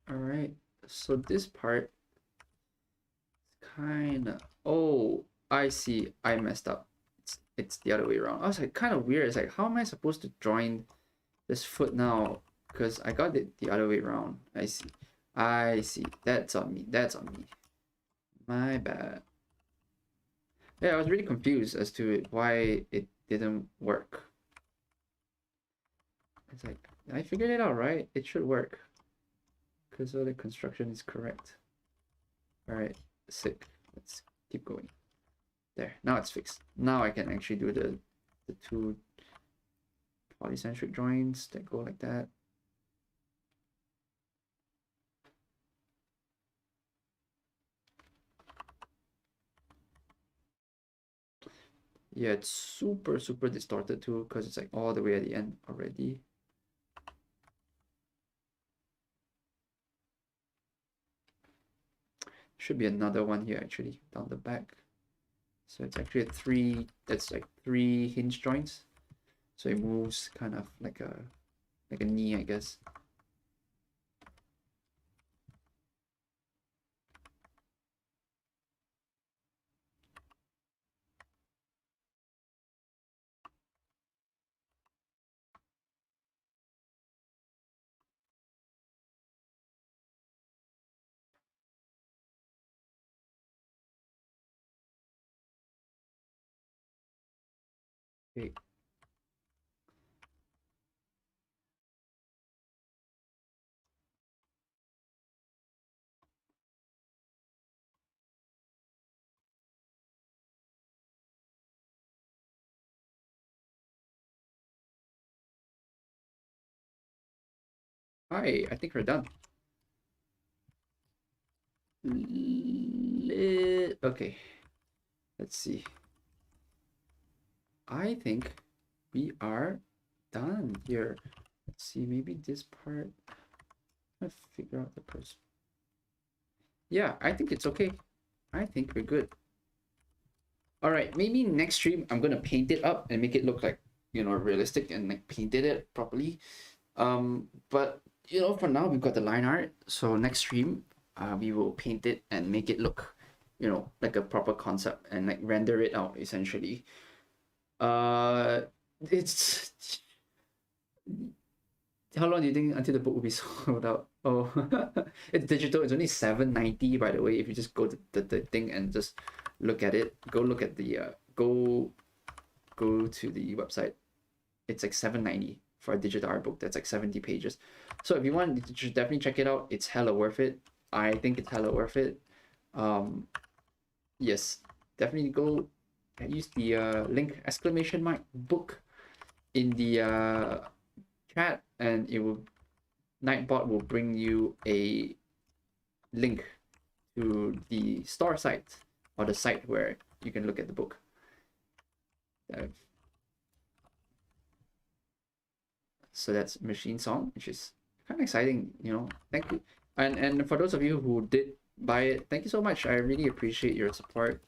All right, so this part kind of, oh, I see, I messed up. It's the other way around. I was like, kind of weird. It's like, how am I supposed to join this foot now? Because I got it the other way around. I see. I see. That's on me. That's on me. My bad. Yeah, I was really confused as to why it didn't work. It's like, I figured it out, right? It should work. Because all the construction is correct. Alright, sick. Let's keep going. There, now it's fixed. Now I can actually do the two polycentric joints that go like that. Yeah, it's super distorted too, because it's like all the way at the end already. Should be another one here actually down the back. So it's actually that's like three hinge joints. So it moves kind of like a knee, I guess. Okay. Hi, I think we're done. Okay, let's see. I think we are done here. Let's see, maybe this part. Let's figure out the person. Yeah, I think it's okay. I think we're good. All right, maybe next stream I'm gonna paint it up and make it look like, you know, realistic and like painted it properly. But you know, for now we've got the line art. So next stream, we will paint it and make it look, you know, like a proper concept and like render it out essentially. It's how long do you think until the book will be sold out? Oh, it's digital. It's only $7.90 by the way. If you just go to the thing and just look at it, go look at the go to the website. It's like $7.90 for a digital art book. That's like 70 pages. So if you want, you should definitely check it out. It's hella worth it. I think it's hella worth it. Yes, definitely go use the link !book in the chat, and it will Nightbot will bring you a link to the store site or the site where you can look at the book. So that's Machine Song, which is kind of exciting, you know. Thank you. And for those of you who did buy it, thank you so much. I really appreciate your support.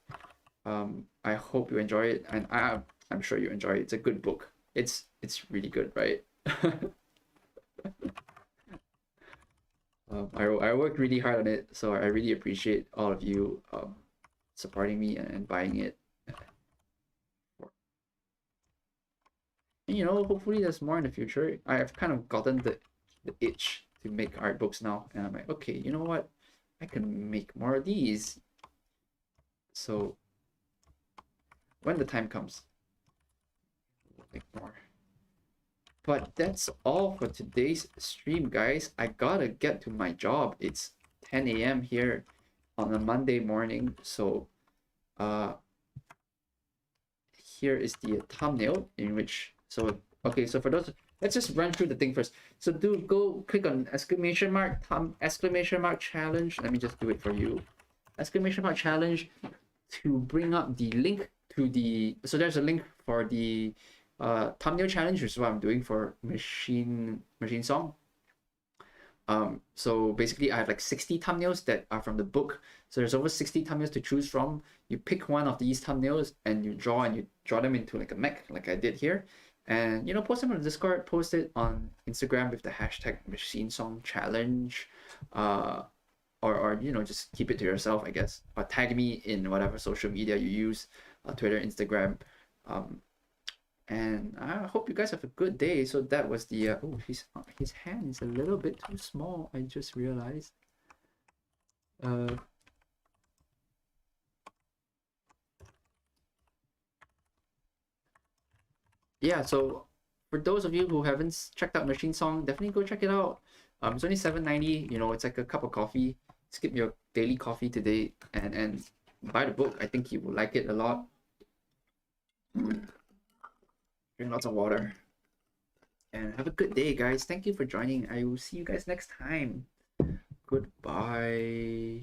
I hope you enjoy it, and I'm sure you enjoy it. It's a good book. It's really good, right? I worked really hard on it, so I really appreciate all of you supporting me and buying it. And you know, hopefully there's more in the future. I've kind of gotten the itch to make art books now, and I'm like, okay, you know what? I can make more of these. So when the time comes, we'll make more. But that's all for today's stream, guys. I gotta get to my job. It's 10 a.m. here on a Monday morning. So here is the thumbnail in which, so okay, so for those, let's just run through the thing first. So go click on exclamation mark challenge. Let me just do it for you. Exclamation mark challenge to bring up the link to the, so there's a link for the thumbnail challenge, which is what I'm doing for machine song. So basically I have like 60 thumbnails that are from the book. So there's over 60 thumbnails to choose from. You pick one of these thumbnails and you draw them into like a mech, like I did here. And post them on the Discord, post it on Instagram with the hashtag machine song challenge. Or just keep it to yourself, I guess. Or tag me in whatever social media you use, Twitter, Instagram. And I hope you guys have a good day. So that was the oh, his hand is a little bit too small. I just realized. Yeah. So for those of you who haven't checked out Machine Song, definitely go check it out. It's only $7.90. It's like a cup of coffee. Skip your daily coffee today and buy the book. I think you will like it a lot. Drink lots of water. And have a good day, guys. Thank you for joining. I will see you guys next time. Goodbye.